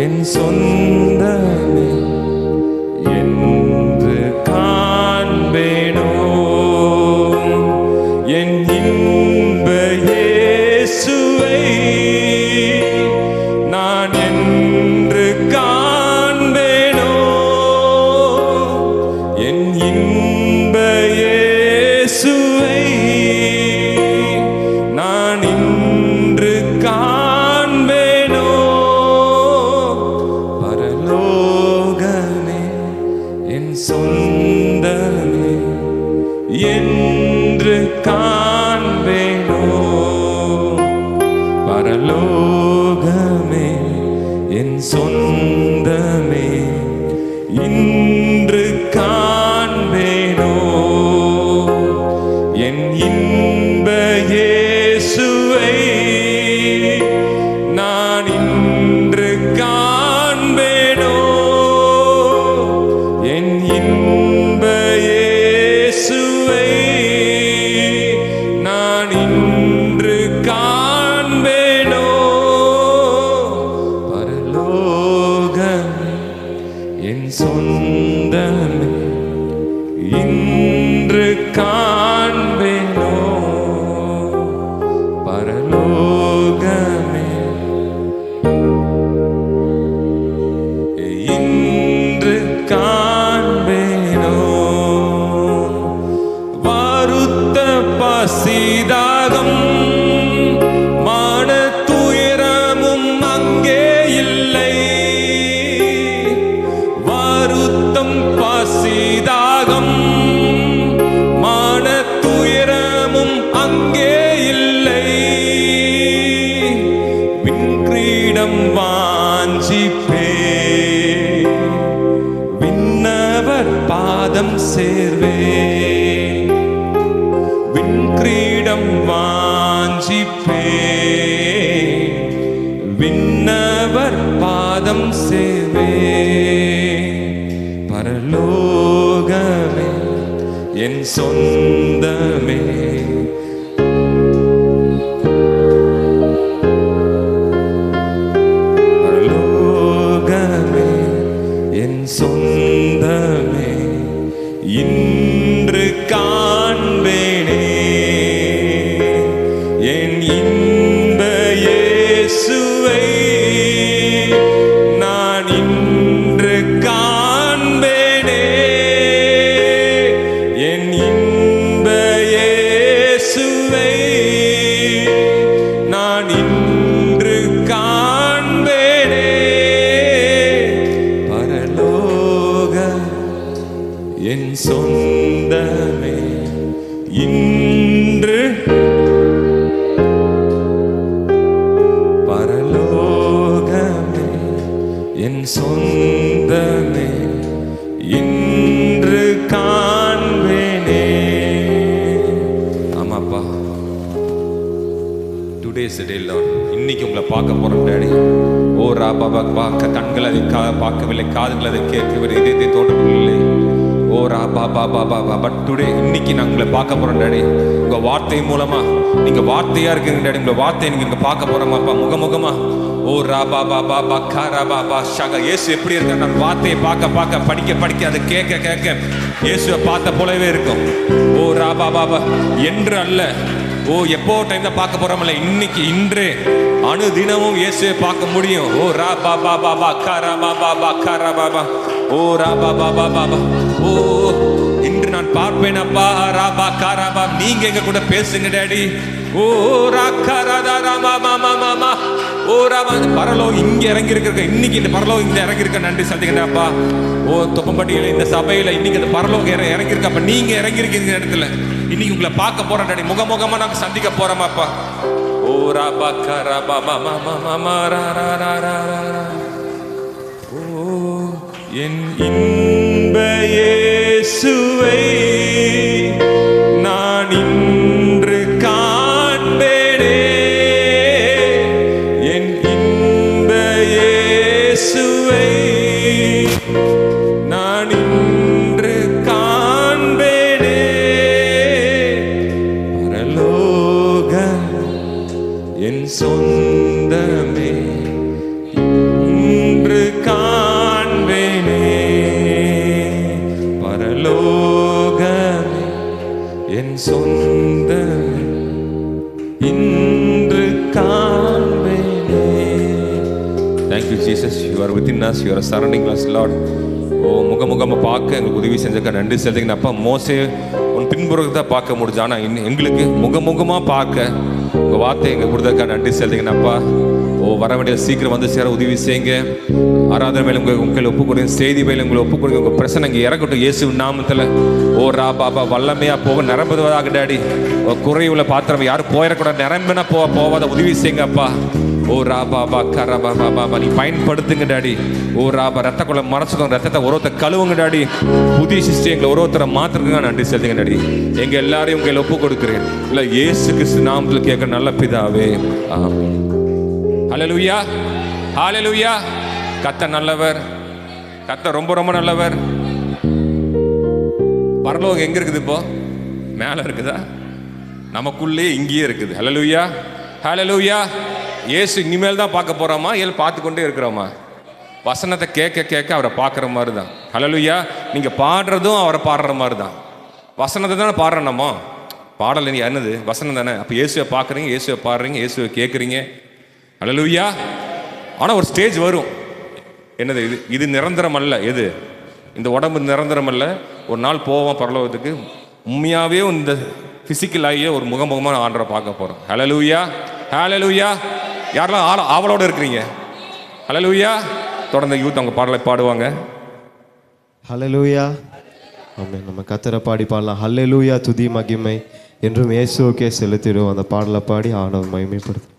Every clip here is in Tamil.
என் சொந்தமே என்று காண்பேனோ, என் இன்ப இயேசுவை நான் என்று காண்பேனோ, என் இன்ப இயேசுவை நான் இன்று காண்பேனோ. பரலோகமே என் சொந்தமே என்று காண்பேனோ, பரலோகமே என் சொந்தமே இன்று காண்பேனோ, என் இன்ப இயேசுவை நான் இன்று காண்பேனோ, என் இன்ப இயேசுவை நான் இன்று காண்பேனோ. பரலோகமே என் சொந்தமே இன்று காண்பேனோ, பரலோகமே இன்று காண்பேனோ. வருத்த பசிதாகம் மன துயரமும் அங்கே இல்லை, வருத்தம் பசிதாகம் மன துயரமும் அங்கே இல்லை, விண்கிரீடம் வாஞ்சிப்பே விண்ணவர் பாதம் சேர்வே, விண்கிரீடம் வாஞ்சிப்பே விண்ணவர் பாதம் சேர்வே. பரலோகமே என் சொந்தமே பரலோகமே என் சொந்தமே இன்று காண்பேனே, என் இன்ப இயேசுவை நான் இன்று காண்பேனே, என் இன்ப இயேசுவை நான் இன்று காண்பேனே. பரலோக என் சொந்தமே இன்று பரலோகமே என் சொந்தமே இன்று காண்பேனே. ஆமாப்பா, டுடேஸ் டே லார்ட், இன்னைக்கு உங்களை பார்க்க போறோம் டாடி. ஓ ராபா பார்க்க கண்கள் அதை பார்க்கவில்லை, காதுகள் அதை கேட்கவில்லை, இதயத்தை தோன்றவில்லை. ஓ ராபா பாபா பாபா பட் டுடே இன்னைக்கு நான் உங்களை பார்க்க போறோம் டாடி. உங்க வார்த்தை மூலமா, நீங்க வார்த்தையா இருக்கீங்க டாடி, உங்க வார்த்தையை நீங்க இங்க பார்க்க போறோமாப்பா முகமுகமா. ஓ ராபா பாபா பக்கா ராபா பா ஷக இயேசு எப்படி இருக்க, நான் வார்த்தையை பார்க்க பார்க்க படிக்க படிக்க அதை கேட்க கேட்க இயேசுவை பார்த்த போலவே இருக்கும். ஓ ராபா பாபா என்று அல்ல, ஓ எப்போ டைம் தான் பார்க்க போறோம்ல, இன்னைக்கு இன்றே அணு தினமும் இயேசுவை பார்க்க முடியும். ஓ ராபா பாபா பக்கா ராபா பாபா காரா பாபா. ஓ ராபா பாபா பாபா. ஓ இன்று நான் பார்ப்பேன் அப்பா ராபா காராபா. நீங்க எங்க கூட பேசுங்க டாடி. ஓ ராக்கா ராதா ராமா மாமா மாமா. ஓ ராமா பரலோகம் இங்க இறங்கி இருக்க, இன்னைக்கு இந்த பரலோகம் இங்க இறங்கி இருக்க நன்றி சந்திக்கிறேன்ப்பா. ஓ தொப்பம்பட்டியில இந்த சபையில இன்னைக்கு இந்த பரலோகம் இறங்கி இருக்க, அப்ப நீங்க இறங்கி இருக்கீங்க இடத்துல. இன்னைக்கு உங்களை பார்க்க போறேன் டாடி, முகமுகமா நாங்க சந்திக்க போறோமாப்பா. ஓ ராபா காராபா மாமா மாமா ரா ரா ரா ரா ரா. ஓ என் இன்ப இயேசுவை நான் இன்று காண்பேனே, என் இன்ப இயேசுவை நான் இன்று காண்பேனே. பரலோக என் சொந்தமே இன்று சொந்த இன்று காண்பேனே. Thank you Jesus, you are within us, you are surrounding us Lord. ஓ முகமுகமாக பார்க்க எங்களுக்கு உதவி செஞ்சக்க நன்றி செலுத்திங்க அப்பா. மோசே உன் பின்புறத்தை பார்க்க முடிஞ்சு, ஆனால் எங்களுக்கு முகமுகமாக பார்க்க உங்கள் வார்த்தை எங்களுக்கு கொடுத்தக்கா நன்றி செலுத்திங்க அப்பா. ஓ வர வேண்டிய சீக்கிரம் வந்து சேர உதவி செய்யுங்க. ஆராதனை மேலே உங்களை ஒப்பு கொடுங்க, செய்தி மேலே உங்களை ஒப்பு கொடுங்க. உங்கள் பிரச்சனை இங்கே இறக்கட்டும் இயேசு நாமத்தில். ஓ ரா பாபா வல்லமையாக போக நிரம்புவதாக டாடி. குறைவுள்ள பாத்திரம் யாரும் போயிடக்கூடாது, நிரம்பினா போவாத உதவி செய்யுங்க அப்பா. ஓ ராபா கரபா பாபா நீ பயன்படுத்துங்க டாடி. ஓ ராபா ரத்த கொள்ள மறைச்சுக்கோங்க, ரத்தத்தை ஒருவத்தை கழுவுங்க டாடி. புதிய சிஸ்டம் எங்களை ஒருவத்தரை மாத்திருக்குங்க நன்றி செலுத்துங்க டாடி. எங்க எல்லாரையும் உங்களை ஒப்பு கொடுக்கிறேன் இல்லை இயேசு கிறிஸ்து நாமத்தில் கேட்க நல்ல பிதாவே ஆமென். ஹல்லேலூயா ஹல்லேலூயா. கர்த்தர் நல்லவர், கர்த்தர் ரொம்ப ரொம்ப நல்லவர். பரலோகம் எங்க இருக்குது? இப்போ மேலே இருக்குதா? நமக்குள்ளே இங்கேயே இருக்குது. ஹல்லேலூயா ஹல்லேலூயா. இயேசு இனிமேல் தான் பார்க்க போகிறோமா இல்லை பார்த்து கொண்டே இருக்கிறோமா? வசனத்தை கேட்க கேட்க அவரை பார்க்குற மாதிரி தான். ஹல்லேலூயா. நீங்கள் பாடுறதும் அவரை பாடுற மாதிரி தான். வசனத்தை தானே பாடுறோம், பாடலை நீ என்னது வசனம் தானே. அப்போ இயேசுவை பார்க்குறீங்க, இயேசுவை பாடுறீங்க, இயேசுவை கேட்குறீங்க. ஹல்லேலூயா. ஆனால் ஒரு ஸ்டேஜ் வரும், என்னது இது நிரந்தரம் அல்ல. எது இந்த உடம்பு நிரந்தரம் அல்ல. ஒரு நாள் போவோம் பரலோகத்துக்கு. உண்மையாகவே இந்த ஃபிசிக்கல் ஆகிய ஒரு முகமுகமாக ஆண்டரை பார்க்க போகிறோம். ஹல்லேலூயா ஹல்லேலூயா. யாரெல்லாம் ஆவலோடு இருக்கிறீங்க? ஹல்லேலூயா. தொடர்ந்து யூத் அவங்க பாடலை பாடுவாங்க. ஹல்லேலூயா. ஆமென். நம்ம கர்த்தரை பாடி பாடலாம். ஹல்லேலூயா துதி மகிமை என்றும் இயேசுவுக்கே செலுத்திடுவோம். அந்த பாடலை பாடி ஆண்டவர் மகிமைப்படுத்தும்.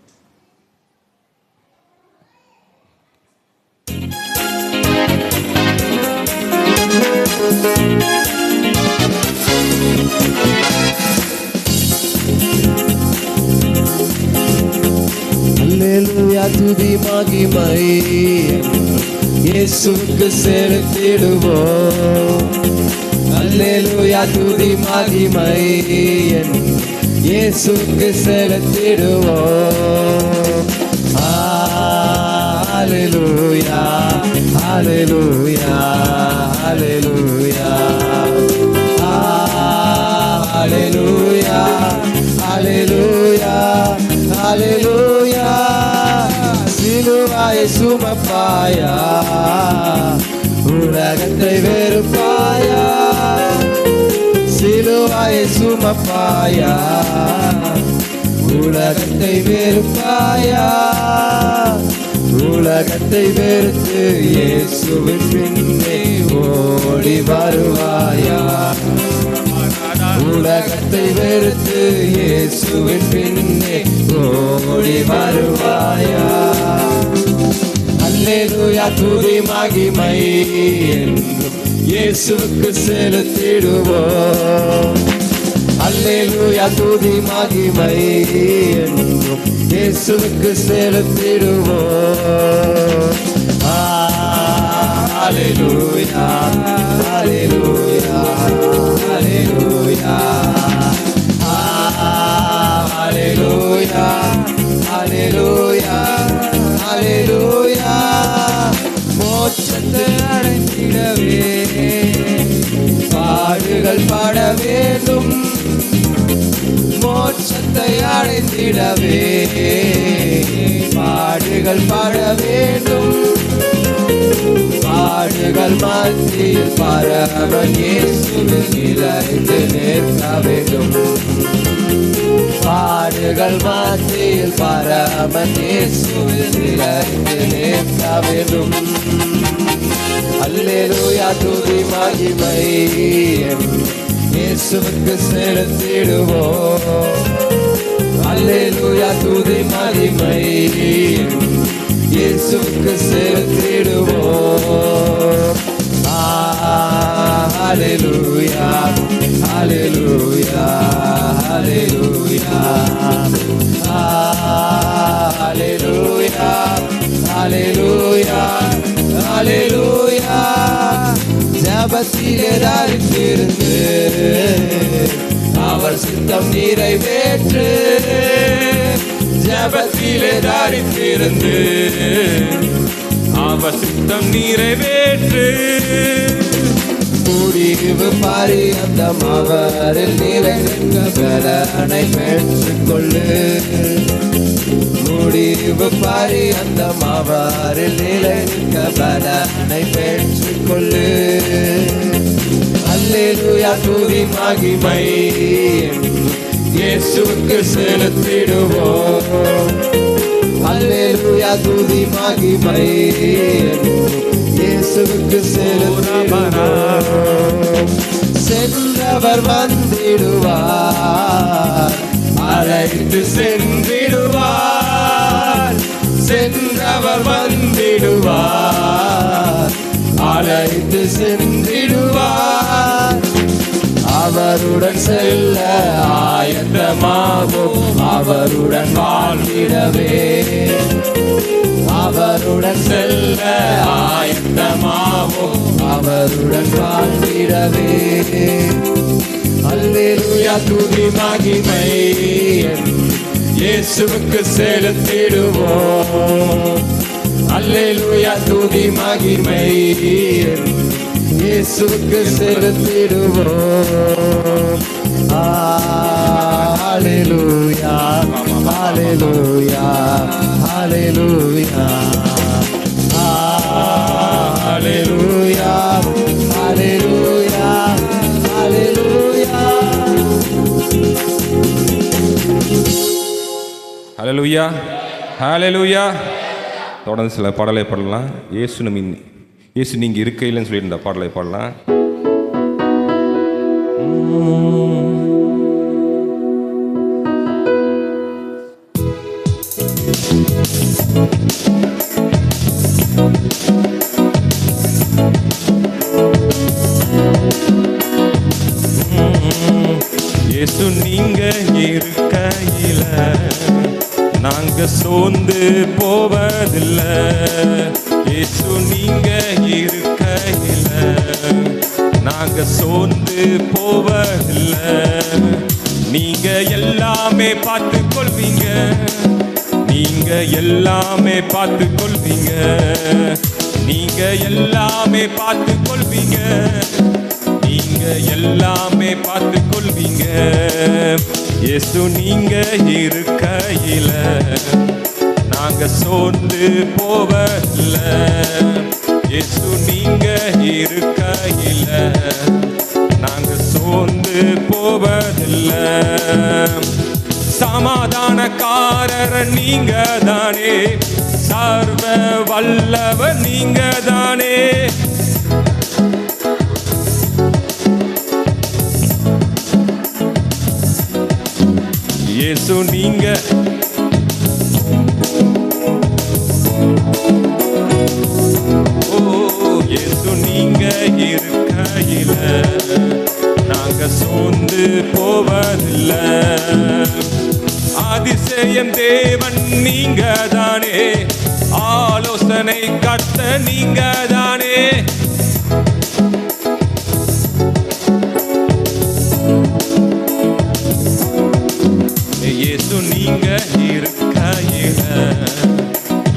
அல்லேலூயா துதி மகிமை இயேசுவுக்கு செலுத்திடுவோம். அல்லேலூயா துதி மகிமை இயேசுவுக்கு செலுத்திடுவோம். அல்லேலூயா அல்லேலூயா அல்லேலூயா அல்லேலூயா அல்லேலூயா அல்லேலூயா. சிலுவையை சுமப்பாயா, உலகத்தை வெறுப்பாயா. சிலுவையை சுமப்பாயா, உலகத்தை வெறுப்பாயா. உலகத்தை வெறுத்து இயேசுவின் பின்னே ஓடி வருவாயா. உலகத்தை வெறுத்து இயேசுவின் பின்னே ஓடி வருவாயா. அல்லேலூயா துதி மகிமை என்றும் இயேசுவுக்கு செலுத்திடுவோம். அல்லேலூயா துதி மகிமை என்றும் இயேசுவுக்கு செலுத்திடுவோம். அல்லேலூயா அல்லேலூயா அல்லேலூயா அல்லேலூயா அல்லேலூயா அல்லேலூயா. மோட்சத்தை அடைந்திடவே பாடுகள் பாட வேண்டும். மோட்சத்தை அடைந்திடவே பாடுகள் பாட வேண்டும். பாடுகள் மத்தியில் பரமன் இயேசுவில் நிலைத்து நிற்க வேண்டும். பாடுகள் மத்தியில் பரமன் இயேசுவில் நிலைத்து நிற்க வேண்டும். அல்லேலூயா துதி மகிமை இயேசுவுக்கு செலுத்திடுவோம். அல்லேலூயா துதி மகிமை இயேசுவுக்கு செலுத்திடுவோம். அல்லேலூயா அல்லேலூயா அல்லேலூயா அல்லேலூயா அல்லேலூயா அல்லேலூயா. ஜபத்திலே தரித்திருந்து அவர் சித்தம் நிறைவேற்று. ஜபத்திலே தரித்திருந்து அவர் சித்தம் நிறைவேற்று. கூடி முடிவு பரியந்தம் அவரில் நிலை நிற்க பலனை பெற்றுக்கொள்ளு. முடிவு பரியந்தம் அவரில் நிலை நிற்க பலனை பெற்றுக்கொள்ளு. அல்லேலூயா துதி மகிமை இயேசுவுக்கு செலுத்திடுவோம். அல்லேலூயா துதி மகிமை இயேசுவுக்கு செலுத்திடுவோம். சென்றவர் வந்திடுவார், அழைத்து சென்றிடுவார். சென்றவர் வந்திடுவார், அழைத்து சென்றிடுவார். அவருடன் செல்ல ஆயத்தமாகும், அவருடன் வாழ்ந்திடவே. அவருடன் செல்ல ஆயத்தமாகும், அவருடன் வாழ்ந்திடவே. அல்லேலூயா துதி மகிமை இயேசுவுக்கு செலுத்திடுவோம். அல்லேலூயா துதி மகிமை இயேசுவுக்கு செலுத்திடுவோம். ஹல்லேலூயா ஹல்லேலூயா ஹல்லேலூயா ஹல்லேலூயா ஹல்லேலூயா ஹல்லேலூயா. ஹல்லேலூயா ஹல்லேலூயா. தொடர்ந்து சில பாடலை பாடலாம். இயேசு நீங்க இருக்கையில்னு சொல்லியிருந்த பாடலை பாடலாம். இயேசு நீங்க இருக்கையில நாங்க சோர்ந்து போவதில்லை. இயேசு நீங்க இருக்கையில நாங்க சோர்ந்து போவதில்லை. நீங்க எல்லாமே பார்த்து கொள்வீங்க, நீங்க எல்லாமே பார்த்து கொள்வீங்க, நீங்க எல்லாமே பார்த்து கொள்வீங்க, நீங்க எல்லாமே பார்த்து கொள்வீங்க. இயேசு நீங்க இருக்கையில நாங்க சோர்ந்து போவதில்லை. இயேசு நீங்க இருக்கையில நாங்க சோர்ந்து போவதில்லை. சமாதானக்காரர் நீங்க தானே, சர்வ வல்லவர் நீங்க தானே. இயேசு நீங்க இயேசு நீங்க இருக்கையில நாங்க சோர்ந்து போவதில்லை. அதிசயம் தேவன் நீங்க தானே, ஆலோசனை கத்த நீங்க தானே. இயேசு நீங்க இருக்கையில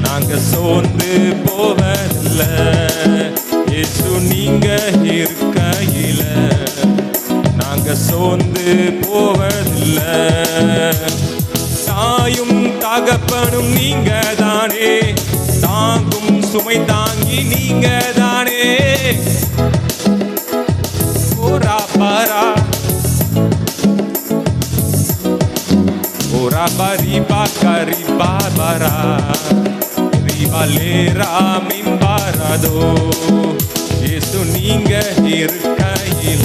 நாங்க சோர்ந்து போவதில்லை. இயேசு நீங்க இருக்கையில நாங்க சோர்ந்து போவதில்லை. தாயும் தகப்பனும் நீங்க தானே, தாங்கும் சுமை தாங்கி நீங்க தானே. ஓரா பாரா ஓரா பரிபா கரிபா பரா ரிபாலேரா மிம்பாரதோ. இயேசு நீங்க இருக்கையில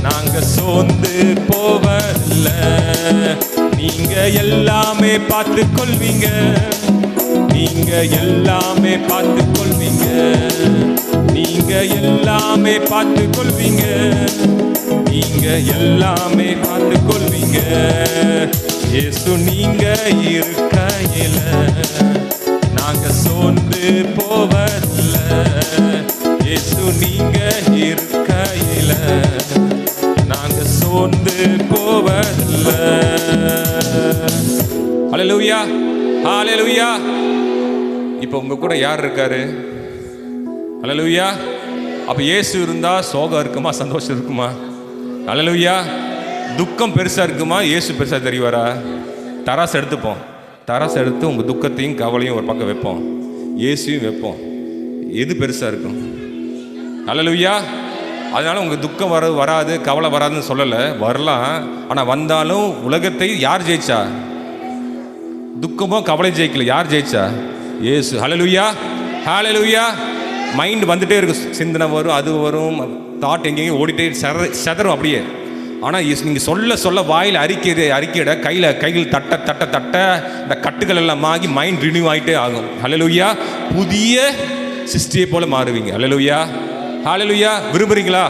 நாங்க சோர்ந்து போவதில்லை. நீங்க எல்லாமே பார்த்து கொள்வீங்க, நீங்க எல்லாமே பார்த்து கொள்வீங்க, நீங்க எல்லாமே பார்த்து கொள்வீங்க, நீங்க எல்லாமே பார்த்து கொள்வீங்க. இயேசு நீங்க இருக்கையில நாங்க சோர்ந்து போவதில்லை. இயேசு நீங்க இருக்கையில நாங்க சோர்ந்து போவதில்லை. ஹல்லேலூயா ஹல்லேலூயா. இப்போ உங்க கூட யார் இருக்காரு? ஹல்லேலூயா. அப்ப இயேசு இருந்தா சோகம் இருக்குமா, சந்தோஷம் இருக்குமா? அல்லேலூயா. துக்கம் பெருசா இருக்குமா, இயேசு பெருசா தெரிவாரா? தராசு எடுத்துப்போம். தராசு எடுத்து உங்க துக்கத்தையும் கவலையும் ஒரு பக்கம் வைப்போம், இயேசுவையும் வைப்போம். எது பெருசா இருக்கும்? அல்லேலூயா. அதனால உங்க துக்கம் வராது, கவலை வராதுன்னு சொல்லலை, வரலாம். ஆனா வந்தாலும் உலகத்தை யார் ஜெயிச்சா? துக்கமோ கவலை ஜெயிக்கல, யார் ஜெயிச்சா? இயேசு. ஹல்லேலூயா, ஹல்லேலூயா. மைண்ட் வந்துட்டே இருக்கும், சிந்தனை வரும், அது வரும், தாட் எங்கேயும் ஓடிட்டே செதறும் அப்படியே. ஆனால் நீங்கள் சொல்ல சொல்ல வாயில் அறிக்கையிட கைகள் தட்ட தட்ட தட்ட இந்த கட்டுகள் எல்லாம் ஆகி மைண்ட் ரினியூ ஆகிட்டே ஆகும். ஹல்லேலூயா. புதிய சிருஷ்டியை போல மாறுவீங்க. ஹல்லேலூயா, ஹல்லேலூயா. விரும்புறீங்களா?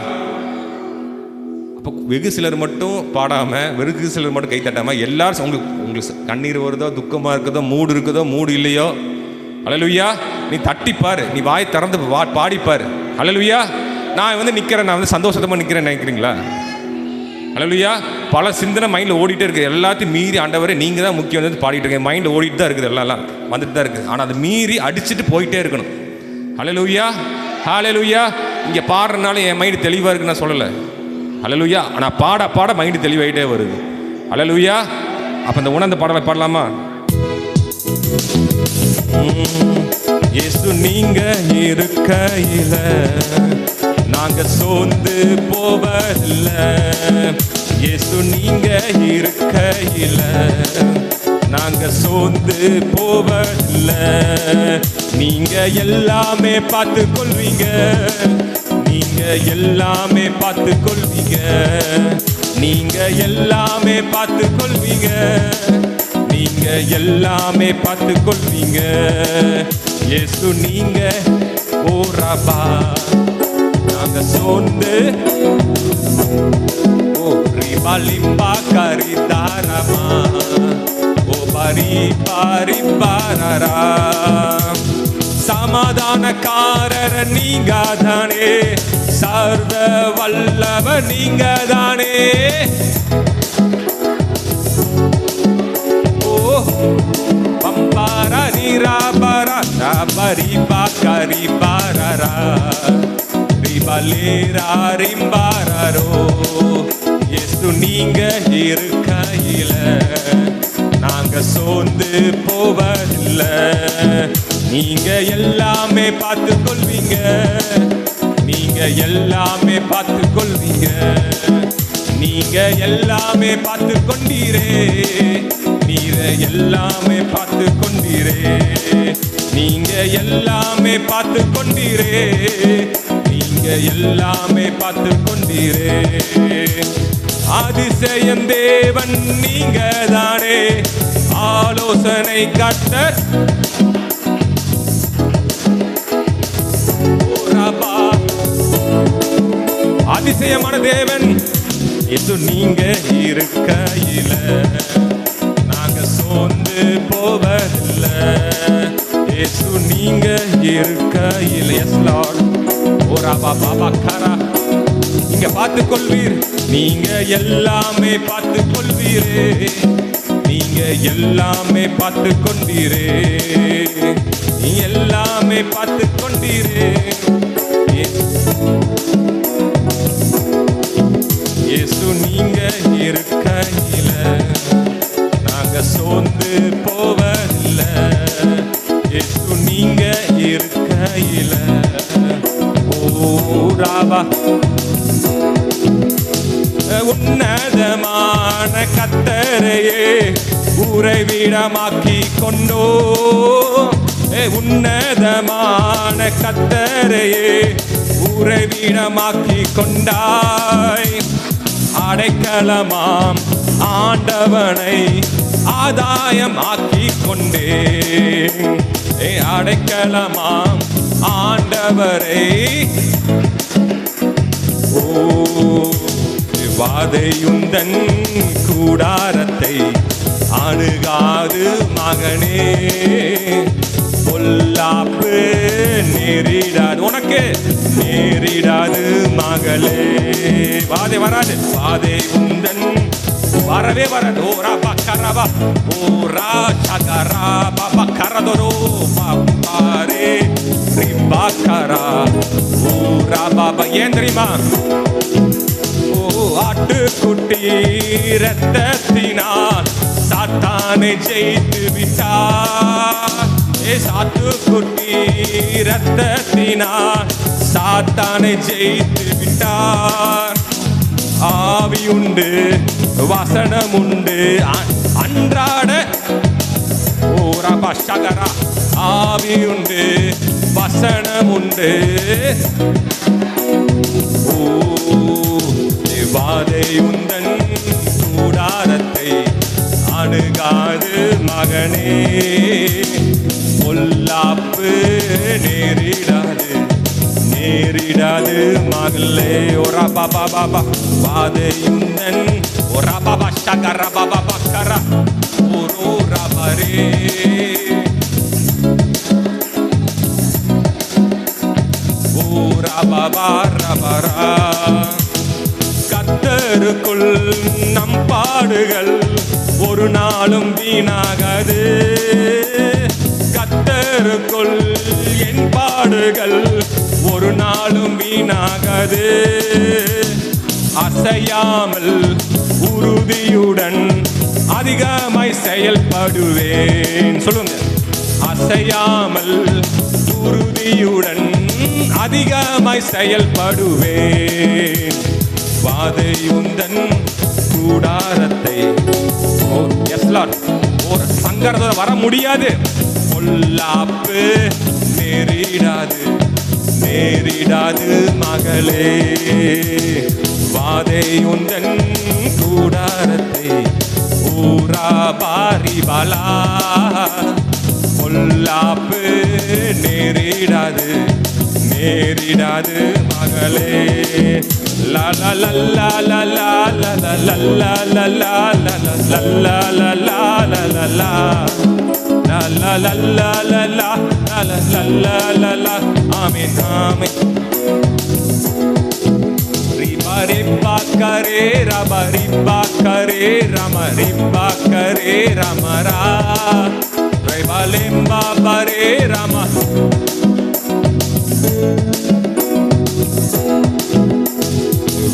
அப்போ வெகு சிலர் மட்டும் பாடாமல், வெகு சிலர் மட்டும் கை தட்டாமல், எல்லாரும் உங்களுக்கு கண்ணீர் வருதோ, துக்கமாக இருக்குதோ, மூடு இருக்குதோ, மூடு இல்லையோ, ஹல்லேலூயா, நீ தட்டிப்பார், நீ வாய் திறந்து பாடிப்பார். ஹல்லேலூயா. நான் நிற்கிறேன், நான் சந்தோஷத்தமாக நிற்கிறேன்னு நினைக்கிறீங்களா? ஹல்லேலூயா. பல சிந்தனை மைண்டில் ஓடிட்டே இருக்குது. எல்லாத்தையும் மீறி ஆண்டவரே நீங்கள் தான் முக்கியம் வந்து பாடிட்டு இருக்கேன். மைண்டில் ஓடிட்டு தான் இருக்குது, எல்லாம் வந்துட்டு தான் இருக்குது. ஆனால் அதை மீறி அடிச்சுட்டு போயிட்டே இருக்கணும். ஹல்லேலூயா, ஹல்லேலூயா. இங்கே பாடுறதுனால என் மைண்டு தெளிவாக இருக்குன்னு நான் சொல்லலை. ஹல்லேலூயா. ஆனால் பாட மைண்டு தெளிவாகிட்டே வருது. ஹல்லேலூயா. அப்போ இந்த உணர்ந்த பாடலை பாடலாமா? இயேசு நீங்க இருக்கையில நாங்க சோர்ந்து போவதில்லை. இயேசு நீங்க இருக்கையில நாங்க சோர்ந்து போவதில்லை. நீங்க எல்லாமே பார்த்து கொள்வீங்க, நீங்க எல்லாமே பார்த்து கொள்வீங்க, நீங்க எல்லாமே பார்த்து கொள்வீங்க, நீங்க எல்லாமே பார்த்து கொள்வீங்க. இயேசு நீங்க ஓரபா நாங்க சோர்ந்து ஓ ரிபாலிம்பா கரிதாரமா ஓ பரி பாரி பாரரா. சமாதானக்காரர் நீங்க தானே, சர்வ வல்லவ நீங்க தானே. பம்பாரா நீராபரா பரிபா கரிபாரரா ரிபலேரா ரிம்பாரரோ. இயேசு நீங்க இருக்கையில நாங்க சோர்ந்து போவதில்லை. நீங்க எல்லாமே பார்த்து கொள்வீங்க, நீங்க எல்லாமே பார்த்து கொள்வீங்க, நீங்க எல்லாமே பார்த்து கொண்டீரே, நீர எல்லாமே பார்த்து கொண்டீரே, நீங்க எல்லாமே பார்த்து கொண்டீரே, நீங்க எல்லாமே பார்த்து கொண்டீரே. அதிசயம் தேவன் நீங்க தானே, ஆலோசனை கர்த்தர் அதிசயமான தேவன். இயேசு நீங்க இருக்கையில நாங்க சோர்ந்து போவதில்லை. இயேசு நீங்க இருக்கையில எஸ் லார்ட் ஓராபா பாபா கரா நீங்க பார்த்து கொள்வீர், நீங்க எல்லாமே பார்த்து கொள்வீரே, நீங்க எல்லாமே பார்த்து கொண்டீரே, நீ எல்லாமே பார்த்து கொண்டீரே. இயேசு நீங்க இருக்கையில நாங்க சோர்ந்து போவதில்லை. இயேசு நீங்க இருக்கையில ஓராபா உன்னதமான கர்த்தரையே உறைவிடமாக்கி கொண்டோ. உன்னதமான கர்த்தரையே உறைவிடமாக்கி கொண்டாய். அடைக்கலமாம் ஆண்டவனை ஆதாயம் ஆக்கி கொண்டே. அடைக்கலமாம் ஆண்டவரை ஓ வாதையுந்தன் கூடாரத்தை அணுகாது மகனே. பொல்லாப்பு நேரிடாது உனக்கு, நேரிடாது மகளே. வாதை வராது, வாதை உந்தன் வரவே வராது. ஓரா பக்கரவா ஓரா சகரா பாபா கரதரோ பாப்பாரே ரிபாக்கரா ஓர ராபாபா. ஏன் தெரியுமா? ஓ ஆட்டுக்குட்டி இரத்தத்தினால் சாத்தானை ஜெயித்து விட்டார். சாத்துக்குட்டி இரத்தத்தினால் சாத்தானை ஜெயித்து விட்டார். ஆவி உண்டு, வசனம் உண்டு, அன்றாட ஓரபஷகரா. ஆவி உண்டு, வசனம் உண்டு. ஓ வாதை உந்தன் கூடாரத்தை அணுகாது மகனே. பொல்லாப்பு நேரிடாது நேரிடாது மகளே. ஒரா பாபா பாபா வாதை உந்தன் ஒரா பாபா ஷகரா பாபா பக்கரா ஓரோ ரபரே. ஓரா பாபா ரபரா. கர்த்தருக்குள் நம் பாடுகள் ஒரு நாளும் வீணாகாது. கர்த்தருக்குள் என் பாடுகள் ஒரு நாளும் வீணாகாது. அசையாமல் உறுதியுடன் அதிகமாய் செயல்படுவேன். சொல்லுங்க. அசையாமல் உறுதியுடன் அதிகமாய் செயல்படுவேன். வாதை உந்தன் கூடாரத்தை ஒரு சங்கரத்தோட வர முடியாது. பொல்லாப்பு நேரிடாது நேரிடாது மகளே. வாதை உந்தன் கூடாரத்தை ஊரா பாரி பலா. பொல்லாப்பு நேரிடாது நேரிடாது மகளே. லா லா லா லா லா லா லா லா லா லா லா லா லா லா லா லா லா லா. La la la la la la la la la la la. Amen amen. Riba riba kare raba riba kare rama riba kare rama ra. Riba limba bare rama.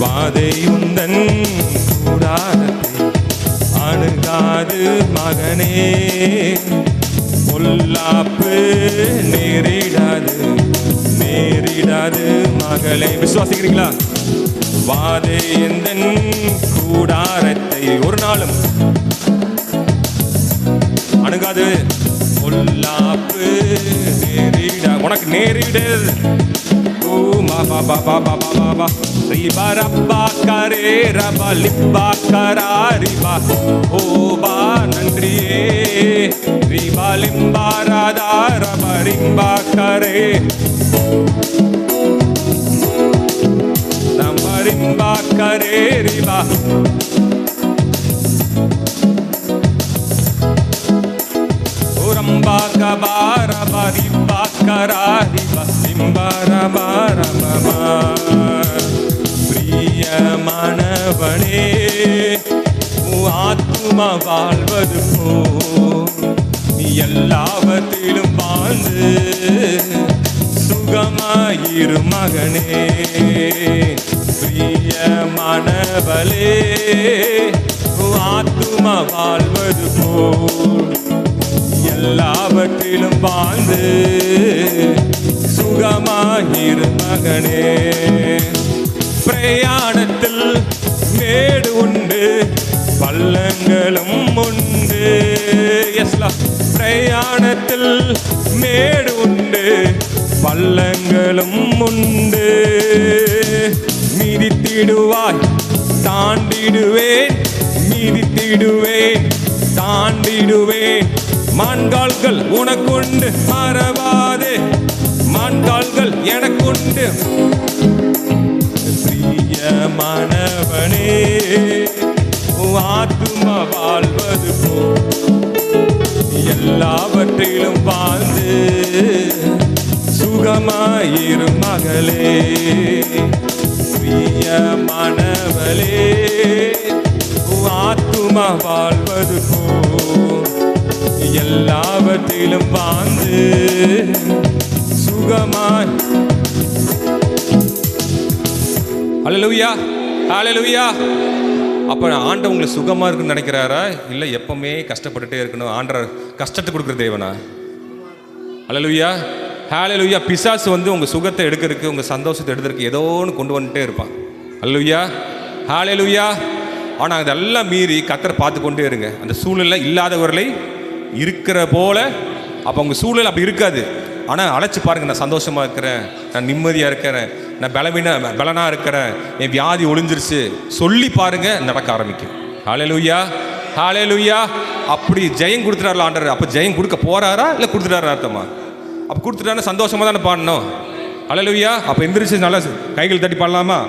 வாதை உந்தன் கூடாரத்தை அணுகாது மகனே. பொல்லாப்பு நேரிடாது நேரிடாது மகளே. விசுவாசிக்கிறீங்களா? வாதை எந்தன் கூடாரத்தை ஒரு நாளும் அணுகாது. பொல்லாப்பு நேரிடா உனக்கு நேரிடாது. ஓ மா பா பா பா பா பா பா. ரிபா ரப்பா கரே ரபா லிப்பா கரா ரிபா. ஓ பா நன்றியே. ரிபா லிம்பா ராதா ரபா ரிம்பா கரே ரம்பா ரிம்பா கரே ரிபா. ரம்பா கபா ரபா ரிபா கரா ரிபா ரிம்பா ரபா ரபா. பிரியமானவனே ஆத்துமா வாழ்வது போ நீ எல்லாவற்றிலும் வாழ்ந்து சுகமாயிரு மகனே. பிரியமானவளே ஆத்துமா வாழ்வது போ எல்லாவற்றிலும் வாழ்ந்து சுகமாயிரு மகனே. பிரயாணத்தில் மேடு உண்டு பள்ளங்களும் உண்டு. பிரயாணத்தில் மேடு உண்டு பள்ளங்களும் உண்டு. மிதித்திடுவாய் தாண்டிடுவேன் மிதித்திடுவேன் தாண்டிடுவேன். மான்கால்கள் உனக்குண்டு மறவாதே மான்கால்கள் எனக்குண்டு. பிரியமானவனே ஆத்துமா வாழ்வது போ எல்லாவற்றிலும் வாழ்ந்து சுகமாயிரு மகளே. பிரியமானவளே ஆத்துமா வாழ்வது போ எல்லாவற்றிலும் வாழ்ந்து சுகமாய் ஹல்லேலூயா, ஹல்லேலூயா. அப்போ ஆண்டவர் உங்களுக்கு சுகமாக இருக்குன்னு நினைக்கிறாரா, இல்லை எப்பவுமே கஷ்டப்பட்டுட்டே இருக்கணும்? ஆண்டவர் கஷ்டத்தை கொடுக்குற தேவனா? ஹல்லேலூயா, ஹல்லேலூயா. பிசாசு வந்து உங்கள் சுகத்தை எடுக்கிறதுக்கு, உங்கள் சந்தோஷத்தை எடுக்கிறதுக்கு ஏதோ ஒன்று கொண்டு வந்துட்டே இருப்பான். ஹல்லேலூயா, ஹல்லேலூயா. ஆனால் அதெல்லாம் மீறி கர்த்தரை பார்த்து கொண்டே இருங்க. அந்த சூழ்நிலை இல்லாதவர்களை இருக்கிற போல, அப்போ உங்கள் சூழ்நிலை அப்படி இருக்காது. ஆனால் அழைச்சி பாருங்கள், நான் சந்தோஷமாக இருக்கிறேன், நான் நிம்மதியாக இருக்கிறேன், நான் பலனாக இருக்கிறேன், என் வியாதி ஒளிஞ்சிருச்சு சொல்லி பாருங்கள், நடக்க ஆரம்பிக்கும். ஹல்லேலூயா, ஹல்லேலூயா. அப்படி ஜெயம் கொடுத்துட்டாரு ஆண்டவர். அப்போ ஜெயம் கொடுக்க போகிறாரா இல்லை கொடுத்துட்டாரா அர்த்தமா? அப்போ கொடுத்துட்டாருன்னா சந்தோஷமாக தானே பாடணும். ஹல்லேலூயா. அப்போ எந்திரிச்சு நல்லா கைகள் தட்டி பாடலாமா?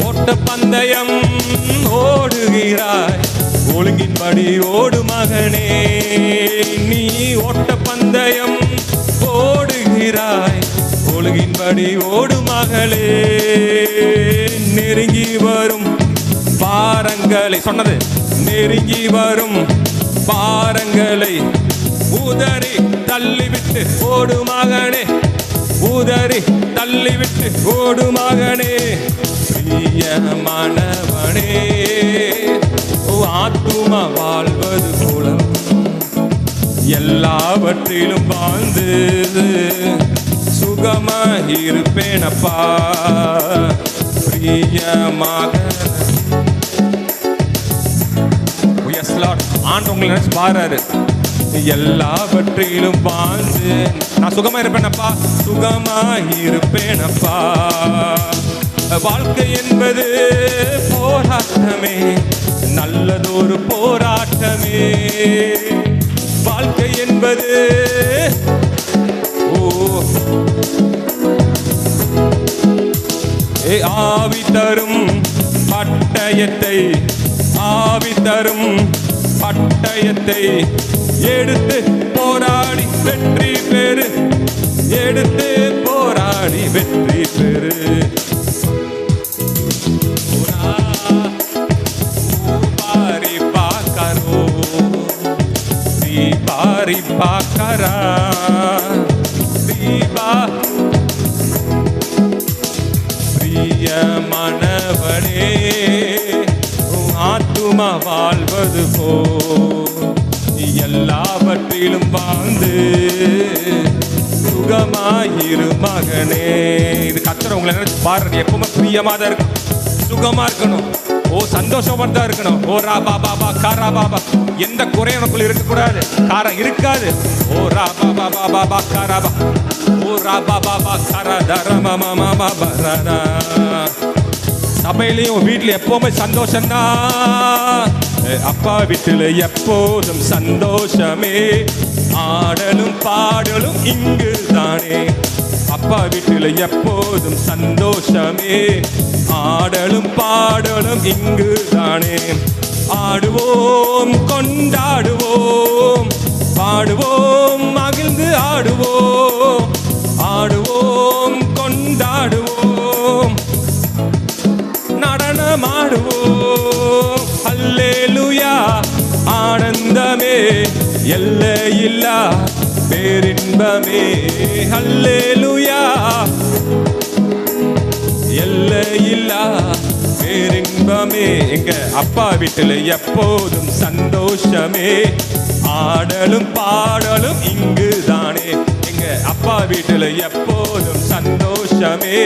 ஓட்ட பந்தயம் ஓடுகிறாய், ஒழுங்கின்படி ஓடு மகனே. நீ ஓட்ட பந்தயம் ஓடுகிறாய், ஒழுங்கின்படி ஓடு மகளே. நெருங்கி வரும் பாரங்களை, சொன்னது நெருங்கி வரும் பாரங்களை உதறி தள்ளிவிட்டு ஓடு மகனே, உதறி தள்ளிவிட்டு ஓடு மகனே. பிரியமானவனே, ஆத்துமா வாழ்வது போல எல்லாவற்றிலும் வாழ்ந்து சுகமாக இருப்பேனப்பா. பிரியமாக ஆண்டு உங்களை நினைச்சு பாரு. எல்லாவற்றிலும் வாழ்ந்து நான் சுகமா இருப்பேனப்பா, சுகமா இருப்பேனப்பா. வாழ்க்கை என்பது போராட்டமே, நல்லதொரு போராட்டமே. வாழ்க்கை என்பது ஆவி தரும் பட்டயத்தை, ஆவி தரும் பட்டயத்தை எடுத்து போராடி வெற்றி பெறு, எடுத்து போராடி வெற்றி பெறு. பாரி பாக்கரோ, பாரி பாக்கரா, பிரியமானவனே, ஆத்துமா வாழ்வது போ எல்லாவற்றிலும் வாழ்ந்து சுகமாயிரு மகனே. இது கர்த்தர் உங்களை நினைச்சு பாருங்க. எப்பவுமே பிரியமா தான் இருக்கணும், சுகமா இருக்கணும், சந்தோஷமா தான் இருக்கணும். ஓ ரா பாபா பா காரா பாபா, எந்த குறையும் உனக்குள்ள இருக்கக்கூடாது, காரம் இருக்காது. ஓ ரா பாபா பாபா பா காரா பா, ஓ ரா பாபா பா காரா தரமா மாமா பாபா. சபையிலையும் வீட்டில் எப்பவுமே சந்தோஷம்தான். அப்பா வீட்டில் எப்போதும் சந்தோஷமே, ஆடலும் பாடலும் இங்கு தானே. அப்பா வீட்டில் எப்போதும் சந்தோஷமே, ஆடலும் பாடலும் இங்கு தானே. ஆடுவோம் கொண்டாடுவோம், பாடுவோம் மகிழ்ந்து ஆடுவோம், ஆடுவோம் கொண்டாடுவோம் நடனமாடுவோம். அல்லேலூயா, ஆனந்தமே எல்லையில்லா பேரின்பமே. அல்லேலூயா, எல்லையில்லா பேரின்பமே. எங்க அப்பா வீட்டில் எப்போதும் சந்தோஷமே, ஆடலும் பாடலும் இங்கு தானே. எங்க அப்பா வீட்டில் எப்போதும் சந்தோஷமே,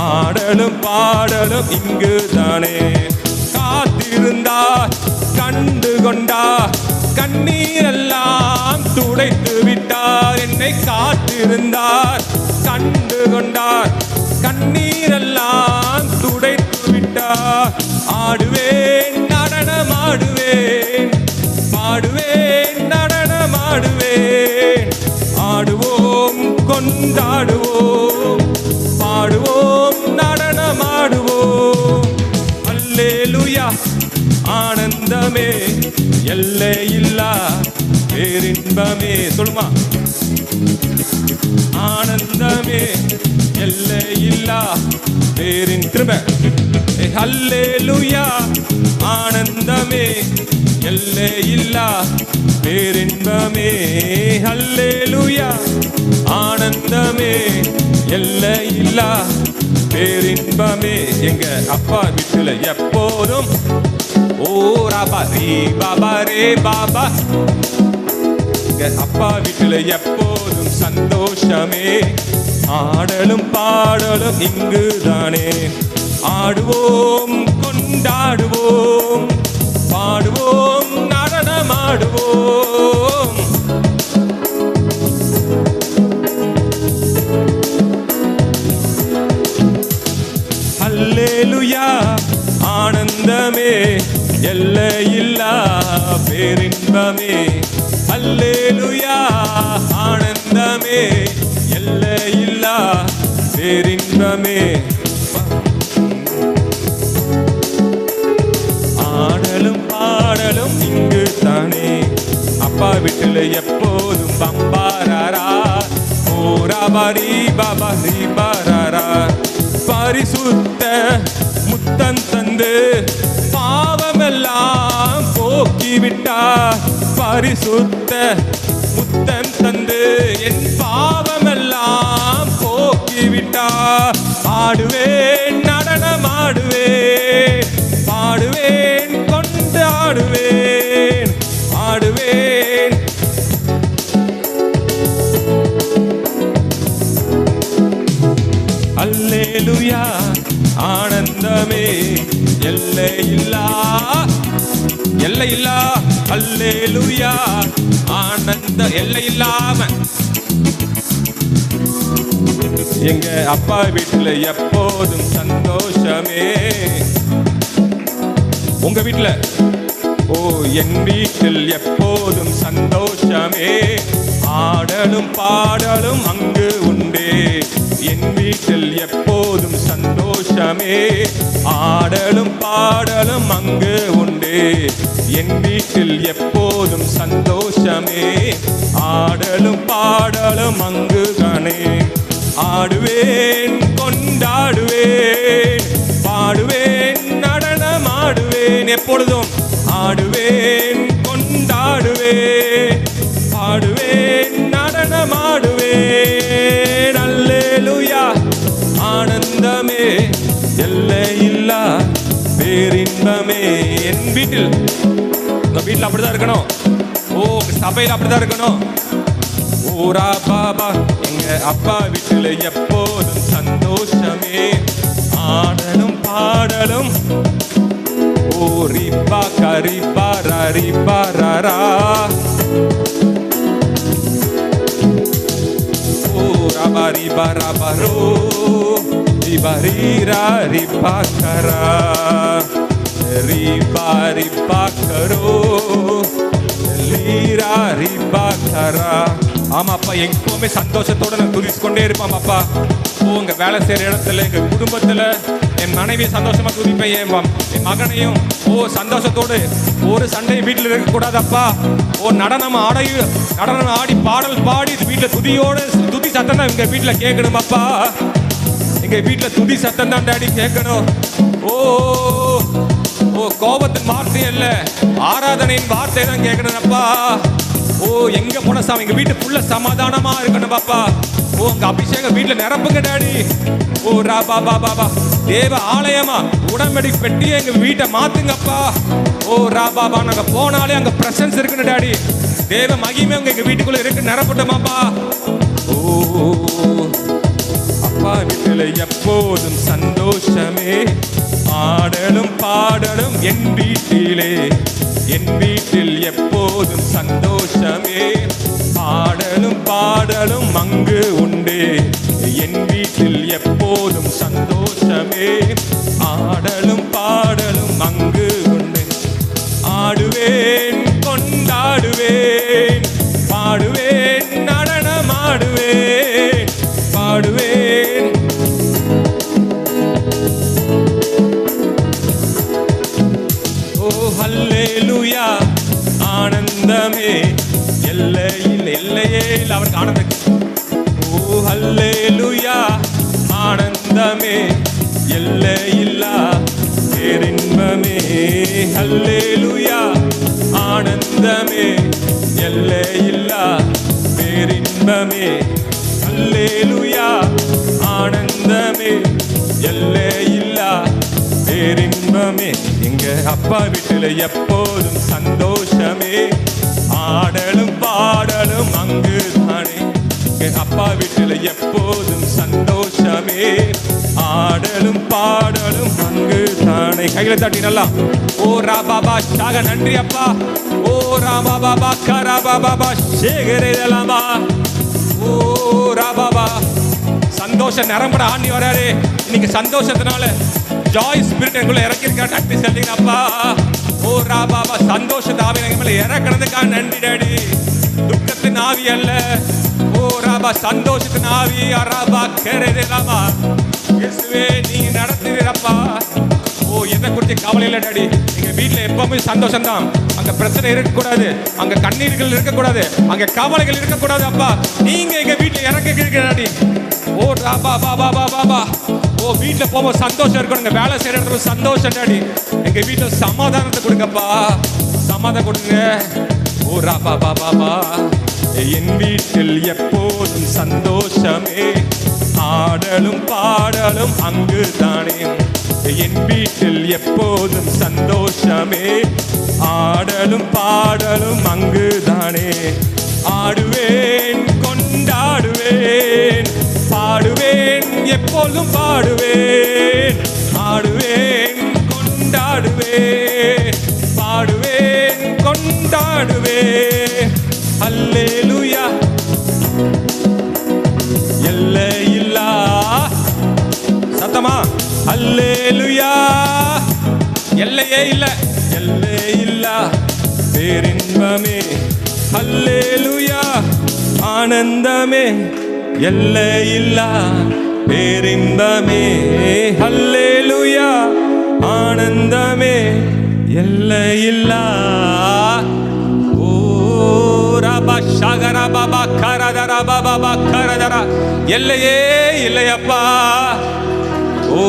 ஆடலும் பாடலும் இங்கு தானே. காத்திருந்தார் கண்டு கொண்டார், கண்ணீரெல்லாம் துடைத்து விட்டார். என்னை காத்திருந்தார் கண்டு கொண்டார், கண்ணீரெல்லாம் துடைத்து விட்டார். ஆடுவேன் நடனமாடுவேன், பாடுவேன் நடனமாடுவேன். ஆடுவோம் கொண்டாடுவோம், பாடுவோம் நடனமாடுவோம். அல்லேலூயா, ஆனந்தமே எல்லையில்லா பேரின்பமே. சொல்லுமா, ஆனந்தமே எல்லையில்லா பேரின். திரும்ப ஹல்லேலூயா ஆனந்தமே எல்லையில்லா பேரின்பமே ஹல்லேலூயா ஆனந்தமே எல்லையில்லா பேரின்பமே. எங்க அப்பா வீட்டுல எப்போதும் ஓ ராபா ரீ பாபா ரே பாபா. எங்க அப்பா வீட்டுல எப்போதும் சந்தோஷமே, ஆடலும் பாடலும் இங்குதானே. ஆடுவோம் கொண்டாடுவோம் பாடுவோம் நடனமாடுவோம். ஹல்லேலூயா ஆனந்தமே எல்லையில்லா பேரின்பமே. ஹல்லேலூயா ஆனந்தமே எல்லையில்லா பேரின்பமே. ஆடலும் பாடலும் இங்கு தானே. அப்பா வீட்டுல எப்போதும் பம்பாரா ஓராபாரி பாபா ரீபாரா. பரிசுத்த முத்தம் தந்து பாவமெல்லாம் போக்கிவிட்டார். பரிசுத்த முத்தம் தந்து என் பாவமெல்லாம் போக்கிவிட்டார். ஆடுவேன் நடனமாடுவேன் பாடுவேன் கொண்டாடுவேன் ஆடுவேன். அல்லேலூயா ஆனந்தமே எல்லையில்லா எல்லையில்லா. அல்லேலூயா ஆனந்த எல்லையில்லாம. எங்க அப்பா வீட்டுல எப்போதும் சந்தோஷமே. உங்க வீட்டுல ஓ என் வீட்டில் எப்போதும் சந்தோஷமே, ஆடலும் பாடலும் அங்கு உண்டே. என் வீட்டில் எப்போதும் சந்தோஷமே, ஆடலும் பாடலும் அங்கு உண்டே. என் வீட்டில் எப்போதும் சந்தோஷமே, ஆடலும் பாடலும் அங்கு தானே. ஆடுவேன் கொண்டாடுவேன் பாடுவேன் நடனமாடுவேன். எப்பொழுதும் ஆடுவேன் கொண்டாடுவேன் பாடுவேன் நடனமாடுவேன். அல்லேலூயா ஆனந்தமே எல்லையில்லா பேரின்பமே. என் வீட்டில் உங்க வீட்டில் அப்படிதான் இருக்கணும். ஓ சபையில் அப்படிதான் இருக்கணும். ஓரா பாபா எங்க அப்பா வீட்டுல எப்போதும் சந்தோஷமே, ஆடலும் பாடலும் ஓ ரிபா கரிபா ரிபா ரா. ஓ ரபா ரிபா ரபா ரோ ரிபா ரீரா ரிபா கரா ரிபா ரிபா கரோ லீரா ரிபா கரா. ஆமாப்பா எப்பவுமே சந்தோஷத்தோட நான் துதிச்சுக்கொண்டே இருப்பேன் அப்பா. ஓ உங்க வேலை செய்யற இடத்துல எங்க குடும்பத்துல என் மனைவியை சந்தோஷமா துதிப்பேன். என் மகனையும் ஓ சந்தோஷத்தோடு ஒரு சண்டை வீட்டில் இருக்க கூடாதப்பா. ஓ நடனம் ஆடி பாடல் பாடி வீட்டுல துதி சத்தம் தான் எங்க வீட்டுல கேட்கணும் அப்பா. எங்க வீட்டுல துதி சத்தம் தான் டாடி கேட்கணும். ஓ ஓ கோபத்தின் வார்த்தை அல்ல, ஆராதனையின் வார்த்தை தான் கேட்கணும் அப்பா. ஓ எங்க போன சாமி எங்க வீட்டு ஃபுல்லா சமாதானமா இருக்கணும் பாப்பா. ஓ உங்க அபிஷேகம் வீட்டுல நிரப்புங்க டாடி. ஓ ராபா பாபா தேவ ஆலயமா உடம்படி பெட்டியே எங்க வீட்டை மாத்துங்கப்பா. ஓ ராபாபா நாங்க போனாலே அங்க பிரசன்ஸ் இருக்குன்னு டாடி. தேவ மகிமை எங்க வீட்டுக்குள்ள இருக்கு நிரப்பட்டுமாப்பா. ஓ அப்பா வீட்டுல எப்போதும் சந்தோஷமே, ஆடலும் பாடலும் என் வீட்டிலே. என் வீட்டில் எப்போதும் சந்தோஷமே, ஆடலும் பாடலும் அங்கு உண்டே. என் வீட்டில் எப்போதும் சந்தோஷமே, ஆடலும் பாடலும் அங்கு உண்டு. ஆடுவேன் கொண்டாடுவேன் பாடுவேன் நடனமாடுவேன் பாடுவேன். ஓ ஹல்லேலூயா ஆனந்தமே எல்லையில் எல்லையே அவருக்கு ஆனந்தம். ஓ ஹல்லேலூயா ஆனந்தமே எல்லையில்லா பேரின்பமே அல்லேலூயா ஆனந்தமே எல்லையில்லா பேரின்பமே அல்லேலூயா ஆனந்தமே எல்லையில்லா பேரின்பமே. எங்க அப்பா வீட்டுல எப்போதும் சந்தோஷமே ஆடலும் பாடலும் அங்கு தானே. எங்க அப்பா வீட்டுல எப்போதும் சந்தோஷமே ஆடலும் பாடலும் அங்கு தானே. கையில தட்டி நல்லா ஓ ராபாபா ஷாக நன்றி அப்பா. ஓ ராபாபா கராபாபா சேகரேதலாமா. ஓ ராபாபா சந்தோஷம் நிரம்பட ஆண்டி வராரு. இன்னைக்கு சந்தோஷத்தினால ஜாய் ஸ்பிரிட் எங்குள்ள இறக்கிருக்கா. நன்றி சொல்றீங்க அப்பா. ஓ ராபாபா சந்தோஷ ஆவி எங்க மேல இறக்குறதுக்காக நன்றி டாடி. துக்கத்தின் ஆவி அல்ல ஓ ராபா சந்தோஷத்தின் ஆவி ராபா கேரேதலாமா. இயேசுவே நீங்க நடத்துவீரப்பா. ஓ எதை குறித்து கவலை இல்லை டாடி. எங்க வீட்டுல எப்பவுமே சந்தோஷம் தான். அங்க பிரச்சனை இருக்கக்கூடாது, அங்க கண்ணீர்கள் இருக்கக்கூடாது, அங்க கவலைகள் இருக்கக்கூடாது அப்பா. நீங்க எங்க வீட்டுல இறக்க டாடி. ஓ ராபா பாபா பாபா. ஓ வீட்டுல போகும்போது சந்தோஷம் இருக்கணுங்க. வேலை செய்யற இடத்துல சந்தோஷம் டாடி. எங்க வீட்டுல சமாதானத்தை கொடுங்கப்பா. சமாதானம் கொடுங்க. ஓ ராபா பாபா. என் வீட்டில் எப்போதும் சந்தோஷமே ஆடலும் பாடலும் அங்கு தானே. என் வீட்டில் எப்போதும் சந்தோஷமே ஆடலும் பாடலும் அங்கு தானே. ஆடுவேன் கொண்டாடுவேன் பாடுவேன் எப்போதும் பாடுவேன். ஆடுவேன் கொண்டாடுவேன் பாடுவேன் கொண்டாடுவேன். அல்லேலூயா எல்லையில்லா சத்தமா அல்லேலூயா எல்லையே இல்ல எல்லை இல்லா பேரின்பமே அல்லேலூயா ஆனந்தமே எல்லை இல்லா பேரின்பமே அல்லேலூயா ஆனந்தமே எல்லை இல்லா. ஓ ரபா ஷகரா பாபா கரதரா பாபா கரதரா எல்லையே இல்லையப்பா. ஓ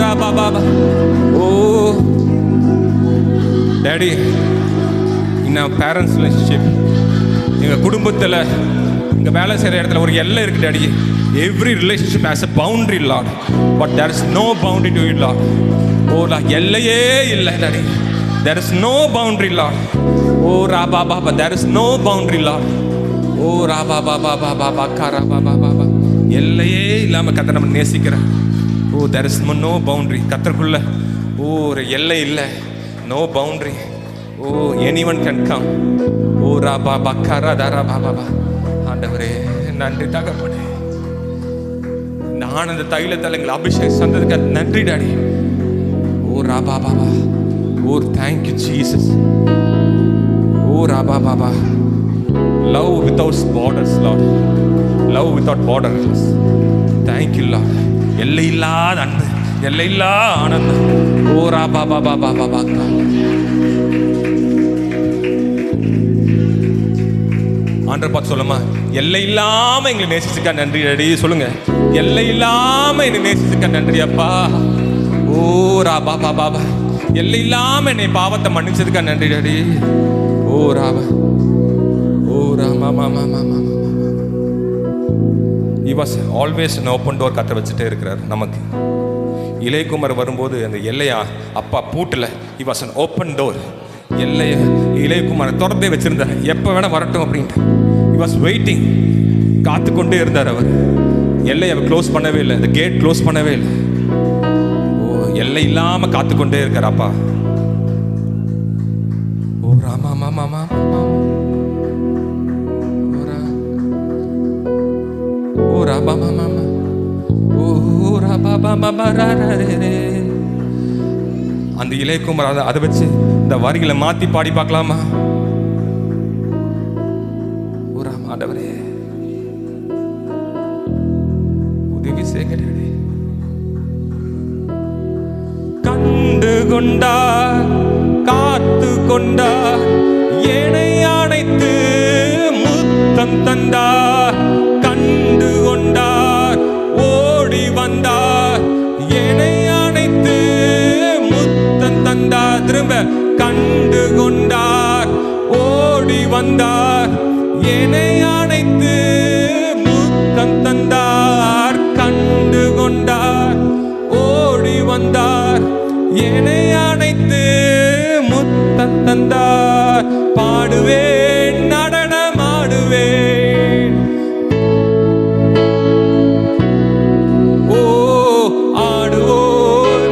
ரபா பாபா. ஓ daddy in our parents relationship எங்கள் குடும்பத்தில் இங்கே வேலை செய்கிற இடத்துல ஒரு எல்லை இருக்குது daddy. Every relationship has a boundary Lord but there is no boundary to it Lord. ஓ எல்லையே இல்லை daddy. There is no boundary Lord. ஓ ராபா பாபா there is no boundary Lord. ஓ ராபா பாபா பாபா பாக்கா ராபா பாபா எல்லையே இல்லாமல் கத்தை நம்ம நேசிக்கிறேன். ஓ தேர் இஸ் நோ பவுண்டரி. கத்தருக்குள்ள ஓ ஒரு எல்லை இல்லை. No boundary. ஓ எனிவன் கேன் கம். ஓ ராபா பாக்கா ராதா பாபா. ஆண்டவரே நன்றி தகப்பனே. இந்த ஆனந்த தைலத்தால் எங்களை அபிஷேகம் சந்ததுக்கு நன்றி டாடி. ஓ ராபா பாபா. ஓ தேங்க்யூ ஜீசஸ். ஓ ராபா பாபா. Love without borders Lord. Love without borders. Thank you Lord. எல்லை இல்லாத அன்பு எல்லை இல்லா ஆனந்தம். ஓ ராபா பாபா பாபா பாக்கா. ஆண்டவர் பார்த்து சொல்லுமா எல்லை இல்லாம எங்களை நேசிச்சுக்கா நன்றி டாடி. சொல்லுங்க எல்லை இல்லாம என்னை நேசிச்சுக்கா நன்றி அப்பா. ஓ ராபா பாபா. எல்லை இல்லாம என்னை பாவத்தை மன்னிச்சதுக்கா நன்றி டாடி. ஓ ராபா. ஓ ராமா மாமா மாமா. He was always an open door கத்த வச்சுட்டே இருக்கிறார் நமக்கு. இளையகுமார் வரும்போது அந்த எல்லையா அப்பா பூட்டல. He was an open door. எல்லைய இளையகுமாரை திறந்தே வச்சிருந்தார். எப்போ வேணா வரட்டும் அப்படின்ட்டு. He was waiting. காத்து கொண்டே இருந்தார் அவர். எல்லையை அவர் க்ளோஸ் பண்ணவே இல்லை. அந்த கேட் க்ளோஸ் பண்ணவே இல்லை. ஓ எல்லை இல்லாம காத்து கொண்டே இருக்கார் அப்பா. ஓ ராமா மாமா மாமா. ஓ ராபா மாமா. ஓ ராபா மாமா ரே. அந்த இளையகுமார் அதை வச்சு இந்த வரிகளை மாத்தி பாடி பார்க்கலாமா? ஆண்டவரே உதவி செய்கிறே. கண்டு கொண்டார் காத்து கொண்டார் என்னை அணைத்து முத்தம் தந்தார். கண்டு கொண்டார் ஓடி வந்தார் என்னை அணைத்து முத்தம் கண்டு கொண்டார், ஓடி வந்தார், என்னை அணைத்து முத்தம் தந்தார். கண்டு கொண்டார், ஓடி வந்தார், என்னை அணைத்து முத்தம் தந்தார். பாடுவேன், நடனமாடுவேன், ஓ ஆடுவோர்.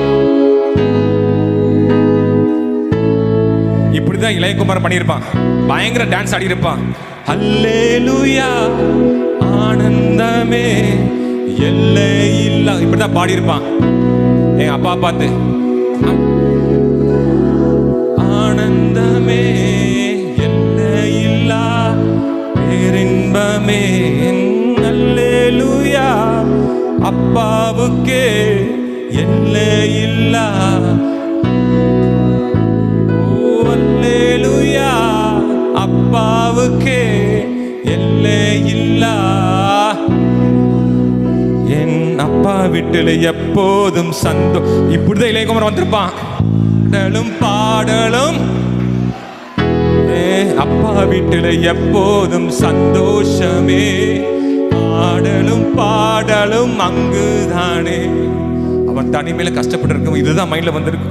இப்படிதான் இளையகுமாரன் பண்ணியிருப்பான். பயங்கர டான்ஸ் ஆடி இருப்பான். அல்லேலூயா ஆனந்தமே எல்லை இல்லா, இப்படிதான் பாடி இருப்பான். என் அப்பா பார்த்து ஆனந்தமே எல்லையில்லா பேரின்பமே, அல்லேலூயா அப்பாவுக்கே எல்லையில்லா, ஓ அல்லேலூயா அப்பாவுக்கே எல்லையில்லா. என் அப்பா வீட்டில் எப்போதும் இப்படிதான் இளையகுமாரன் வந்திருப்பான். பாடலும் பாடலும், அப்பா வீட்டில் எப்போதும் சந்தோஷமே. பாடலும் பாடலும் அங்குதானே. அவன் தனிமையில கஷ்டப்பட்டு இருக்கும். இதுதான் மைண்ட்ல வந்திருக்கு.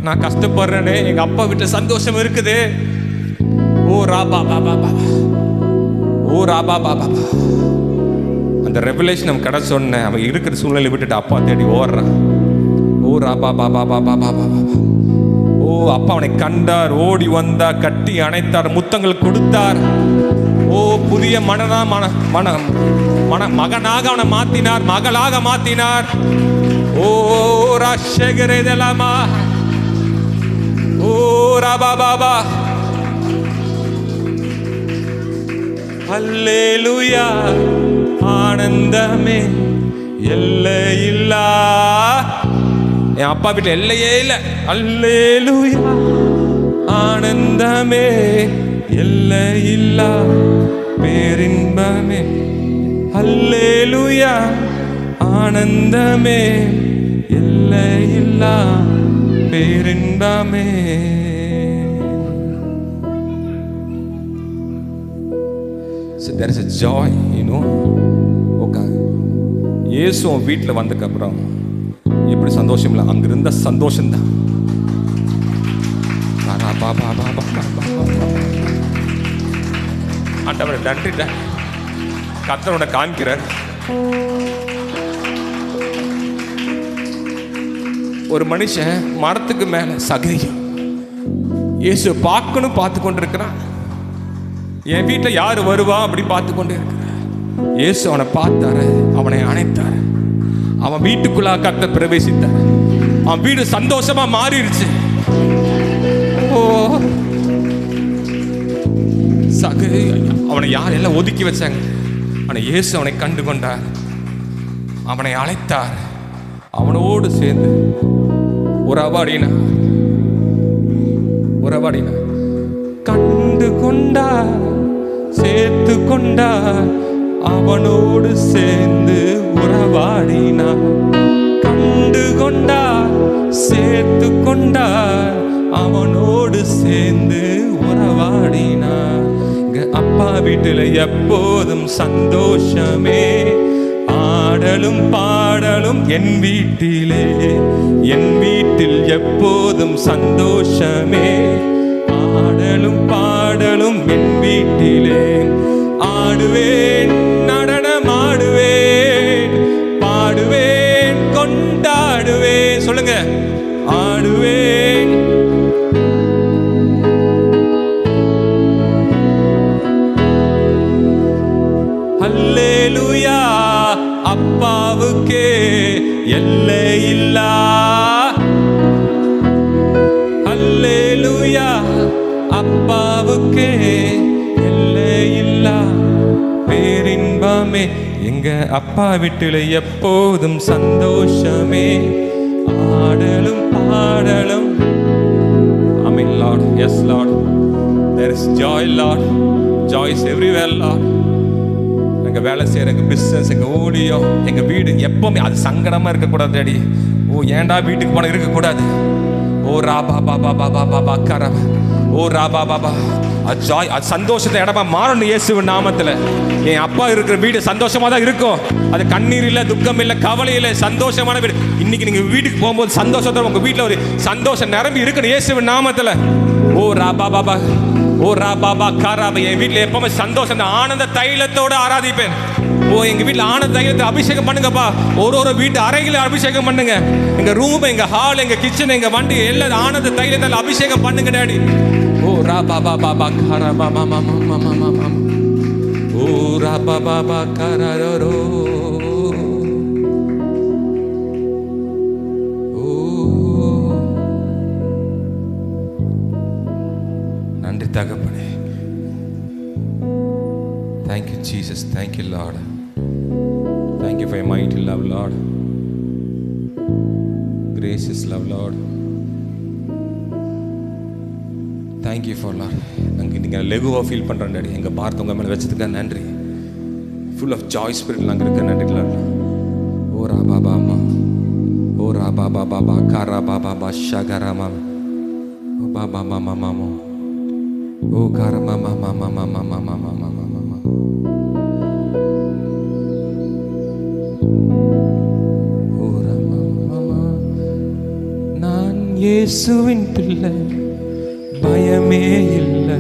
நான் கஷ்டப்படுறேனே, எங்க அப்பா வீட்டில் சந்தோஷம் இருக்குது. ஓ ராபா பாபா பாபா, ஓ ராபா பாபா. அந்த ரெவலேஷன் நம்ம கடை சொன்ன, அவன் இருக்கிற சூழ்நிலை விட்டுட்டு அப்பா தேடி ஓடுறான். ஓ ராபா பாபா பாபா பாபா. ஓ அப்பா அவனை கண்டார், ஓடி வந்தார், கட்டி அணைத்தார், முத்தங்கள் கொடுத்தார். ஓ புதிய மகனாக அவனை மாத்தினார், மகளாக மாத்தினார். ஓ ராஷகரேதலாமா, ஓ ராபா பாபா. அல்லேலூயா ஆனந்தமே எல்லையில்லா. என் அப்பா வீட்டில் எல்லையே இல்லை. அல்லேலூயா ஆனந்தமே எல்லையில்லா பேரின்பமே. அல்லேலூயா ஆனந்தமே எல்லையில்லா பேரின்பமே. So there is a joy, you know. Okay. இயேசு வீட்டில் வந்ததுக்கு அப்புறம் எப்படி சந்தோஷம் இல்லை, அங்க இருந்த சந்தோஷம் தான். ஆண்டவரை நன்றி, கர்த்தரோட காண்கிறார். ஒரு மனுஷன் மரத்துக்கு மேல சகரியம் இயேசு பார்க்கணும், பார்த்து கொண்டிருக்கிறான். என் வீட்டில் யாரு வருவா அப்படி பார்த்து கொண்டு இருக்கிற இயேசு அவனை பார்த்தாரு, அவனை அணைத்தார். அவன் வீட்டுக்குள்ளா கர்த்தர் பிரவேசித்தார். அவன் வீடு சந்தோஷமா மாறிடுச்சு. ஓ அவனை யார் எல்லாம் ஒதுக்கி வச்சாங்க, ஆனா இயேசு அவனை கண்டு கொண்டார், அவனை அழைத்தார், அவனோடு சேர்ந்து உறவாடினா கண்டு கொண்டார், சேர்த்து கொண்டார், அவனோடு சேர்ந்து உறவாடினார். கண்டு கொண்டார், சேர்த்து கொண்டார், அவனோடு சேர்ந்து உறவாடினார். அப்பா வீட்டில் எப்போதும் சந்தோஷமே, ஆடலும் பாடலும் என் வீட்டிலே, என் வீட்டில் எப்போதும் சந்தோஷமே, ஆடலும் பாடலும் என் வீட்டிலே. ஆடுவேன், நடனமாடுவேன், பாடுவேன், கொண்டாடுவேன். சொல்லுங்க, ஆடுவேன். அல்லேலூயா அப்பாவுக்கே எல்லையில்லா. அல்லேலூயா அப்பாவுக்கே எல்லையில்லா பேரின்பமே. எங்க அப்பா வீட்டில் எப்போதும் சந்தோஷமே, ஆடலும் பாடலும். Amen Lord, yes Lord, there is joy Lord, joy is everywhere Lord. எங்க வேலை செய்யற எங்க பிசினஸ், எங்க ஊழியம், எங்க வீடு எப்பவுமே அது சங்கடமா இருக்கக்கூடாது டாடி. ஓ ஏன்டா வீட்டுக்கு போன இருக்கக்கூடாது. ஓ ராபா பாபா பாபா பாபா கர ஓ ராபா பாபா ஜாய் அது சந்தோஷத்தை இடமா மாறணும் இயேசுவின் நாமத்தில். என் அப்பா இருக்கிற வீடு சந்தோஷமா தான் இருக்கும். அது கண்ணீர் இல்லை, துக்கம் இல்லை, கவலை இல்லை, சந்தோஷமான வீடு. இன்னைக்கு நீங்க வீட்டுக்கு போகும்போது சந்தோஷத்தோட உங்க வீட்டில் ஒரு சந்தோஷம் நிரம்பி இருக்கணும் இயேசுவின் நாமத்தில். ஓ ராபா பாபா ஓ ராபா காராபா. என் வீட்டில் எப்பவுமே சந்தோஷம், ஆனந்த தைலத்தோட ஆராதிப்பேன். ஓ எங்க வீட்டில் ஆனந்த தைலத்தை அபிஷேகம் பண்ணுங்கப்பா. ஒரு வீட்டு அறைகளை அபிஷேகம் பண்ணுங்க. எங்க ரூம், எங்க ஹால், எங்க கிச்சன், எங்க வண்டி எல்லாம் ஆனந்த தைலத்தால் அபிஷேகம் பண்ணுங்க டாடி. ஓ ராபா பாபா காராபா மாமா மாமா மாமா ஓ ராபா பாபா காராரோ ஓ. நன்றி தகப்பனே. Thank you Jesus, thank you Lord, thank you for your mighty love Lord, gracious love Lord, thank you for Lord. நாங்கள் நீங்கள் லெகுவாக ஃபீல் பண்ணுறோம் டாடி. எங்கள் பார்த்து உங்கள் மேலே வச்சதுக்காக நன்றி. ஃபுல் ஆஃப் ஜாய் ஸ்பிரிட் நாங்கள் இருக்க நன்றி லாட். ஓ ரா பாபா அம்மா ஓ ரா பாபா பாபா காரா பாபா பா ஷகரா மாமா ஓ பாபா மாமா மாமா ஓ காரா மாமா மாமா மாமா மாமா மாமா மாமா ஓ ரா மாமா. நான் இயேசுவின் பிள்ளை, பயமே இல்லை,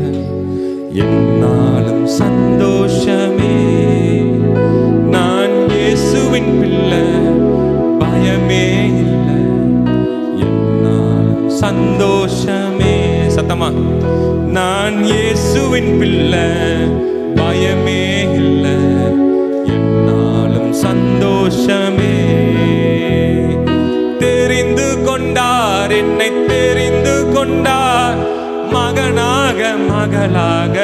என்னாலும் சந்தோஷமே. நான் இயேசுவின் பிள்ளை, பயமே இல்லை, என்னாலும் சந்தோஷமே. சத்தமா. நான் இயேசுவின் பிள்ளை, பயமே இல்லை, என்னாலும் சந்தோஷமே. தெரிந்து கொண்டார், என்னை தெரிந்து கொண்டார், மகனாக மகளாக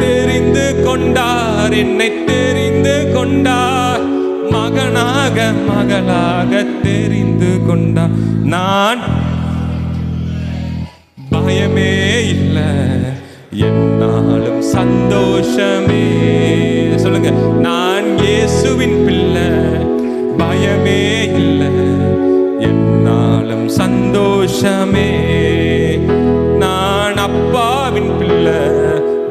தெரிந்து கொண்டார், என்னை தெரிந்து கொண்டார், மகனாக மகளாக தெரிந்து கொண்டார். நான் பயமே இல்லை, என்னாலும் சந்தோஷமே. சொல்லுங்க. நான் இயேசுவின் பிள்ளை, பயமே இல்லை, என்னாலும் சந்தோஷமே. நான் அப்பாவின் பிள்ளை,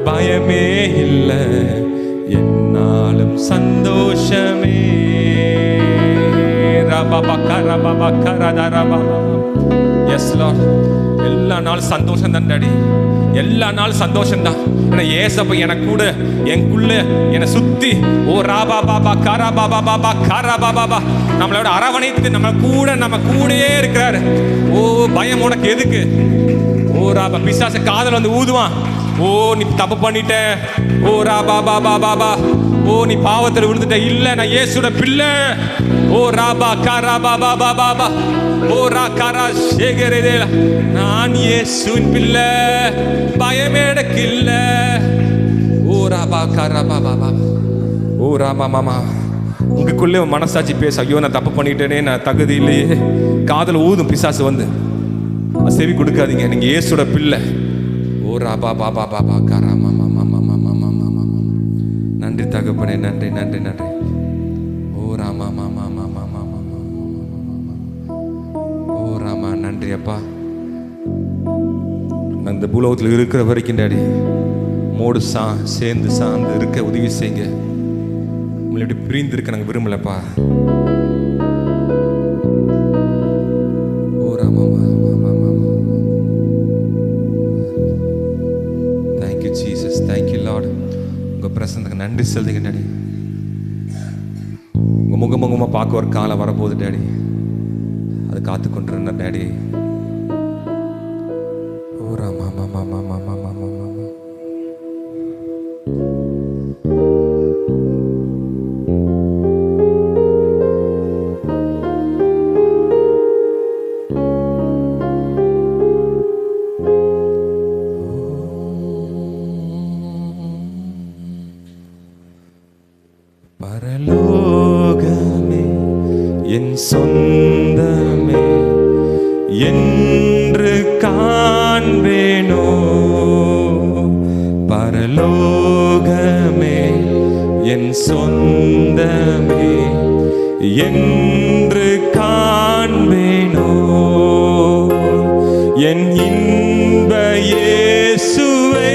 பயமே இல்லை, என்னாலும் சந்தோஷமே. Yes Lord. எல்லா நாளும் சந்தோஷம் தான் டாடி, எல்லா நாளும் சந்தோஷம் தான். ஏன்னா ஏசப்ப எனக்கு கூட, எனக்குள்ள, என்னை சுத்தி ஓ ராபா பாபா காரா பாபா பாபா காரா பாபா பாபா நம்மளோட அரவணைத்து நம்ம கூடயே இருக்கிறாரு. ஓ பயம் உனக்கு எதுக்கு? ஓ ராபா. பிசாசு காதல் வந்து ஊதுவான். ஓ நீ தப்பு பண்ணிட்ட, ஓ ராபா பாபா பாபா, ஓ நீ பாவத்தில் விழுந்துட்ட. இல்ல, நான் இயேசுட பிள்ளை. ஓ ராபா காரா பாபா பாபா ஓ ரா காரா சேகரே. நான் இயேசுவின் பிள்ளை, பயமே எனக்கு இல்ல. ஓ ராபா காரா பாபா பாபா ஓ ராமா மாமா. உங்களுக்குள்ளே மனசாட்சி பேச, ஐயோ நான் தப்பு பண்ணிட்டேனே, நான் தகுதி இல்லையே. காதல் ஊதும் பிசாசு வந்து. செவி கொடுக்காதீங்க, நீங்க இயேசுட பிள்ளை. ஓ ராபா பாபா பாபா காரா மாமா மாமா மாமா மாமா மாமா. நன்றி தகப்பனே, நன்றி நன்றி நன்றி. ஓ ராமா மாமா மாமா மாமா மாமா. ஓ ராமா. நன்றி அப்பா. நான் இந்த பூலோகத்தில் இருக்கிற வரைக்கும் டாடி மோடு சேர்ந்து சார்ந்து இருக்க உதவி செய்யுங்க. உங்களை இப்படி பிரிந்து இருக்க நாங்கள் விரும்பலப்பா. ஓ ராமா மாமா மாமா. Thank you Jesus, thank you Lord. உங்கள் பிரசன்னத்துக்கு நன்றி செலுத்துங்க டாடி. உங்கள் முகமுகமாக பார்க்க ஒரு காலம் வரப்போகுது டாடி. அது காத்து கொண்டிருந்த டாடி. ஓ ராமா மாமா மாமா மாமா மாமா. பரலோகமே என் சொந்தமே என்று காண்பேனோ. பரலோகமே என் சொந்தமே என்று காண்பேனோ. காண்பேனோ என் இன்ப இயேசுவை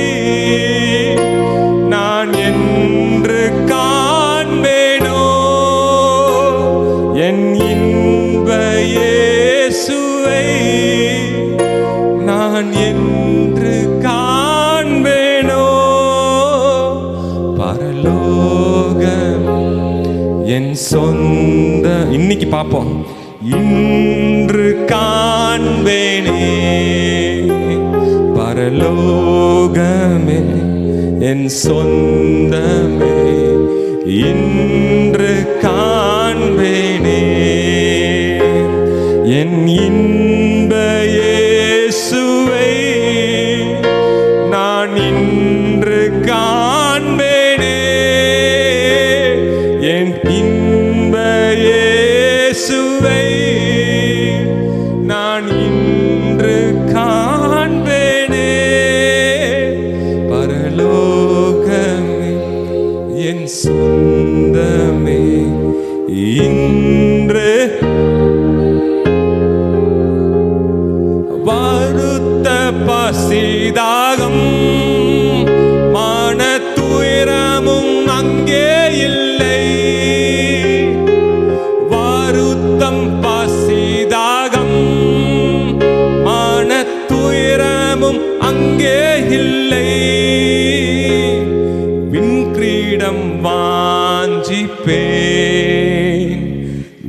நான் என்று காண்பேனோ என் இன்ப இயேசுவை நான் என்று காண்பேனோ பரலோகம் என் சொந்த இன்னைக்கு பார்ப்போம் இன்று காண்பேனே பரலோகமே என் சொந்தமே இன்று காண்பேனே என் இன்ப இயேசுவை நான் இன்று காண்பேனே என் இன்ப இயேசுவை நான் இன்று காண்பேனே பரலோகமே என் சொந்தமே இன்று வருத்த பசிதாகம் மான துயரமும் அங்கே இல்லை வருத்தம் பசிதாகம் மான துயரமும் அங்கே இல்லை விண்கிரீடம் வாஞ்சிப்பேன்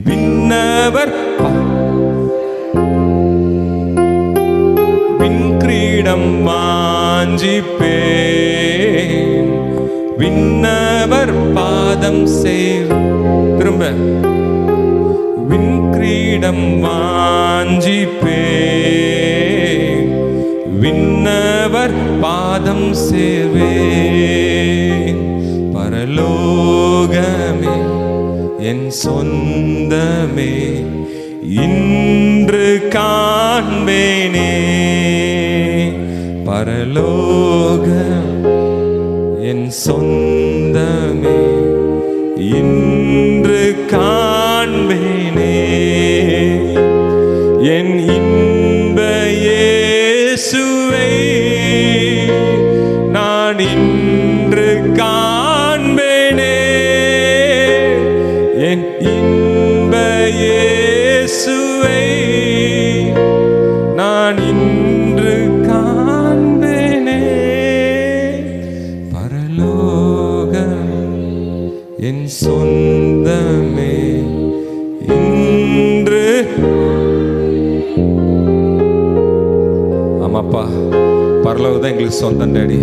விண்ணவர் விண்கிரீடம் வாஞ்சிப்பேன் விண்ணவர் பாதம் சேர் திரும்ப விண்கிரீடம் வாஞ்சிப்பேன் விண்ணவர் பாதம் சேர்வேன் பரலோகமே என் சொந்தமே இன்று காண்பேனே பரலோகம் என் சொந்தமே இன்று காண்பேனே என் இன்ப இயேசுவை நான் இன்று காண்பேனே என் இன்ப இயேசுவை நான் இன்று காண்பேனே பரலோகம் என் சொந்தமே இன்று ஆமாப்பா பரலோகம் தான் எங்களுக்கு சொந்தம் டாடி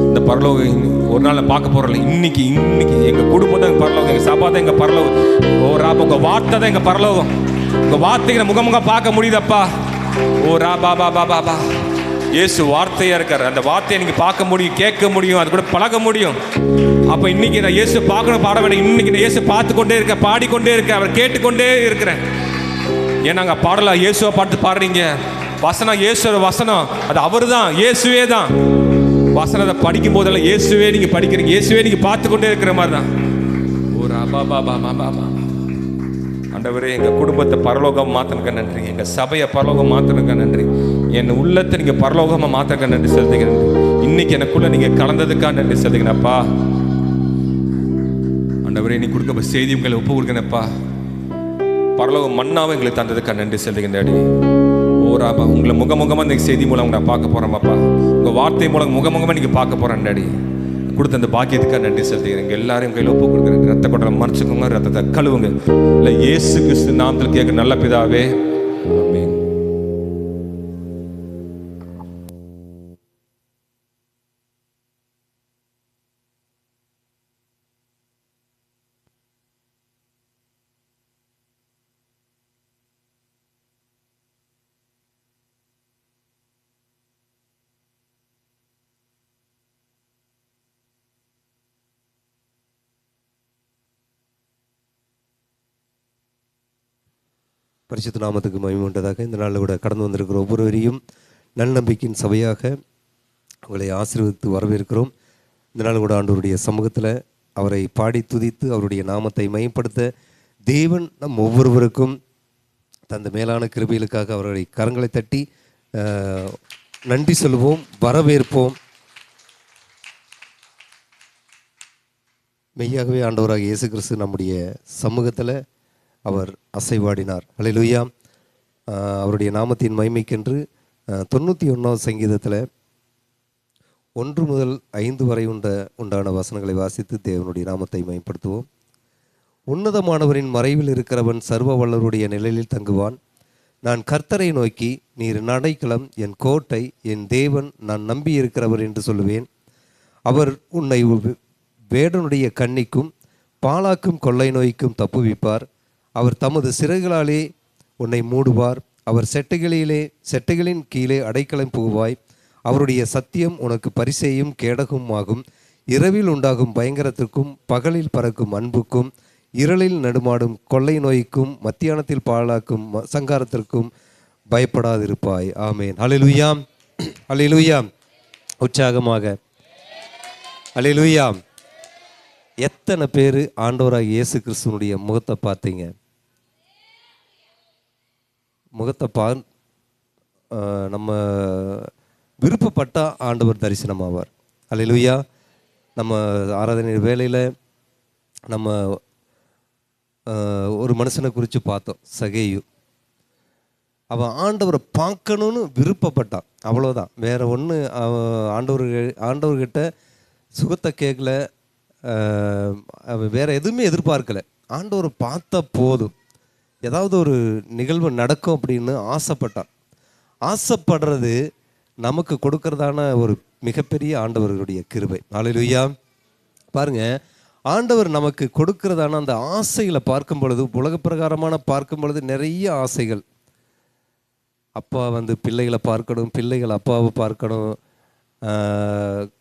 இந்த பரலோகம் ஒரு நாள் பார்க்க போறோம்ல இன்னைக்கு எங்க குடும்பம் தான் பரலோகம் எங்க சபா தான் எங்க பரலோகம் ஓ ராபா உங்க வார்த்தை தான் எங்க பரலோகம் உங்க வார்த்தைகளை முகமுக பார்க்க முடியுதப்பா ஓ ராபா பாபா பாபா இயேசு வார்த்தையா இருக்காரு அந்த வார்த்தையை நீங்க பார்க்க முடியும் கேட்க முடியும் அது கூட பழக முடியும் அப்ப இன்னைக்கு நான் இயேசு பார்க்கணும் பாட வேண்டிய இன்னைக்கு நான் இயேசு பார்த்து கொண்டே இருக்கேன் பாடிக்கொண்டே இருக்கேன் அவர் கேட்டுக்கொண்டே இருக்கிறேன் ஏன்னா அங்க பாடலா இயேசுவை பார்த்து பாடுறீங்க வசனம் இயேசுவோட வசனம் அது அவரு தான் இயேசுவே தான் வசனத்தை படிக்கும் போதெல்லாம் இயேசுவே நீங்க படிக்கிறீங்க இயேசுவே நீங்க பார்த்து கொண்டே இருக்கிற மாதிரி தான் ஒரு ஆண்டவரே எங்க குடும்பத்தை பரலோகம் மாத்தனுக்க நன்றி எங்க சபையை பரலோகம் மாத்தனுக்க நன்றி என் உள்ளத்தை நீங்க பரலோகமா மாத்தனுக்க நன்றி செலுத்துகிறேன் இன்னைக்கு எனக்குள்ள நீங்க கலந்ததுக்கா நன்றி செலுத்துகிறேன்ப்பா ஆண்டவரே நீ கொடுக்க செய்தி உங்களை ஒப்பு கொடுக்கிறேன்ப்பா பரலோகம் மண்ணாவை எங்களுக்கு தந்ததுக்கா நன்றி செலுத்துகிறேன் ஓராப்பா உங்களை முகமுகமா இந்த செய்தி மூலம் நான் பார்க்க போறேன்ப்பா உங்க வார்த்தை மூலம் முகமுகமா நீங்க பார்க்க போறேன் டாடி கொடுத்த அந்த பாக்கியத்துக்காக நன்றி செலுத்துகிறேன் எல்லாரையும் கையில் ஒப்பு கொடுக்குறேன் ரத்த கொட்டலை மறைச்சுக்கோங்க ரத்தத்தை கழுவுங்க இல்லை இயேசு கிறிஸ்து நாமத்தில் கேட்க நல்ல பிதாவே ஆமென். பரிசுத்த நாமத்துக்கு மகிமை உண்டதாக இந்த நாளில் கூட கடந்து வந்திருக்கிற ஒவ்வொருவரையும் நல்நம்பிக்கையின் சபையாக அவர்களை ஆசீர்வதித்து வரவேற்கிறோம். இந்த நாள் கூட ஆண்டவருடைய சமூகத்தில் அவரை பாடி துதித்து அவருடைய நாமத்தை மையப்படுத்த தேவன் நம் ஒவ்வொருவருக்கும் தந்த மேலான கிருபைகளுக்காக அவருடைய கரங்களை தட்டி நன்றி சொல்லுவோம், வரவேற்போம். மெய்யாகவே ஆண்டவராக இயேசு கிறிஸ்து நம்முடைய சமூகத்தில் அவர் அசைவாடினார். அல்லேலூயா. அவருடைய நாமத்தின் மகிமைக்கென்று 91வது சங்கீதத்தில் 1 முதல் 5 வரை உண்டான வசனங்களை வாசித்து தேவனுடைய நாமத்தை மகிமைப்படுத்துவோம். உன்னதமானவரின் மறைவில் இருக்கிறவன் சர்வ வல்லவருடைய நிழலில் தங்குவான். நான் கர்த்தரை நோக்கி, நீர் என் அடைக்கலம், என் கோட்டை, என் தேவன், நான் நம்பி இருக்கிறவர் என்று சொல்லுவேன். அவர் உன்னை வேடனுடைய கண்ணிக்கும் பாலாக்கும் கொள்ளை நோய்க்கும் தப்புவிப்பார். அவர் தமது சிறகுகளாலே உன்னை மூடுவார். அவர் செட்டைகளின் கீழே அடைக்கலம் புகுவாய். அவருடைய சத்தியம் உனக்கு பரிசேயும் கேடகும் ஆகும். இரவில் உண்டாகும் பயங்கரத்திற்கும் பகலில் பறக்கும் அன்புக்கும் இருளில் நடுமாடும் கொள்ளை நோய்க்கும் மத்தியானத்தில் பாழாக்கும் சங்காரத்திற்கும் பயப்படாதிருப்பாய். ஆமேன். அல்லேலூயா, அல்லேலூயா. உற்சாகமாக அல்லேலூயா. எத்தனை பேர் ஆண்டவராக இயேசு கிறிஸ்துவனுடைய முகத்தை பார்த்தீங்க? முகத்தை நம்ம விருப்பப்பட்டா ஆண்டவர் தரிசனமாவார். அல்லேலூயா. நம்ம ஆராதனை வேளையில் நம்ம ஒரு மனுஷனை குறித்து பார்த்தோம், சகேயு. அவன் ஆண்டவரை பார்க்கணுன்னு விருப்பப்பட்டான், அவ்வளோதான். வேற ஒன்று ஆண்டவர்கிட்ட சுகத்தை கேட்கல, வேற எதுவுமே எதிர்பார்க்கல. ஆண்டவரை பார்த்த போதும் ஏதாவது ஒரு நிகழ்வு நடக்கும் அப்படின்னு ஆசைப்பட்டான். ஆசைப்படுறது நமக்கு கொடுக்கறதான ஒரு மிகப்பெரிய ஆண்டவர்களுடைய கிருபை. அல்லேலூயா. பாருங்க, ஆண்டவர் நமக்கு கொடுக்கறதான அந்த ஆசைகளை பார்க்கும் பொழுது, உலக பிரகாரமான பார்க்கும் பொழுது நிறைய ஆசைகள். அப்பா பிள்ளைகளை பார்க்கணும், பிள்ளைகள் அப்பாவை பார்க்கணும்,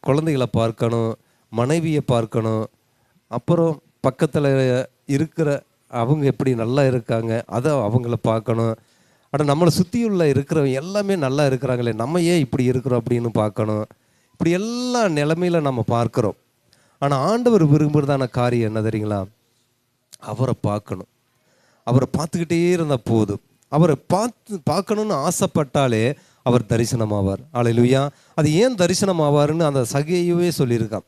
குழந்தைகளை பார்க்கணும், மனைவியை பார்க்கணும், அப்புறம் பக்கத்தில் இருக்கிற அவங்க எப்படி நல்லா இருக்காங்க அதை அவங்கள பார்க்கணும். ஆனால் நம்மளை சுற்றியுள்ள இருக்கிறவங்க எல்லாமே நல்லா இருக்கிறாங்களே, நம்ம ஏன் இப்படி இருக்கிறோம் அப்படின்னு பார்க்கணும். இப்படி எல்லா நிலைமையில நம்ம பார்க்குறோம். ஆனால் ஆண்டவர் விரும்புகிறதான காரியம் என்ன தெரியுங்களா? பார்க்கணும். அவரை பார்த்துக்கிட்டே இருந்தால் போதும். அவரை பார்க்கணுன்னு ஆசைப்பட்டாலே அவர் தரிசனமாவார். அல்லேலூயா. அது ஏன் தரிசனமாவார்னு அந்த சகேயுவே சொல்லியிருக்கான்.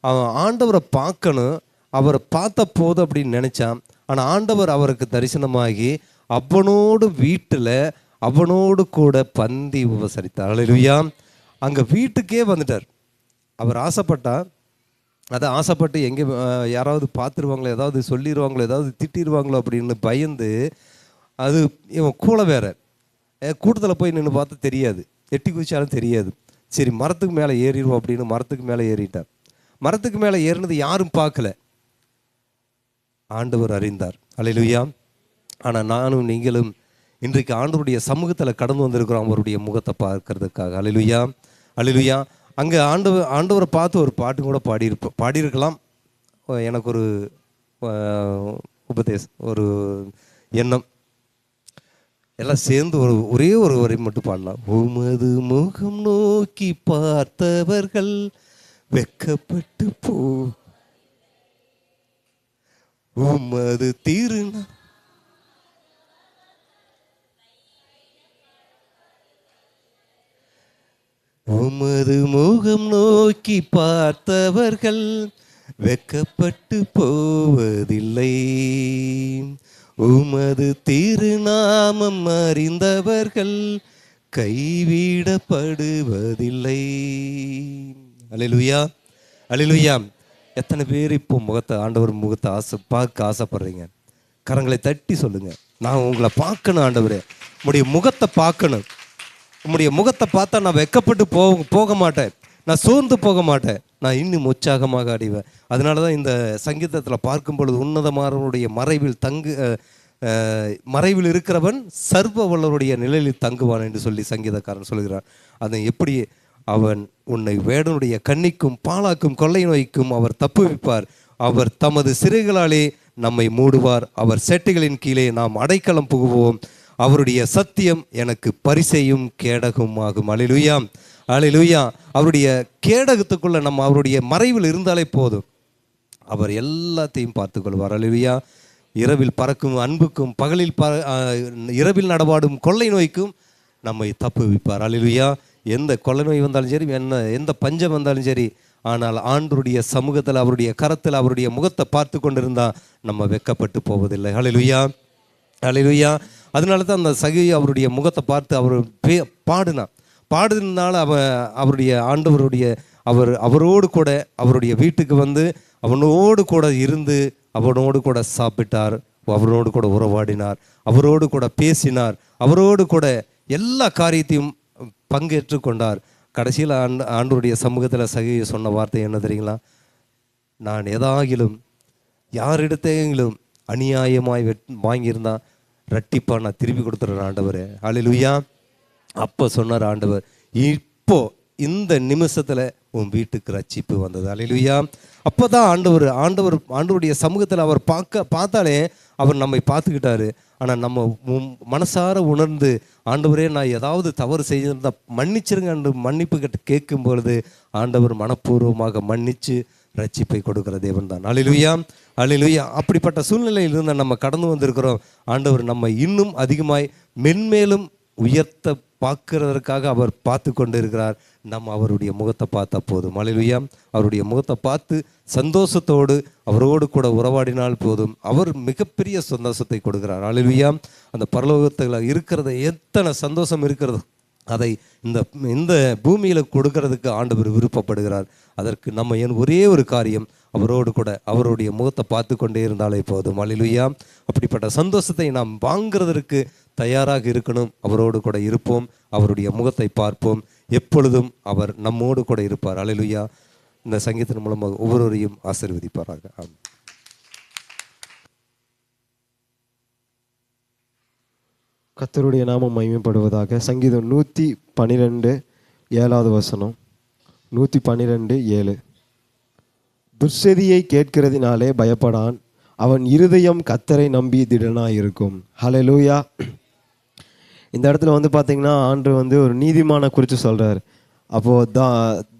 அவன் ஆண்டவரை பார்க்கணும், அவரை பார்த்த போதும் அப்படின்னு நினச்சான். ஆனால் ஆண்டவர் அவருக்கு தரிசனமாகி அவனோடு வீட்டில் அவனோடு கூட பந்தி உபசரித்தார். அல்லேலூயா. அங்கே வீட்டுக்கே வந்துட்டார். அவர் ஆசைப்பட்டு எங்கே யாராவது பார்த்துருவாங்களோ, ஏதாவது சொல்லிடுவாங்களோ, ஏதாவது திட்டிடுவாங்களோ அப்படின்னு பயந்து, அது இவன் கூட வேற கூட்டத்தில் போய் நின்று பார்த்தா தெரியாது, எட்டி குதிச்சாலும் தெரியாது. சரி, மரத்துக்கு மேலே ஏறிடுவோம் அப்படின்னு மரத்துக்கு மேலே ஏறிட்டார். மரத்துக்கு மேலே ஏறினது யாரும் பார்க்கல, ஆண்டவர் அறிந்தார். அல்லேலூயா. ஆனால் நானும் நீங்களும் இன்றைக்கு ஆண்டவருடைய சமூகத்தில் கடந்து வந்திருக்கிறோம் அவருடைய முகத்தை பார்க்கறதுக்காக. அல்லேலூயா, அல்லேலூயா. அங்கே ஆண்டவரை பார்த்து ஒரு பாட்டு கூட பாடியிருக்கலாம். எனக்கு ஒரு உபதேசம், ஒரு எண்ணம், எல்லாம் சேர்ந்து ஒரே ஒரு வரி மட்டும் பாடலாம். உமது முகம் நோக்கி பார்த்தவர்கள் வெக்கப்பட்டு உமது திருநா உமது முகம் நோக்கி பார்த்தவர்கள் வெக்கப்பட்டு போவதில்லை. உமது திருநாமம் அறிந்தவர்கள் கைவிடப்படுவதில்லை. அல்லேலூயா, அல்லேலூயா. எத்தனை பேர் இப்போ ஆண்டவர் முகத்தை பார்க்க ஆசைப்படுறீங்க? கரங்களை தட்டி சொல்லுங்க, நான் உங்களை பார்க்கணும் ஆண்டவரே, உங்களுடைய முகத்தை பார்க்கணும். உங்களுடைய முகத்தை பார்த்தா நான் வெக்கப்பட்டு போக மாட்டேன், நான் சோர்ந்து போக மாட்டேன், நான் இன்னும் உற்சாகமாக அடைவேன். அதனால தான் இந்த சங்கீதத்தில் பார்க்கும் பொழுது உன்னதமானவருடைய மறைவில் இருக்கிறவன் சர்வ வல்லவருடைய நிழலில் தங்குவான் என்று சொல்லி சங்கீதக்காரன் சொல்கிறான். அதை எப்படி அவன் உன்னை வேடனுடைய கண்ணிக்கும் பாலாக்கும் கொள்ளை நோய்க்கும் அவர் தப்புவிப்பார். அவர் தமது சிறைகளாலே நம்மை மூடுவார். அவர் செட்டைகளின் கீழே நாம் அடைக்கலம் புகுவோம். அவருடைய சத்தியம் எனக்கு பரிசையும் கேடகும் ஆகும். அல்லேலூயா, அல்லேலூயா. அவருடைய கேடகத்துக்குள்ள நம்ம அவருடைய மறைவில் இருந்தாலே போதும், அவர் எல்லாத்தையும் பார்த்துக்கொள்வார். அல்லேலூயா. இரவில் பறக்கும் அன்புக்கும் பகலில் இரவில் நடமாடும் கொள்ளை நோய்க்கும் நம்மை தப்புவிப்பார். அல்லேலூயா. எந்த கொள்ளை நோய் வந்தாலும் சரி, எந்த பஞ்சம் வந்தாலும் சரி, ஆனால் ஆண்டவருடைய சமூகத்தில் அவருடைய கரத்தில் அவருடைய முகத்தை பார்த்து கொண்டிருந்தால் நம்ம வெட்கப்பட்டு போவதில்லை. அல்லேலூயா, அல்லேலூயா. அதனால தான் அந்த சகி அவருடைய முகத்தை பார்த்து அவர் பாடுனால அவருடைய ஆண்டவருடைய அவரோடு கூட அவருடைய வீட்டுக்கு வந்து அவனோடு கூட இருந்து அவனோடு கூட சாப்பிட்டார், அவரோடு கூட உறவாடினார், அவரோடு கூட பேசினார், அவரோடு கூட எல்லா காரியத்தையும் பங்கேற்று கொண்டார். கடைசியில் ஆண்டவருடைய சமூகத்தில் சகி சொன்ன வார்த்தை என்ன தெரியுங்களா? நான் எதாகிலும் யாரிடத்தையும் அநியாயமாய் வாங்கியிருந்தா ரட்டிப்பா நான் திருப்பி கொடுத்துறேன் ஆண்டவர். அல்லேலூயா. அப்போ சொன்னார் ஆண்டவர், இப்போ இந்த நிமிஷத்தில் உன் வீட்டுக்கு ரட்சிப்பு வந்தது. அல்லேலூயா. அப்போ தான் ஆண்டவருடைய சமூகத்தில் அவர் பார்த்தாலே அவர் நம்மை பார்த்துக்கிட்டாரு. ஆனால் நம்ம மனசார உணர்ந்து ஆண்டவரே நான் ஏதாவது தவறு செய்திருந்தா மன்னிச்சிருங்க என்று மன்னிப்பு கேட்கும் பொழுது ஆண்டவர் மனப்பூர்வமாக மன்னித்து ரட்சிப்பை கொடுக்கிற தேவன் தான். அல்லேலூயா, அல்லேலூயா. அப்படிப்பட்ட சூழ்நிலையில் இருந்து நம்ம கடந்து வந்திருக்கிறோம். ஆண்டவர் நம்ம இன்னும் அதிகமாய் மென்மேலும் உயர்த்த பார்க்கிறதற்காக அவர் பார்த்து கொண்டு இருக்கிறார். நம்ம அவருடைய முகத்தை பார்த்தா போதும். அல்லேலூயா. அவருடைய முகத்தை பார்த்து சந்தோஷத்தோடு அவரோடு கூட உறவாடினால் போதும். அவர் மிகப்பெரிய சந்தோஷத்தை கொடுக்கிறார். அல்லேலூயா. அந்த பரலோகத்தில் இருக்கிறத எத்தனை சந்தோஷம் இருக்கிறதோ அதை இந்த பூமியில் கொடுக்கறதுக்கு ஆண்டவர் விருப்பப்படுகிறார். அதற்கு நம்ம ஒரே ஒரு காரியம், அவரோடு கூட அவருடைய முகத்தை பார்த்து கொண்டே இருந்தாலே போதும். அல்லேலூயா. அப்படிப்பட்ட சந்தோஷத்தை நாம் வாங்குறதற்கு தயாராக இருக்கணும். அவரோடு கூட இருப்போம், அவருடைய முகத்தை பார்ப்போம். எப்பொழுதும் அவர் நம்மோடு கூட இருப்பார். அல்லேலூயா. இந்த சங்கீதத்தின் மூலமாக ஒவ்வொருவரையும் ஆசீர்வதிப்பாராக. ஆமாம். கர்த்தருடைய நாமம் மகிமைப்படுவதாக. சங்கீதம் 112 7வது வசனம். 112 7. துர்செதியை கேட்கிறதினாலே பயப்படான், அவன் இருதயம் கர்த்தரை நம்பி திடனாயிருக்கும். ஹல்லேலூயா. இந்த இடத்துல வந்து பார்த்தீங்கன்னா ஆண்டு ஒரு நீதிமான குறித்து சொல்கிறார். அப்போது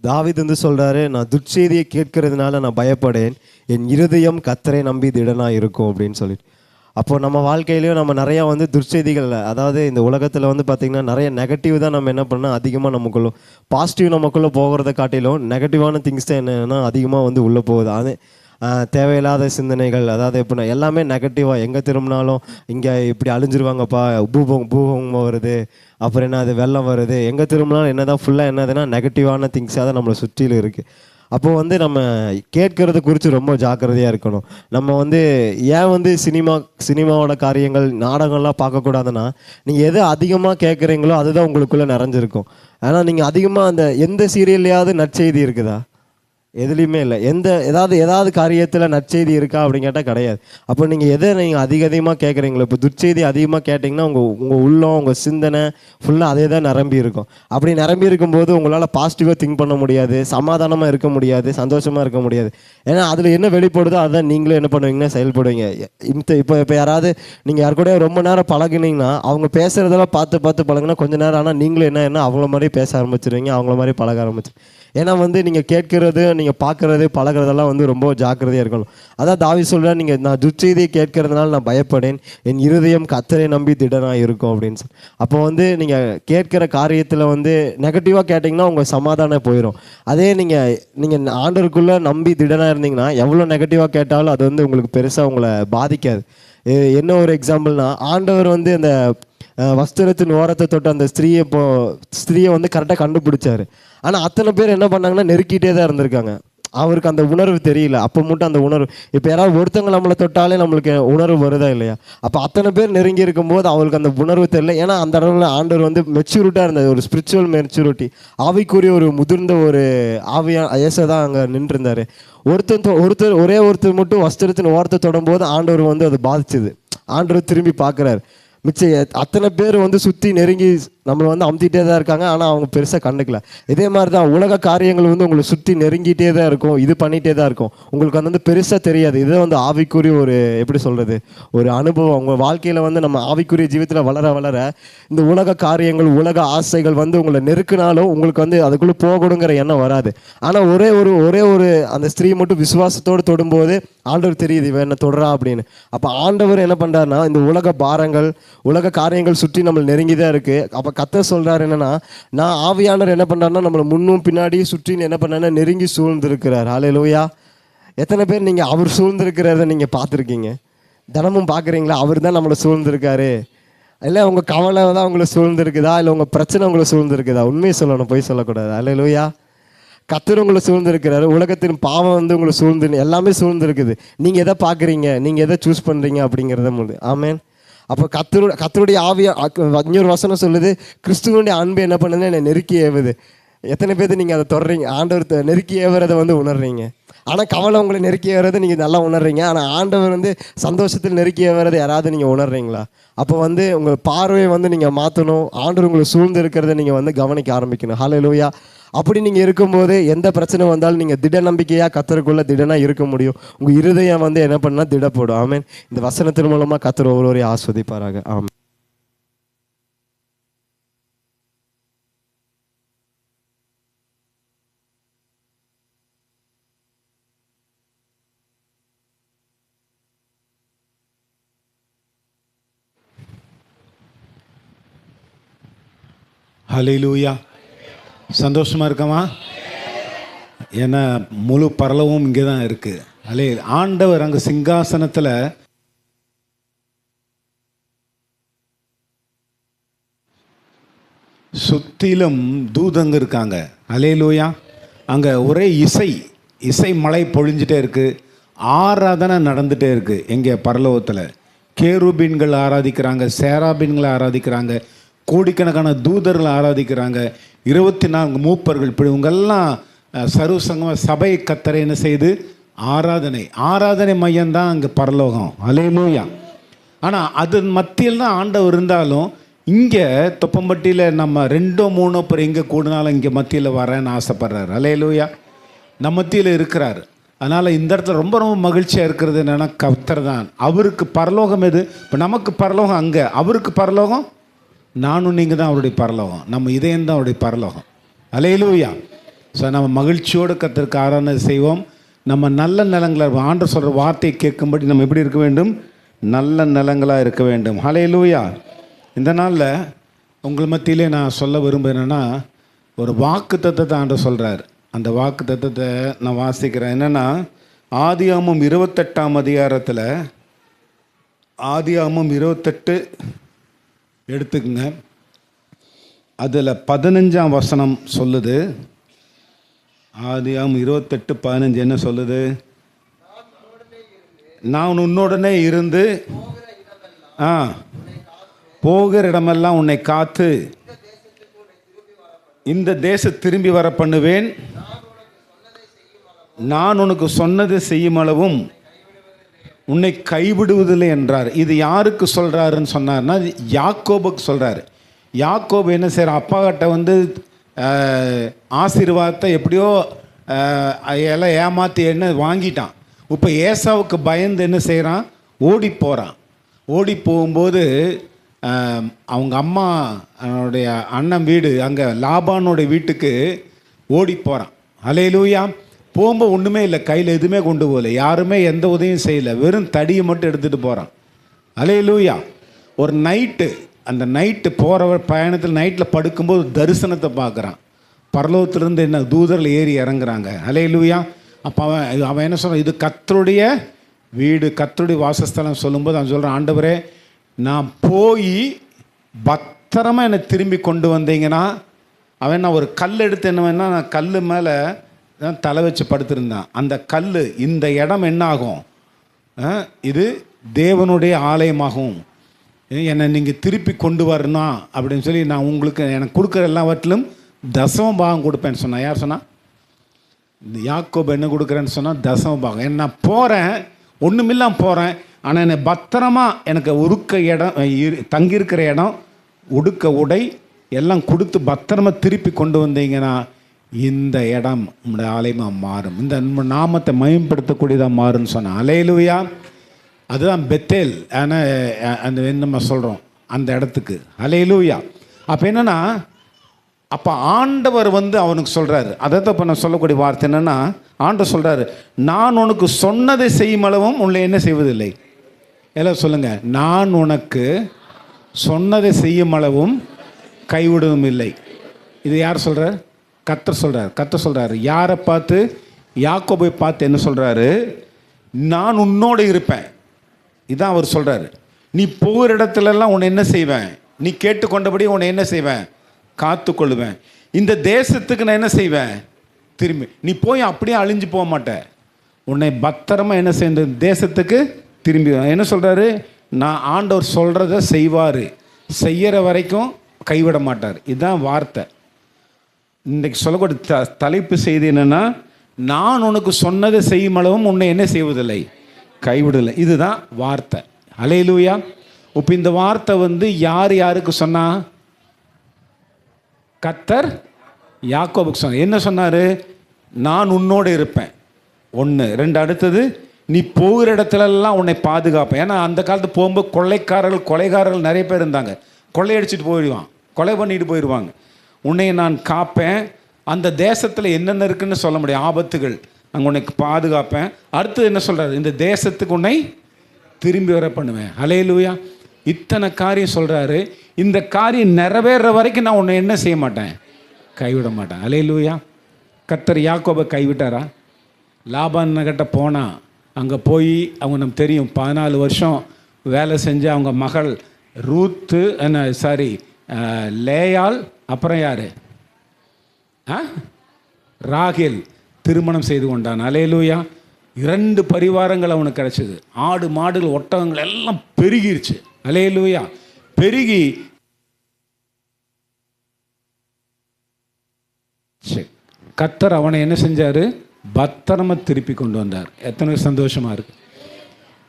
தாவீது சொல்கிறாரு, நான் துர்செய்தியை கேட்கறதுனால நான் பயப்படேன், என் இருதயம் கர்த்தரை நம்பி திடனாக இருக்கும் அப்படின்னு சொல்லிட்டு. அப்போது நம்ம வாழ்க்கையிலையும் நம்ம நிறையா துர்செய்திகள், அதாவது இந்த உலகத்தில் பார்த்திங்கன்னா நிறைய நெகட்டிவ் தான் நம்ம என்ன பண்ணால் அதிகமாக நமக்குள்ளே, பாசிட்டிவ் நமக்குள்ளே போகிறத காட்டிலும் நெகட்டிவான திங்ஸ் தான் என்னென்னா அதிகமாக உள்ளே போகுது. அது தேவையில்லாத சிந்தனைகள், அதாவது எப்படின்னா எல்லாமே நெகட்டிவாக, எங்கே திரும்பினாலும் இங்கே இப்படி அழிஞ்சிருவாங்கப்பா, பூகம்பம் வருது, அப்புறம் என்ன அது வெள்ளம் வருது, எங்கே திரும்பினாலும் என்ன தான் ஃபுல்லாக என்னதுன்னா நெகட்டிவான திங்ஸாக தான் நம்மளை சுற்றிலும் இருக்குது. அப்போது நம்ம கேட்கறது குறித்து ரொம்ப ஜாக்கிரதையாக இருக்கணும். நம்ம ஏன் சினிமாவோட காரியங்கள் நாடகம்லாம் பார்க்கக்கூடாதுன்னா, நீங்கள் எது அதிகமாக கேட்குறீங்களோ அதுதான் உங்களுக்குள்ளே நிறைஞ்சிருக்கும். ஆனால் நீங்கள் அதிகமாக எந்த சீரியல்லையாவது நற்செய்தி இருக்குதா? எதுலேயுமே இல்லை. ஏதாவது காரியத்தில் நற்செய்தி இருக்கா அப்படின்னு கேட்டால் கிடையாது. அப்போ நீங்கள் அதிகமாக கேட்குறீங்களோ, இப்போ துர்ச்செய்தி அதிகமாக கேட்டிங்கன்னா உங்கள் உள்ளம், உங்கள் சிந்தனை ஃபுல்லாக அதே தான் நிரம்பி இருக்கும். அப்படி நிரம்பி இருக்கும்போது உங்களால் பாசிட்டிவாக திங்க் பண்ண முடியாது, சமாதானமாக இருக்க முடியாது, சந்தோஷமாக இருக்க முடியாது. ஏன்னா அதில் என்ன வெளிப்படுதோ அதான் நீங்களும் என்ன பண்ணுவீங்கன்னா செயல்படுவீங்க. இப்போ யாராவது நீங்கள் யார் கூட ரொம்ப நேரம் பழகினீங்கன்னா அவங்க பேசுகிறதெல்லாம் பார்த்து பழகினா கொஞ்சம் நேரம் ஆனால் நீங்களும் என்ன அவங்கள மாதிரி பேச ஆரம்பிச்சிருவீங்க, அவங்கள மாதிரி பழக ஆரம்பிச்சு. ஏன்னா நீங்கள் கேட்கறது, நீங்கள் பார்க்குறது, பழகிறதெல்லாம் ரொம்ப ஜாக்கிரதையாக இருக்கணும். அதான் தாவீது சொல்கிறார், நான் துர்ச்செய்தியை கேட்கறதுனால நான் பயப்படேன், என் இருதயம் கர்த்தரை நம்பி திடனாக இருக்கும் அப்படின்னு சொல்லி. அப்போ நீங்கள் கேட்குற காரியத்தில் நெகட்டிவாக கேட்டிங்கன்னா உங்கள் சமாதானம் போயிடும். அதே நீங்கள் ஆண்டவருக்குள்ளே நம்பி திடனாக இருந்தீங்கன்னா எவ்வளோ நெகட்டிவாக கேட்டாலும் அது உங்களுக்கு பெருசாக உங்களை பாதிக்காது. என்ன ஒரு எக்ஸாம்பிள்னா, ஆண்டவர் அந்த வஸ்திரத்தின் ஓரத்தை தொட்டு அந்த ஸ்திரீயை கரெக்டாக கண்டுபிடிச்சாரு. ஆனால் அத்தனை பேர் என்ன பண்ணாங்கன்னா நெருக்கிட்டே தான் இருந்திருக்காங்க. அவருக்கு அந்த உணர்வு தெரியல. அப்போ மட்டும் அந்த உணர்வு, இப்போ யாராவது ஒருத்தவங்க நம்மளை தொட்டாலே நம்மளுக்கு உணர்வு வருதா இல்லையா? அப்போ அத்தனை பேர் நெருங்கி இருக்கும்போது அவங்களுக்கு அந்த உணர்வு தெரியல. ஏன்னா அந்த இடத்துல ஆண்டவர் மெச்சூரிட்டாக இருந்தது, ஒரு ஸ்பிரிச்சுவல் மெச்சூரிட்டி, ஆவிக்குரிய ஒரு முதிர்ந்த ஒரு ஆவியா இயேசு தான் அங்கே நின்றுருந்தார். ஒரே ஒருத்தர் மட்டும் வஸ்திரத்தின் ஓரத்தை தொடும்போது ஆண்டவர் அது பாதிச்சுது. ஆண்டவர் திரும்பி பார்க்குறாரு. மிச்சம் அத்தனை பேர் சுற்றி நெருங்கி நம்மளை வந்து அமுத்திட்டே தான் இருக்காங்க, ஆனால் அவங்க பெருசாக கண்டுக்கல. இதே மாதிரி தான் உலக காரியங்கள் வந்து உங்களை சுற்றி நெருங்கிட்டே தான் இருக்கும், இது பண்ணிகிட்டே தான் இருக்கும். உங்களுக்கு வந்து பெருசாக தெரியாது. இதே வந்து ஆவிக்குரிய ஒரு எப்படி சொல்கிறது, ஒரு அனுபவம். உங்கள் வாழ்க்கையில் வந்து நம்ம ஆவிக்குரிய ஜீவிதத்தில் வளர வளர இந்த உலக காரியங்கள், உலக ஆசைகள் வந்து உங்களை நெருக்கினாலும் உங்களுக்கு வந்து அதுக்குள்ளே போகணுங்கிற எண்ணம் வராது. ஆனால் ஒரே ஒரு அந்த ஸ்திரீ மட்டும் விசுவாசத்தோடு தொடும்போது ஆண்டவர் தெரியுது இவன் என்ன தொடரா அப்படின்னு. அப்போ ஆண்டவர் என்ன பண்ணுறாருன்னா, இந்த உலக பாரங்கள், உலக காரியங்கள் சுற்றி நம்மளை நெருங்கி தான் இருக்குது. அப்போ கர்த்தர் சொல்கிறார் என்னன்னா, நான் ஆவியானவர் என்ன பண்ணுறாருன்னா நம்மளை முன்னும் பின்னாடி சுற்றி என்ன பண்ணாருன்னா நெருங்கி சூழ்ந்திருக்கிறார். ஹல்லேலூயா. எத்தனை பேர் நீங்கள் அவர் சூழ்ந்திருக்கிறத நீங்கள் பார்த்துருக்கீங்க? தினமும் பார்க்குறீங்களா? அவர் தான் நம்மளை சூழ்ந்திருக்காரு. இல்லை உங்கள் கவலை தான் உங்களை சூழ்ந்திருக்குதா, இல்லை உங்கள் பிரச்சனை உங்களை சூழ்ந்திருக்குதா? உண்மையை சொல்லணும், பொய் சொல்லக்கூடாது. ஹல்லேலூயா. கர்த்தர் உங்களை சூழ்ந்திருக்கிறாரு. உலகத்தின் பாவம் வந்து உங்களை சூழ்ந்து எல்லாமே சூழ்ந்திருக்குது. நீங்கள் எதை பார்க்குறீங்க, நீங்கள் எதை சூஸ் பண்ணுறீங்க அப்படிங்கிறத முடியும். ஆமேன். அப்போ கர்த்தருடைய ஆவியா இன்னொரு வசனம் சொல்லுது, கிறிஸ்துவனுடைய அன்பு என்ன பண்ணுதுன்னு என்னை நெருக்கி ஏவுது. எத்தனை பேர் நீங்கள் அதை தொடர்றீங்க? ஆண்டவர் நெருக்கி ஏவுறதை வந்து உணர்றீங்க. ஆனால் கவலை உங்களை நெருக்கி ஏவுறதை நீங்கள் நல்லா உணர்றீங்க. ஆனால் ஆண்டவர் வந்து சந்தோஷத்தில் நெருக்கி ஏவுறதை யாராவது நீங்கள் உணர்றீங்களா? அப்போ வந்து உங்கள் பார்வையை வந்து நீங்கள் மாற்றணும். ஆண்டவர் உங்களை சூழ்ந்து இருக்கிறத நீங்கள் வந்து கவனிக்க ஆரம்பிக்கணும். ஹல்லேலூயா. அப்படி நீங்கள் இருக்கும்போது எந்த பிரச்சனை வந்தாலும் நீங்கள் திட நம்பிக்கையாக கர்த்தருக்குள்ளே திடனாக இருக்க முடியும். உங்கள் இருதயம் வந்து என்ன பண்ணால் திடப்படும். ஆமேன். இந்த வசனத்தின் மூலமாக கர்த்தர் ஒவ்வொருவரையும் ஆஸ்வதிப்பாராக. ஆமாம். ஹல்லேலூயா. சந்தோஷமாக இருக்கமா? ஏன்னா முழு பரலவும் இங்கே தான் இருக்குது. அல்லே ஆண்டவர் அங்கே சிங்காசனத்தில் சுற்றிலும் தூதங்க இருக்காங்க. ஹல்லேலூயா. அங்கே ஒரே இசை மழை பொழிஞ்சிட்டே இருக்குது. ஆராதனை நடந்துகிட்டே இருக்குது. எங்கே பரலோகத்தில் கேருபீன்கள் ஆராதிக்கிறாங்க, சேராபீன்களை ஆராதிக்கிறாங்க, கோடிக்கணக்கான தூதர்களை ஆராதிக்கிறாங்க, 24 மூப்பர்கள். இப்படி இவங்கெல்லாம் சர்வசங்கமாக சபை கத்தரை என்ன செய்து ஆராதனை மையம்தான் அங்கே பரலோகம். ஹல்லேலூயா. ஆனால் அது மத்தியில் தான் ஆண்டவர் இருந்தாலும் இங்கே தொப்பம்பட்டியில் நம்ம 2-3 பேர் எங்கே கூடினாலும் இங்கே மத்தியில் வரேன்னு ஆசைப்படுறாரு. ஹல்லேலூயா. நம்ம மத்தியில் இருக்கிறார். அதனால் இந்த இடத்துல ரொம்ப ரொம்ப மகிழ்ச்சியாக இருக்கிறது என்னென்னா கர்த்தர் தான். அவருக்கு பரலோகம் எது? இப்போ நமக்கு பரலோகம் அங்கே, அவருக்கு பரலோகம் நானும் நீங்கள் தான் அவருடைய பரலோகம். நம்ம இதயம் தான் அவருடைய பரலோகம். ஹல்லேலூயா. ஸோ நம்ம மகிழ்ச்சியோடு கர்த்தருக்கு ஆராதனை செய்வோம். நம்ம நல்ல நிலங்களை ஆண்டவர் சொல்கிற வார்த்தையை கேட்கும்படி நம்ம எப்படி இருக்க வேண்டும்? நல்ல நிலங்களாக இருக்க வேண்டும். ஹல்லேலூயா. இந்த நாளில் உங்கள் மத்தியிலே நான் சொல்ல விரும்புகிறேன்னா, ஒரு வாக்கு தத்தத்தை ஆண்டவர் சொல்கிறார். அந்த வாக்கு தத்தத்தை நான் வாசிக்கிறேன். என்னென்னா, ஆதியாகமம் 28ஆம் அதிகாரத்தில் ஆதியாகமம் 28 எடுத்துக்கங்க. அதில் 15ஆம் வசனம் சொல்லுது. ஆதியாகமம் 28:15 என்ன சொல்லுது? நான் உன்னுடனே இருந்து போகிற இடமெல்லாம் உன்னை காத்து இந்த தேசம் திரும்பி வர பண்ணுவேன். நான் உனக்கு சொன்னதை செய்யும் அளவும் உன்னை கைவிடுவதில்லை என்றார். இது யாருக்கு சொல்கிறாருன்னு சொன்னார்னா, யாக்கோபுக்கு சொல்கிறாரு. யாக்கோபு என்ன செய்கிறார்? அப்பா கிட்ட வந்து ஆசீர்வாதத்தை எப்படியோ எல்லாம் ஏமாற்றி என்ன வாங்கிட்டான். இப்போ ஏசாவுக்கு பயந்து என்ன செய்கிறான்? ஓடி போகிறான். ஓடி போகும்போது அவங்க அம்மா அவனுடைய அண்ணன் வீடு அங்கே லாபானுடைய வீட்டுக்கு ஓடி போகிறான். ஹல்லேலூயா. போகும்போது ஒன்றுமே இல்லை, கையில் எதுவுமே கொண்டு போகல, யாருமே எந்த உதவியும் செய்யலை, வெறும் தடியை மட்டும் எடுத்துகிட்டு போகிறான். ஹல்லேலூயா. ஒரு நைட்டு, அந்த நைட்டு போகிற பயணத்தில் நைட்டில் படுக்கும்போது தரிசனத்தை பார்க்குறான். பரலோகத்திலிருந்து என்ன தூதர்கள் ஏறி இறங்குறாங்க. ஹல்லேலூயா. அப்போ அவன் என்ன சொல்கிறான்? இது கர்த்தருடைய வீடு, கர்த்தருடைய வாசஸ்தலம் சொல்லும்போது அவன் சொல்கிறான், ஆண்டவரே நான் போய் பத்திரமாக என்னை திரும்பி கொண்டு வந்தீங்கன்னா, அவன் நான் ஒரு கல் எடுத்து என்ன வேணா, நான் கல் மேலே தான் தலை வச்சு படுத்திருந்தான். அந்த கல், இந்த இடம் என்ன ஆகும்? இது தேவனுடைய ஆலயமாகும், என்னை நீங்கள் திருப்பி கொண்டு வரணும் அப்படின்னு சொல்லி நான் உங்களுக்கு எனக்கு கொடுக்குற எல்லாவற்றிலும் தசம பாகம் கொடுப்பேன்னு சொன்னான். யார் சொன்னா? யாக்கோபு என்ன கொடுக்குறேன்னு சொன்னால் தசம பாகம். நான் போகிறேன், ஒன்றுமில்லாமல் போகிறேன், ஆனால் என்னை பத்திரமா எனக்கு உருக்க இடம், தங்கியிருக்கிற இடம், உடுக்க உடை, எல்லாம் கொடுத்து பத்திரமா திருப்பி கொண்டு வந்தீங்கன்னா இந்த இடம் உங்களுடைய ஆலயமாக மாறும், இந்த நாமத்தை மயம்படுத்தக்கூடியதாக மாறும்னு சொன்னேன். அல்லேலூயா. அதுதான் பெத்தேல். ஆனால் அந்த நம்ம சொல்கிறோம் அந்த இடத்துக்கு. அல்லேலூயா. அப்போ என்னென்னா, அப்போ ஆண்டவர் அவனுக்கு சொல்கிறாரு, அதை தான் இப்போ நான் சொல்லக்கூடிய வார்த்தை என்னென்னா, ஆண்டவர் சொல்கிறாரு, நான் உனக்கு சொன்னதை செய்யும் அளவும் உன்னை என்ன செய்வதில்லை. எல்லாம் சொல்லுங்கள், நான் உனக்கு சொன்னதை செய்யும் அளவும் கைவிடவும் இல்லை. இது யார் சொல்கிறார்? கர்த்தர் சொல்கிறார். கர்த்தர் சொல்கிறாரு யாரை பார்த்து? யாக்கோபை பார்த்து என்ன சொல்கிறாரு? நான் உன்னோடு இருப்பேன். இதான் அவர் சொல்கிறாரு. நீ போகிற இடத்துலலாம் உன்னை என்ன செய்வேன்? நீ கேட்டுக்கொண்டபடி உன்னை என்ன செய்வேன்? காத்து கொள்ளுவேன். இந்த தேசத்துக்கு நான் என்ன செய்வேன்? திரும்பி நீ போய் அப்படியே அழிஞ்சு போக மாட்டேன். உன்னை பத்திரமா என்ன செய்ய தேசத்துக்கு திரும்பி. என்ன சொல்கிறாரு? நான் ஆண்டவர் சொல்கிறத செய்வார், செய்கிற வரைக்கும் கைவிட மாட்டார். இதுதான் வார்த்தை. இன்றைக்கு சொல்லக்கூடிய தலைப்பு செய்தி என்னென்னா, நான் உனக்கு சொன்னதை செய்யும் அளவும் உன்னை என்ன செய்வதில்லை, கைவிடலை. இதுதான் வார்த்தை. அல்லேலூயா. இப்போ இந்த வார்த்தை யார் யாருக்கு சொன்னா? கர்த்தர் யாக்கோபுக்கு சொன்னார். என்ன சொன்னார்? நான் உன்னோடு இருப்பேன். 1 2 அடுத்தது, நீ போகிற இடத்துலலாம் உன்னை பாதுகாப்பேன். ஏன்னா அந்த காலத்து போகும்போது கொலைகாரர்கள் நிறைய பேர் இருந்தாங்க. கொள்ளையடிச்சிட்டு போயிடுவான், கொலை பண்ணிட்டு போயிடுவாங்க. உன்னை நான் காப்பேன். அந்த தேசத்தில் என்னென்ன இருக்குன்னு சொல்ல முடியும் ஆபத்துகள், அங்கே உன்னை பாதுகாப்பேன். அடுத்தது என்ன சொல்கிறாரு? இந்த தேசத்துக்கு உன்னை திரும்பி வர பண்ணுவேன். அல்லேலூயா. இத்தனை காரியம் சொல்கிறாரு. இந்த காரியம் நிறைவேற வரைக்கும் நான் உன்னை என்ன செய்ய மாட்டேன்? கைவிட மாட்டேன். அல்லேலூயா. கர்த்தர் யாக்கோபை கைவிட்டாரா? லாபான் கிட்ட போனால் அங்கே போய் அவங்க நமக்கு தெரியும் 14 வருஷம் வேலை செஞ்சு அவங்க மகள் ரூத்து லேயாள், அப்புறம் யார்? ராகேல் திருமணம் செய்து கொண்டான். அல்லேலூயா. 2 பரிவாரங்கள் அவனுக்கு கிடைச்சது. ஆடு மாடுகள் ஒட்டகங்கள் எல்லாம் பெருகிருச்சு. அல்லேலூயா. பெருகி கர்த்தர் அவனை என்ன செஞ்சார்? பத்திரமா திருப்பி கொண்டு வந்தார். எத்தனையோ சந்தோஷமாக இருக்கு.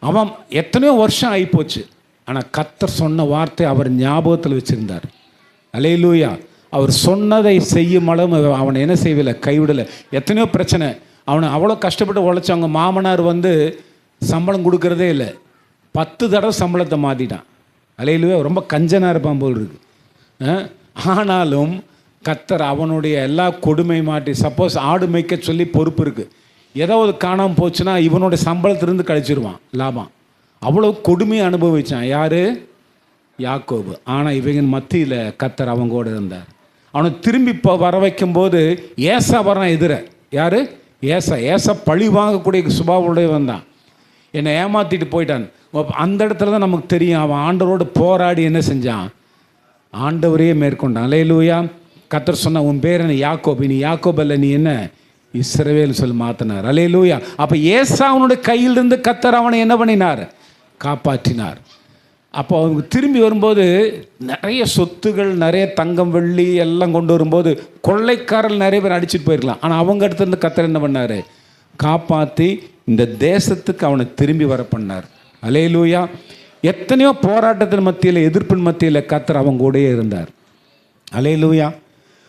அவன் எத்தனையோ வருஷம் ஆகிப்போச்சு, ஆனால் கர்த்தர் சொன்ன வார்த்தை அவர் ஞாபகத்தில் வச்சுருந்தார். அல்லேலூயா. அவர் சொன்னதை செய்யும் அளவு அவனை என்ன செய்யவில்லை, கைவிடலை. எத்தனையோ பிரச்சனை. அவனை அவ்வளோ கஷ்டப்பட்டு உழைச்சவங்க மாமனார் சம்பளம் கொடுக்கறதே இல்லை. 10 தடவை சம்பளத்தை மாற்றிட்டான். அல்லேலூயா. ரொம்ப கஞ்சனாக இருப்பான் போல் இருக்கு. ஆனாலும் கர்த்தர் அவனுடைய எல்லா கொடுமை மாட்டி, சப்போஸ் ஆடு மேய்க்க சொல்லி பொறுப்பு இருக்குது, ஏதாவது காணாமல் போச்சுன்னா இவனுடைய சம்பளத்திலிருந்து கழிச்சிருவான் லாபம். அவ்வளோ கொடுமையை அனுபவித்தான். யார்? யாக்கோபு. ஆனால் இவங்க மத்தியில் கர்த்தர் அவங்க கூட இருந்தார். அவனை திரும்பி வர வைக்கும்போது ஏசா வரான் எதிர. யார்? ஏசா பழி வாங்கக்கூடிய சுபாவுடைய வந்தான். என்னை ஏமாற்றிட்டு போயிட்டான். அந்த இடத்துல தான் நமக்கு தெரியும் அவன் ஆண்டவரோடு போராடி என்ன செஞ்சான்? ஆண்டவரையே மேற்கொண்டான். அல்லேலூயா. கர்த்தர் சொன்ன உன் பேர் என்ன? யாக்கோபு. நீ யாக்கோபு அல்ல, நீ என்ன? இஸ்ரவேல் சொல்லி மாற்றினார். அல்லேலூயா. அப்போ ஏசாவுனுடைய கையிலிருந்து கர்த்தர் அவனை என்ன பண்ணினார்? காப்பாற்றினார். அப்போ அவங்க திரும்பி வரும்போது நிறைய சொத்துகள், நிறைய தங்கம் வெள்ளி எல்லாம் கொண்டு வரும்போது கொள்ளைக்காரர்கள் நிறைய பேர் அடிச்சுட்டு போயிருக்கலாம். ஆனால் அவங்க இடத்துலேருந்து கர்த்தர் என்ன பண்ணார்? காப்பாற்றி இந்த தேசத்துக்கு அவனை திரும்பி வர பண்ணார். அல்லேலூயா. எத்தனையோ போராட்டத்தின் மத்தியில், எதிர்ப்பின் மத்தியில் கர்த்தர் அவங்க கூடயே இருந்தார். அல்லேலூயா.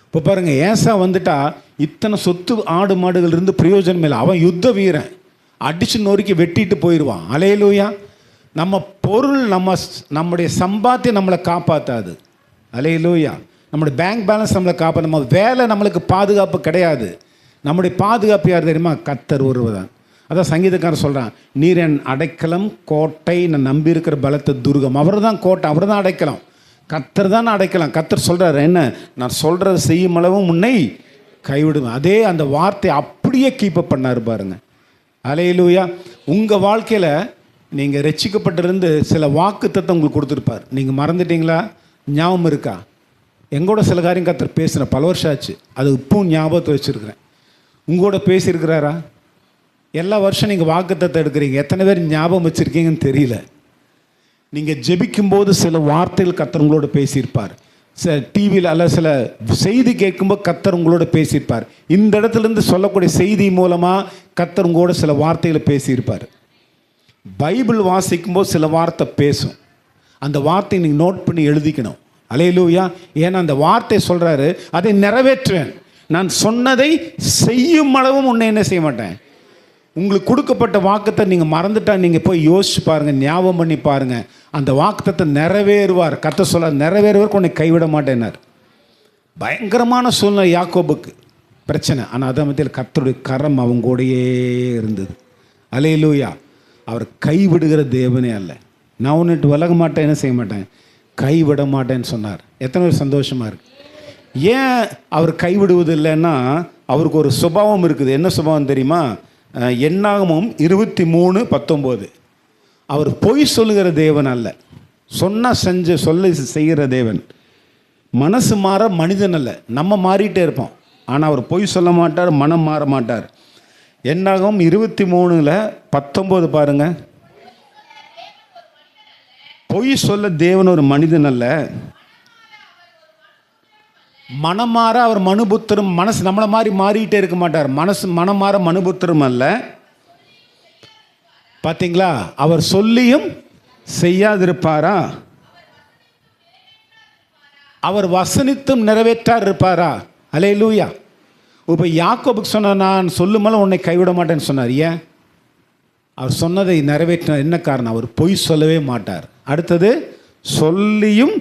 இப்போ பாருங்கள், ஏசா வந்துட்டா இத்தனை சொத்து ஆடு மாடுகள் இருந்து பிரயோஜனம் இல்லை. அவன் யுத்த வீரன், அடிச்சு நொறுக்கி வெட்டிட்டு போயிடுவான். அல்லேலூயா. நம்ம பொருள், நம்முடைய சம்பாத்தியம் நம்மளை காப்பாற்றாது. அல்லேலூயா. நம்முடைய பேங்க் பேலன்ஸ் நம்மளை காப்பாற்ற, நம்ம வேலை நம்மளுக்கு பாதுகாப்பு கிடையாது. நம்முடைய பாதுகாப்பு யார் தெரியுமா? கர்த்தர் ஒருவர்தான். அதான் சங்கீதக்காரன் சொல்கிறான், நீர் என் அடைக்கலம் கோட்டை, நான் நம்பி இருக்கிற பலத்த துர்கம். அவர் தான் கோட்டை, அவர் தான் அடைக்கலம், கர்த்தர் தான் அடைக்கலாம். கர்த்தர் சொல்கிறார் என்ன? நான் சொல்கிறத செய்யும் அளவும் முன்னை கைவிடுவேன். அதே அந்த வார்த்தை அப்படியே கீப்பப் பண்ணார் பாருங்க. அல்லேலூயா. உங்கள் வாழ்க்கையில் நீங்கள் ரட்சிக்கப்பட்டிருந்து சில வாக்குத்தத்தம் உங்களுக்கு கொடுத்துருப்பார். நீங்கள் மறந்துட்டீங்களா? ஞாபகம் இருக்கா? எங்கூட சில காரியம் கர்த்தர் பேசுகிறேன், பல வருஷம் ஆச்சு, அது இப்பவும் ஞாபகத்தை வச்சுருக்கிறேன். உங்களோட பேசியிருக்கிறாரா? எல்லா வருஷம் நீங்கள் வாக்குத்தத்தம் எடுக்கிறீங்க, எத்தனை பேர் ஞாபகம் வச்சுருக்கீங்கன்னு தெரியல. நீங்கள் ஜெபிக்கும்போது சில வார்த்தைகள் கர்த்தர் உங்களோட பேசியிருப்பார். டிவியில் அல்ல சில செய்தி கேட்கும்போது கர்த்தர் உங்களோட பேசியிருப்பார். இந்த இடத்துலேருந்து சொல்லக்கூடிய செய்தி மூலமாக கர்த்தர் உங்களோட சில வார்த்தைகளை பேசியிருப்பார். பைபிள் வாசிக்கும்போது சில வார்த்தை பேசும். அந்த வார்த்தையை நீங்கள் நோட் பண்ணி எழுதிக்கணும். அல்லேலூயா. ஏன்னா அந்த வார்த்தை சொல்கிறாரு, அதை நிறைவேற்றுவேன், நான் சொன்னதை செய்யும் அளவும் உன்னை என்ன செய்ய மாட்டேன். உங்களுக்கு கொடுக்கப்பட்ட வாக்குத்தை நீங்கள் மறந்துட்டா நீங்கள் போய் யோசிச்சு பாருங்கள், ஞாபகம் பண்ணி பாருங்கள். அந்த வாக்குத்தத்தை நிறைவேறுவார். கர்த்தர் சொல்ல நிறைவேறுவார், உன்னை கைவிட மாட்டேன்னார். பயங்கரமான சூழ்நிலை யாக்கோபுக்கு, பிரச்சனை. ஆனால் அதை மத்தியில் கர்த்தருடைய கரம் அவங்க கூடயே இருந்தது. அல்லேலூயா. அவர் கைவிடுகிற தேவனே அல்ல. நான் ஒன்றுட்டு விலக மாட்டேன், என்ன செய்ய மாட்டேன், கைவிட மாட்டேன்னு சொன்னார். எத்தனை ஒரு சந்தோஷமாக இருக்குது. ஏன் அவர் கைவிடுவது இல்லைன்னா, அவருக்கு ஒரு சுபாவம் இருக்குது. என்ன சுபாவம் தெரியுமா? என்னாகமும் 23:19. அவர் பொய் சொல்லுகிற தேவன் அல்ல, சொன்னால் செய்கிற தேவன். மனசு மாற மனிதன் அல்ல, நம்ம மாறிட்டே இருப்போம். ஆனால் அவர் பொய் சொல்ல மாட்டார், மனம் மாற மாட்டார். என்னாகும் 23:19 பாருங்க. பொய் சொல்ல தேவன் ஒரு மனிதன் அல்ல, மனம் மாற அவர் மனுபுத்திரம். மனசு நம்மளை மாதிரி மாறிட்டே இருக்க மாட்டார். மனம் மாற மனுபுத்திரம் அல்ல. பார்த்தீங்களா? அவர் சொல்லியும் செய்யாதிருப்பாரா? அவர் வசனித்தும் நிறைவேற்றார் இருப்பாரா? அல்லேலூயா. இப்போ யாக்கோபுக்கு சொன்னார், நான் சொல்லும்போது உன்னை கைவிட மாட்டேன்னு சொன்னார். ஏன்? அவர் சொன்னதை நிறைவேற்றினார். என்ன காரணம்? அவர் பொய் சொல்லவே மாட்டார். அடுத்தது, சொல்லியும்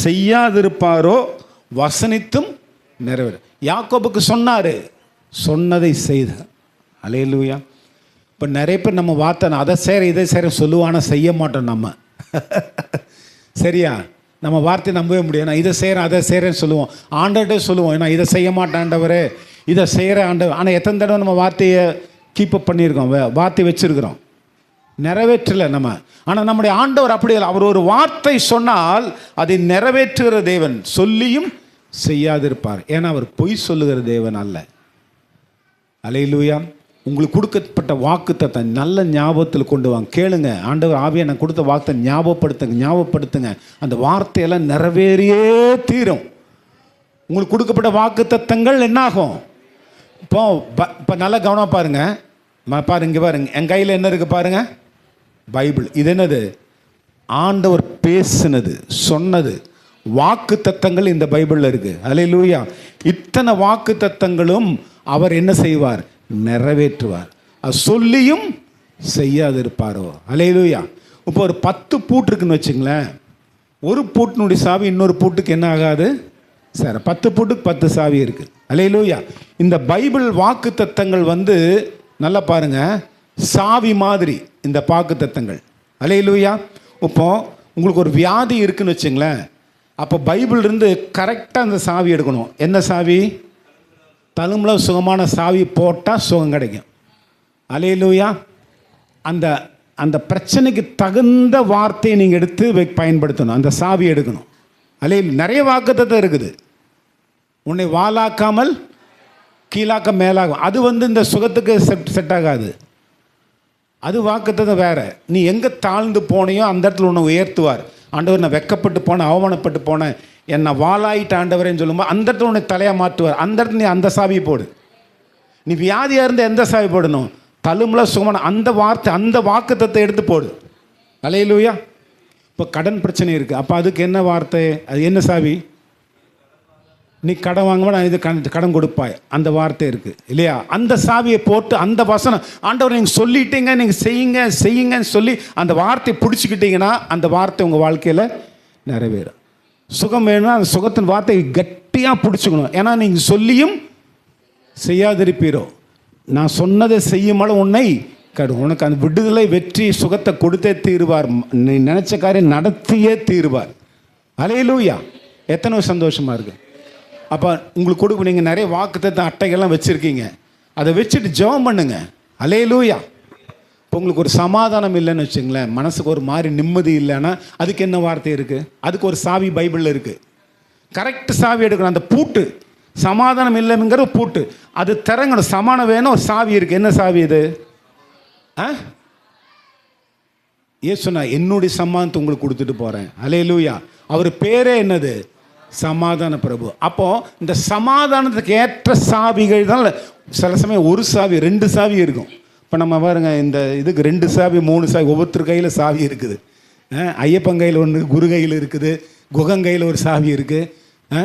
செய்யாதிருப்பாரோ வசனித்தும் நிறைவேற. யாக்கோபுக்கு சொன்னார், சொன்னதை செய்தார். அல்லேலூயா. இப்போ நிறைய பேர் நம்ம வார்த்தை அதை சேர இதை சேர சொல்லுவானா, செய்ய மாட்டோம் நம்ம. சரியா? நம்ம வார்த்தை நம்பவே முடியாது. நான் இதை செய்கிறேன் அதை செய்கிறேன்னு சொல்லுவோம். ஆண்டவர்கிட்ட சொல்லுவோம், ஏன்னா இதை செய்ய மாட்டாண்டவரே, இதை செய்கிற ஆண்டவர். ஆனால் எத்தனை தடவை நம்ம வார்த்தையை கீப்பப் பண்ணியிருக்கோம், வார்த்தை வச்சுருக்கிறோம், நிறைவேற்றலை நம்ம. ஆனால் நம்முடைய ஆண்டவர் அப்படி இல்லை. அவர் ஒரு வார்த்தை சொன்னால் அதை நிறைவேற்றுகிற தேவன், சொல்லியும் செய்யாதிருப்பார். ஏன்னா அவர் பொய் சொல்லுகிற தேவன் அல்ல. அல்லேலூயா. உங்களுக்கு கொடுக்கப்பட்ட வாக்குத்தத்தை நல்ல ஞாபகத்தில் கொண்டு வாங்க. கேளுங்க, ஆண்டவர் ஆவியை நான் கொடுத்த வார்த்தை ஞாபகப்படுத்துங்க. அந்த வார்த்தையெல்லாம் நிறைவேறியே தீரும். உங்களுக்கு கொடுக்கப்பட்ட வாக்குத்தத்தங்கள் என்னாகும்? இப்போ நல்லா கவனம் பாருங்க. இங்கே பாருங்க, என் கையில் என்ன இருக்குது பாருங்க, பைபிள். இது என்னது? ஆண்டவர் பேசினது, சொன்னது, வாக்கு தத்தங்கள் இந்த பைபிளில் இருக்குது. அல்லேலூயா. இத்தனை வாக்கு தத்தங்களும் அவர் என்ன செய்வார்? நிறைவேற்றுவார். அது சொல்லியும் செய்யாதிருப்பாரோ. அல்லேலூயா. இப்போ ஒரு 10 பூட்டு இருக்குன்னு வச்சுங்களேன். ஒரு பூட்டினுடைய சாவி இன்னொரு பூட்டுக்கு என்ன ஆகாது சார்? 10 பூட்டுக்கு 10 சாவி இருக்குது. அல்லேலூயா. இந்த பைபிள் வாக்கு தத்தங்கள் நல்லா பாருங்க, சாவி மாதிரி இந்த வாக்கு தத்தங்கள். அல்லேலூயா. இப்போ உங்களுக்கு ஒரு வியாதி இருக்குன்னு வச்சுங்களேன். அப்போ பைபிள் இருந்து கரெக்டாக அந்த சாவி எடுக்கணும். என்ன சாவி? தழும்புல சுகமான சாவி போட்டால் சுகம் கிடைக்கும். அல்லேலூயா. அந்த அந்த பிரச்சனைக்கு தகுந்த வார்த்தையை நீங்கள் எடுத்து பயன்படுத்தணும். அந்த சாவி எடுக்கணும். நிறைய வாக்குத்தத்தம் இருக்குது. உன்னை வாலாக்காமல் கீழாக்க மேலாகும். அது இந்த சுகத்துக்கு செட் ஆகாது. அது வாக்குத்தத்தம் வேற. நீ எங்கே தாழ்ந்து போனையோ அந்த இடத்துல உன்னை உயர்த்துவார். ஆண்டவர், நான் வெக்கப்பட்டு போனேன், அவமானப்பட்டு போனேன், என்னை வாளாயிட்ட ஆண்டவரேன்னு சொல்லும்போது அந்த இடத்துல உன்னை தலையாக மாற்றுவார். அந்த இடத்துல நீ அந்த சாவியை போடு. நீ வியாதியாக இருந்த எந்த சாவி போடணும்? தழும்புல சுகமான அந்த வார்த்தை, அந்த வாக்குத்தத்தை எடுத்து போடு. அல்லேலூயா. இப்போ கடன் பிரச்சனை இருக்குது. அப்போ அதுக்கு என்ன வார்த்தை? அது என்ன சாவி? நீ கடன் வாங்குவா, நான் இது கடன் கொடுப்பாய், அந்த வார்த்தை இருக்குது இல்லையா? அந்த சாவியை போட்டு அந்த வசனம், ஆண்டவர் நீங்கள் சொல்லிட்டீங்க, நீங்கள் செய்யுங்கன்னு சொல்லி அந்த வார்த்தையை பிடிச்சிக்கிட்டீங்கன்னா அந்த வார்த்தை உங்கள் வாழ்க்கையில் நிறைவேறும். சுகம் வேணும்னா அந்த சுகத்தின் வார்த்தையை கட்டியாக பிடிச்சிக்கணும். ஏன்னா நீங்கள் சொல்லியும் செய்யாதிருப்பீரோ. நான் சொன்னதை செய்யுமால உன்னை உனக்கு அந்த விடுதலை, வெற்றி, சுகத்தை கொடுத்தே தீருவார். நீ நினச்ச காரியம் நடத்தியே தீருவார். அல்லேலூயா. எத்தனை சந்தோஷமாக இருக்குது. அப்போ உங்களுக்கு கொடுக்க, நீங்கள் நிறைய வாக்குத்தத்த அட்டைகள்லாம் வச்சுருக்கீங்க, அதை வச்சுட்டு ஜெபம் பண்ணுங்க. அல்லேலூயா. இப்போ உங்களுக்கு ஒரு சமாதானம் இல்லைன்னு வச்சுங்களேன், மனசுக்கு ஒரு மாதிரி நிம்மதி இல்லைன்னா அதுக்கு என்ன வார்த்தை இருக்குது? அதுக்கு ஒரு சாவி பைபிளில் இருக்குது. கரெக்ட் சாவி எடுக்கணும். அந்த பூட்டு, சமாதானம் இல்லைங்கிற பூட்டு, அது திறங்கணும். சமானம் வேணும், ஒரு சாவி இருக்குது. என்ன சாவி இது? சொன்னா என்னுடைய சமாதானத்தை உங்களுக்கு கொடுத்துட்டு போகிறேன். அல்லேலூயா. அவர் பேரே என்னது? சமாதான பிரபு. அப்போ இந்த சமாதானத்துக்கு ஏற்ற சாவிகள் தான். சில சமயம் ஒரு சாவி 2 சாவி இருக்கும். இப்போ நம்ம பாருங்க, இந்த இதுக்கு 2 சாவி 3 சாவி, ஒவ்வொருத்தர் கையில் சாவி இருக்குது ஐயப்பன் கையில் ஒன்று, குரு கையில் இருக்குது, குகங்கையில் ஒரு சாவி இருக்குது.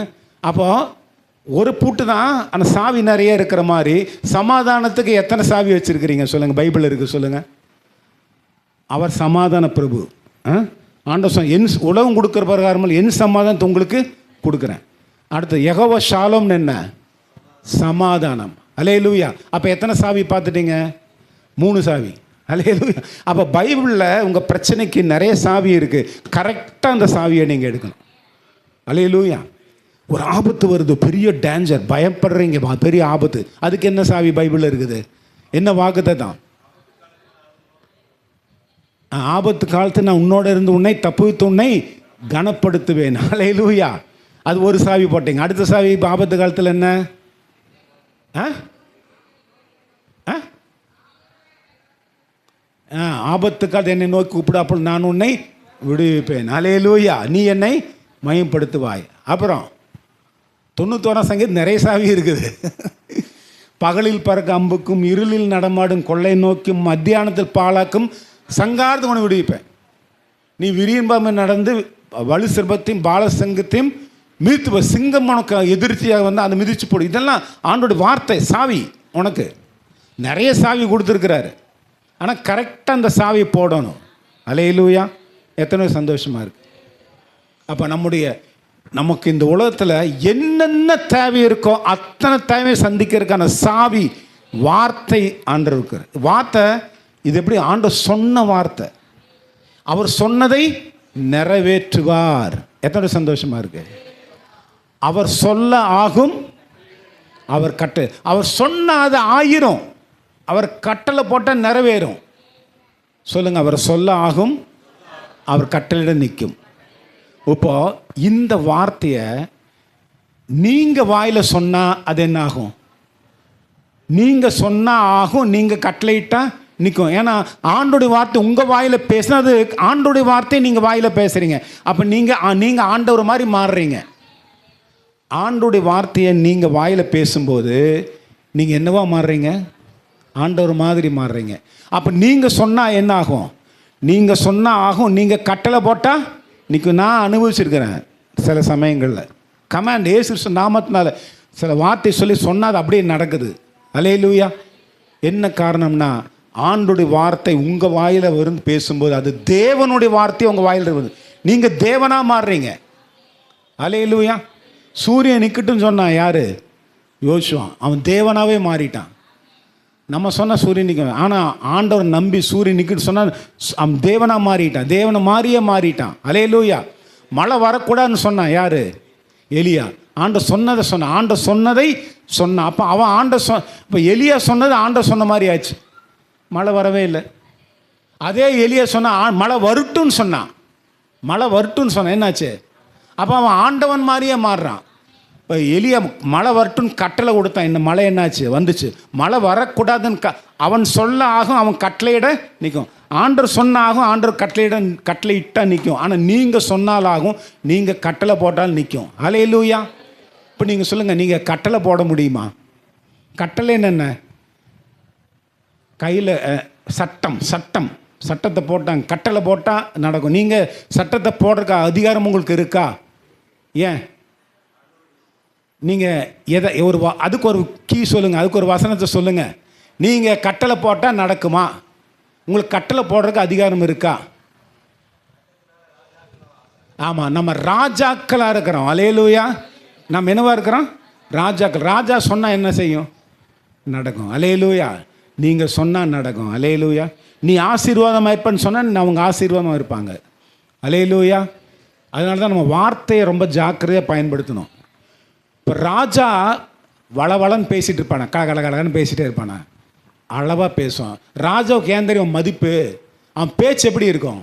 அப்போது ஒரு பூட்டு தான் அந்த சாவி நிறைய இருக்கிற மாதிரி சமாதானத்துக்கு எத்தனை சாவி வச்சுருக்கிறீங்க சொல்லுங்கள்? பைபிள் இருக்குது சொல்லுங்கள். அவர் சமாதான பிரபு. ஆண்டவர் என் உலகம் கொடுக்குற பிரகாரம் என் சமாதானத்தை உங்களுக்கு கொடுக்குறேன். அடுத்து யெகோவா ஷாலோம்னு என்ன? சமாதானம். அல்லேலூயா. அப்போ எத்தனை சாவி பார்த்துட்டீங்க? 3 சாவி. அல்லேலூயா. அப்போ பைபிளில் உங்கள் பிரச்சனைக்கு நிறைய சாவி இருக்குது. கரெக்டாக அந்த சாவியை நீங்கள் எடுக்கணும். அல்லேலூயா. ஒரு ஆபத்து வருது, பெரிய டேஞ்சர், பயப்படுறீங்க, பெரிய ஆபத்து. அதுக்கு என்ன சாவி பைபிளில் இருக்குது? என்ன வாக்குத்தை தான்? ஆபத்து காலத்து நான் உன்னோட இருந்து உன்னை தப்புவித்து உன்னை கனப்படுத்துவேன். அல்லேலூயா. அது ஒரு சாவி போட்டீங்க. அடுத்த சாவி இப்போ ஆபத்து காலத்தில் என்ன? ஆபத்து காலத்து என்னை நோக்கி கூப்பிடு, அப்போ நான் உன்னை விடுவிப்பேன். அல்லேலூயா. நீ என்னை மயப்படுத்துவாய். அப்புறம் 91 சங்கீதம் நிறைய சாவி இருக்குது. பகலில் பறக்க அம்புக்கும், இருளில் நடமாடும் கொள்ளை நோக்கும், மத்தியானத்தில் பாலாக்கும், சங்காரத்து உன்னை விடுவிப்பேன். நீ விரியன்பாமை நடந்து வலு சிற்பத்தையும் பாலசங்கத்தையும் மிதித்து, சிங்கம் உனக்கு எதிர்த்தியாக வந்து அதை மிதிச்சு போடு. இதெல்லாம் ஆண்டோட வார்த்தை, சாவி. உனக்கு நிறைய சாவி கொடுத்துருக்கிறாரு. ஆனால் கரெக்டாக அந்த சாவி போடணும். அல்லேலூயா. எத்தனை சந்தோஷமாக இருக்குது. அப்போ நமக்கு இந்த உலகத்தில் என்னென்ன தேவை இருக்கோ அத்தனை தேவையை சந்திக்கிறதுக்கான சாவி வார்த்தை ஆண்டவர் இருக்கிறார். வார்த்தை இது எப்படி? ஆண்டவர் சொன்ன வார்த்தை. அவர் சொன்னதை நிறைவேற்றுவார். எத்தனை சந்தோஷமாக இருக்கு. அவர் சொல்ல ஆகும், அவர் சொன்ன அது ஆயிரும், அவர் கட்டளை போட்டால் நிறைவேறும். சொல்லுங்க. அவர் சொல்ல ஆகும், அவர் கட்டளையிட நிற்கும். இப்போ இந்த வார்த்தையை நீங்கள் வாயில் சொன்னால் அது என்ன ஆகும்? நீங்கள் சொன்னால் ஆகும், நீங்கள் கட்டளையிட்டால் நிற்கும். ஏன்னா ஆண்டோடைய வார்த்தை உங்கள் வாயில் பேசினா அது ஆண்டோடைய வார்த்தையை நீங்கள் வாயில் பேசுகிறீங்க. அப்போ நீங்கள் ஆண்டவர் மாதிரி மாறுறீங்க. ஆண்டோடைய வார்த்தையை நீங்கள் வாயில் பேசும்போது நீங்கள் என்னவா மாறுறீங்க? ஆண்டவர் மாதிரி மாறுறீங்க. அப்போ நீங்கள் சொன்னால் என்ன ஆகும்? நீங்கள் சொன்னால் ஆகும், நீங்கள் கட்டளை போட்டால் நிற்கும். நான் அனுபவிச்சிருக்கிறேன் சில சமயங்களில். கமாண்ட் ஏசு நாமத்தினால சில வார்த்தை சொல்லி சொன்னால் அது அப்படியே நடக்குது. அல்லேலூயா. என்ன காரணம்னா ஆண்டோடைய வார்த்தை உங்கள் வாயில் வருந்து பேசும்போது அது தேவனுடைய வார்த்தையை உங்கள் வாயில் இருக்குது. நீங்கள் தேவனாக மாறுறீங்க. அல்லேலூயா. சூரியன் நிற்கட்டும்னு சொன்னான் யார்? யோசுவா. அவன் தேவனாகவே மாறிட்டான். நம்ம சொன்னால் சூரியன் நிற்க, ஆனால் ஆண்டவர் நம்பி சூரியன் நிற்கட்டு சொன்னால் அவன் தேவனாக மாறிட்டான். தேவனை மாறியே மாறிட்டான். அல்லேலூயா. மழை வரக்கூடாதுன்னு சொன்னான் யார்? எலியா. ஆண்டவர் சொன்னதை சொன்னான். ஆண்டவர் சொன்னதை சொன்னான். அப்போ அவன் இப்போ எலியா சொன்னது ஆண்டவர் சொன்ன மாதிரி ஆச்சு. மழை வரவே இல்லை. அதே எலியா சொன்னான் மழை வரட்டும்னு சொன்னான். மழை வரட்டும்னு சொன்னான். என்னாச்சு? அப்போ அவன் ஆண்டவன் மாதிரியே மாறுறான். இப்போ எலியா மழை வரட்டும்னு கட்டளை கொடுத்தான். இந்த மழை என்னாச்சு? வந்துச்சு. மழை வரக்கூடாதுன்னு அவன் சொல்ல ஆகும், அவன் கட்டளையிட நிற்கும். ஆண்டவர் சொன்ன ஆகும், ஆண்டவர் கட்டளையிட்டால் நிற்கும். ஆனால் நீங்கள் சொன்னால் ஆகும், நீங்கள் கட்டளை போட்டால் நிற்கும். அல்லேலூயா. இப்போ நீங்கள் சொல்லுங்கள், நீங்கள் கட்டளை போட முடியுமா? கட்டளை என்ன? கையில் சட்டத்தை போட்டாங்க. கட்டளை போட்டால் நடக்கும். நீங்கள் சட்டத்தை போடுறதுக்கு அதிகாரம் உங்களுக்கு இருக்கா? ஏன் நீங்கள் அதுக்கு ஒரு கீ சொல்லுங்கள், அதுக்கு ஒரு வசனத்தை சொல்லுங்கள். நீங்கள் கட்டளை போட்டால் நடக்குமா? உங்களுக்கு கட்டளை போடுறதுக்கு அதிகாரம் இருக்கா? ஆமாம், நம்ம ராஜாக்களாக இருக்கிறோம். அல்லேலூயா. நம்ம என்னவா இருக்கிறோம்? ராஜாக்கள். ராஜா சொன்னால் என்ன செய்யும்? நடக்கும். அல்லேலூயா. நீங்கள் சொன்னால் நடக்கும். அல்லேலூயா. நீ ஆசீர்வாதமாக இருப்பேன்னு சொன்னால் அவங்க ஆசீர்வாதமாக இருப்பாங்க. அல்லேலூயா. அதனால தான் நம்ம வார்த்தையை ரொம்ப ஜாக்கிரதையாக பயன்படுத்தணும். இப்போ ராஜா வளவளன்னு பேசிகிட்டு இருப்பானே, கலகலன்னு பேசிகிட்டே இருப்பானே, அளவாக பேசுவான். ராஜாவுக்கு ஏன் தெரியும் மதிப்பு? அவன் பேச்சு எப்படி இருக்கும்?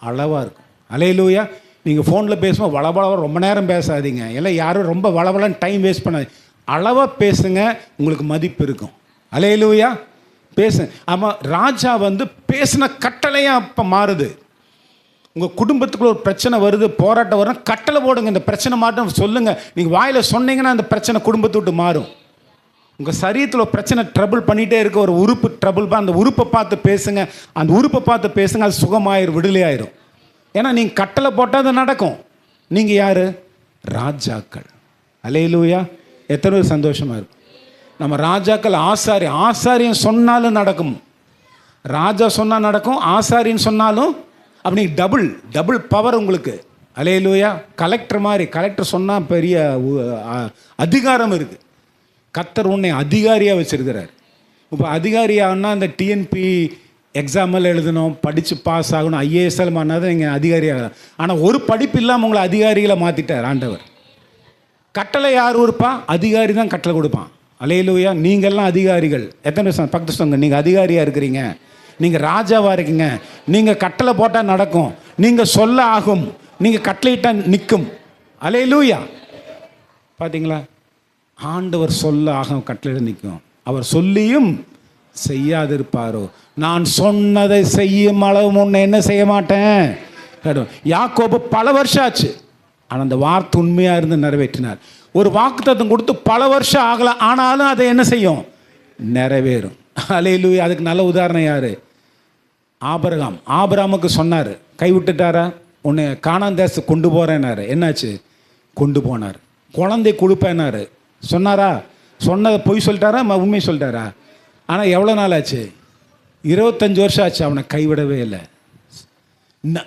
அளவாக இருக்கும். அல்லேலூயா. நீங்கள் ஃபோனில் பேசும்போது வளவளவாக ரொம்ப நேரம் பேசாதீங்க. எல்லாம் யாரும் ரொம்ப வளவளன்னு டைம் வேஸ்ட் பண்ணாது. அளவாக பேசுங்க, உங்களுக்கு மதிப்பு இருக்கும். அல்லேலூயா. பேசுங்க. ஆமாம், ராஜா பேசின கட்டளையாக இப்போ மாறுது. உங்கள் குடும்பத்துக்குள்ள ஒரு பிரச்சனை வருது, போராட்டம் வரும், கட்டளை போடுங்க, இந்த பிரச்சனை மாட்டும் சொல்லுங்கள். நீங்கள் வாயில் சொன்னீங்கன்னா அந்த பிரச்சனை குடும்பத்தை விட்டு மாறும். உங்கள் சரீரத்தில் ஒரு பிரச்சனை ட்ரபிள் பண்ணிகிட்டே இருக்க, ஒரு உறுப்பு ட்ரபிள், அந்த உறுப்பை பார்த்து பேசுங்க. அந்த உறுப்பை பார்த்து பேசுங்க, அது சுகமாயிரும், விடுதலை ஆயிரும். ஏன்னா நீங்கள் கட்டளை போட்டால் அது நடக்கும். நீங்கள் யார்? ராஜாக்கள். அல்லேலூயா. எத்தனை பேர் சந்தோஷமாக இருக்கும்? நம்ம ராஜாக்கள். ஆசாரியன் சொன்னாலும் நடக்கும். ராஜா சொன்னால் நடக்கும், ஆசாரின்னு சொன்னாலும். அப்படி டபுள் பவர் உங்களுக்கு. அல்லேலூயா. கலெக்டர் மாதிரி, கலெக்டர் சொன்னால் பெரிய அதிகாரம் இருக்குது. கர்த்தர் உன்னை அதிகாரியாக வச்சிருக்கிறார். இப்போ அதிகாரியாகனா அந்த டிஎன்பி எக்ஸாமில் எழுதணும், படித்து பாஸ் ஆகணும், ஐஏஎஸ்எல் பண்ணாதான் நீங்கள் அதிகாரியாக. ஆனால் ஒரு படிப்பு இல்லாமல் உங்களை அதிகாரிகளை மாற்றிட்டார் ஆண்டவர். கட்டளை யார் கொடுப்பா? அதிகாரி தான் கட்டளை கொடுப்பான். அல்லேலூயா. நீங்கள்லாம் அதிகாரிகள். எத்தனை வருஷம் பக்கத்து சொங்க நீங்கள் அதிகாரியாக இருக்கிறீங்க, நீங்கள் ராஜாவாக இருக்கீங்க. நீங்கள் கட்டளை போட்டால் நடக்கும், நீங்கள் சொல்ல ஆகும், நீங்கள் கட்டளையிட்டால் நிற்கும். அல்லேலூயா. பார்த்தீங்களா? ஆண்டவர் சொல்ல ஆகும், கட்டளையிட நிற்கும். அவர் சொல்லியும் செய்யாதிருப்பாரோ? நான் சொன்னதை செய்யும் அளவு முன்ன என்ன செய்ய மாட்டேன். யாக்கோபு பல வருஷம் ஆச்சு, ஆனால் அந்த வார்த்தை உண்மையாக இருந்து நிறைவேற்றினார். ஒரு வாக்குத்தத்தம் கொடுத்து பல வருஷம் ஆகலாம், ஆனாலும் அதை என்ன செய்யும்? நிறைவேறும். அல்லேலூயா. அதுக்கு நல்ல உதாரணம் யார்? ஆபிரகாமுக்கு சொன்னார், கைவிட்டுட்டாரா? உன்னை கானான் தேசத்துக்கு கொண்டு போகிறேன்னாரு. என்னாச்சு? கொண்டு போனார். குழந்தை கொடுப்பேன்னாரு. சொன்னாரா? சொன்னதை பொய் சொல்லிட்டாரா, உண்மை சொல்லிட்டாரா? ஆனால் எவ்வளோ நாள் ஆச்சு? 25 வருஷம் ஆச்சு. அவனை கைவிடவே இல்லை.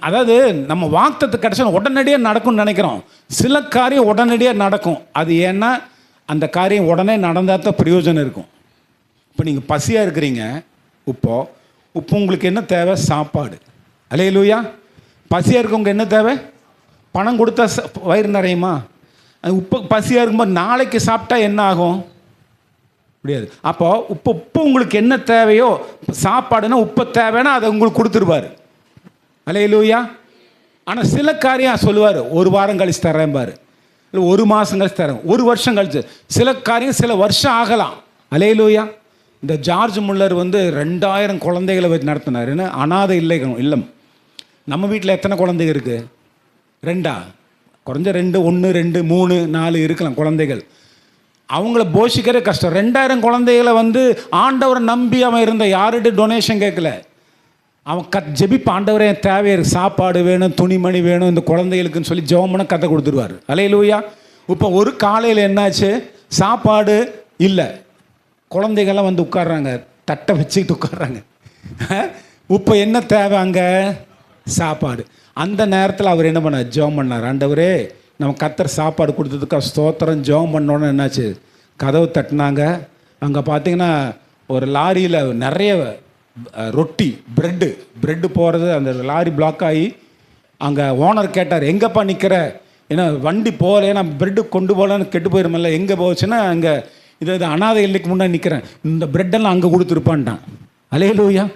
அதாவது நம்ம வாக்குத்தத்தம் கிடைச்சா உடனடியாக நடக்கும்னு நினைக்கிறோம். சில காரியம் உடனடியாக நடக்கும். அது ஏன்னா அந்த காரியம் உடனே நடந்தால் தான் பிரயோஜனம் இருக்கும். இப்போ நீங்கள் பசியாக இருக்கிறீங்க, இப்போ உங்களுக்கு என்ன தேவை? சாப்பாடு. அல்லேலூயா. பசியாக இருக்கவங்க என்ன தேவை? பணம் கொடுத்தா வயிறு நிறையுமா? பசியாக இருக்கும்போது நாளைக்கு சாப்பிட்டா என்ன ஆகும்? முடியாது. அப்போ உப்பு உங்களுக்கு என்ன தேவையோ, சாப்பாடுனா உப்பு தேவைன்னா அதை உங்களுக்கு கொடுத்துருவார். அல்லேலூயா. ஆனால் சில காரியம் சொல்லுவார், ஒரு வாரம் கழிச்சு தரேன் பாரு, இல்லை ஒரு மாதம் கழிச்சு தரேன், ஒரு வருஷம் கழிச்சு. சில காரியம் சில வருஷம் ஆகலாம். அல்லேலூயா. இந்த ஜார்ஜ் முல்லர் 2000 குழந்தைகளை வச்சு நடத்தினார். என்ன அனாதை இல்லம். நம்ம வீட்டில் எத்தனை குழந்தைகள் இருக்குது? 2 குறைஞ்ச 2, 1, 2, 3, 4 இருக்கலாம் குழந்தைகள். அவங்கள போஷிக்கிறே கஷ்டம். 2000 குழந்தைகளை ஆண்டவரை நம்பி அவன் இருந்த, யார்கிட்ட டொனேஷன் கேட்கல. அவன் ஜெபிப்ப, ஆண்டவரே தேவை சாப்பாடு வேணும், துணிமணி வேணும் இந்த குழந்தைகளுக்குன்னு சொல்லி ஜெபம் பண்ண கதை கொடுத்துருவார். அல்லேலூயா. இப்போ ஒரு காலையில் என்னாச்சு? சாப்பாடு இல்லை, குழந்தைகள்லாம் உட்கார்றாங்க, தட்டை வச்சுக்கிட்டு உட்கார்றாங்க. இப்போ என்ன தேவை அங்கே? சாப்பாடு. அந்த நேரத்தில் அவர் என்ன பண்ணார்? ஜெபம் பண்ணார். ஆண்டவரே நம்ம கர்த்தர் சாப்பாடு கொடுத்ததுக்கு ஸ்தோத்திரம். ஜெபம் பண்ணோன்னு என்னாச்சு? கதவு தட்டினாங்க. அங்கே பார்த்தீங்கன்னா ஒரு லாரியில் நிறைய ரொட்டி, பிரெட்டு போகிறது. அந்த லாரி பிளாக் ஆகி அங்கே ஓனர் கேட்டார், எங்கேப்பா நிற்கிற? ஏன்னா வண்டி போகல, ஏன்னா பிரெட்டு கொண்டு போகலன்னு கெட்டு போயிருமில்ல. எங்கே போச்சுன்னா அங்கே இது அனாதை இல்லைக்கு முன்னாடி நிற்கிறேன், இந்த பிரெட்டெல்லாம் அங்கே கொடுத்துருப்பான்ட்டான். அல்லேலூயா.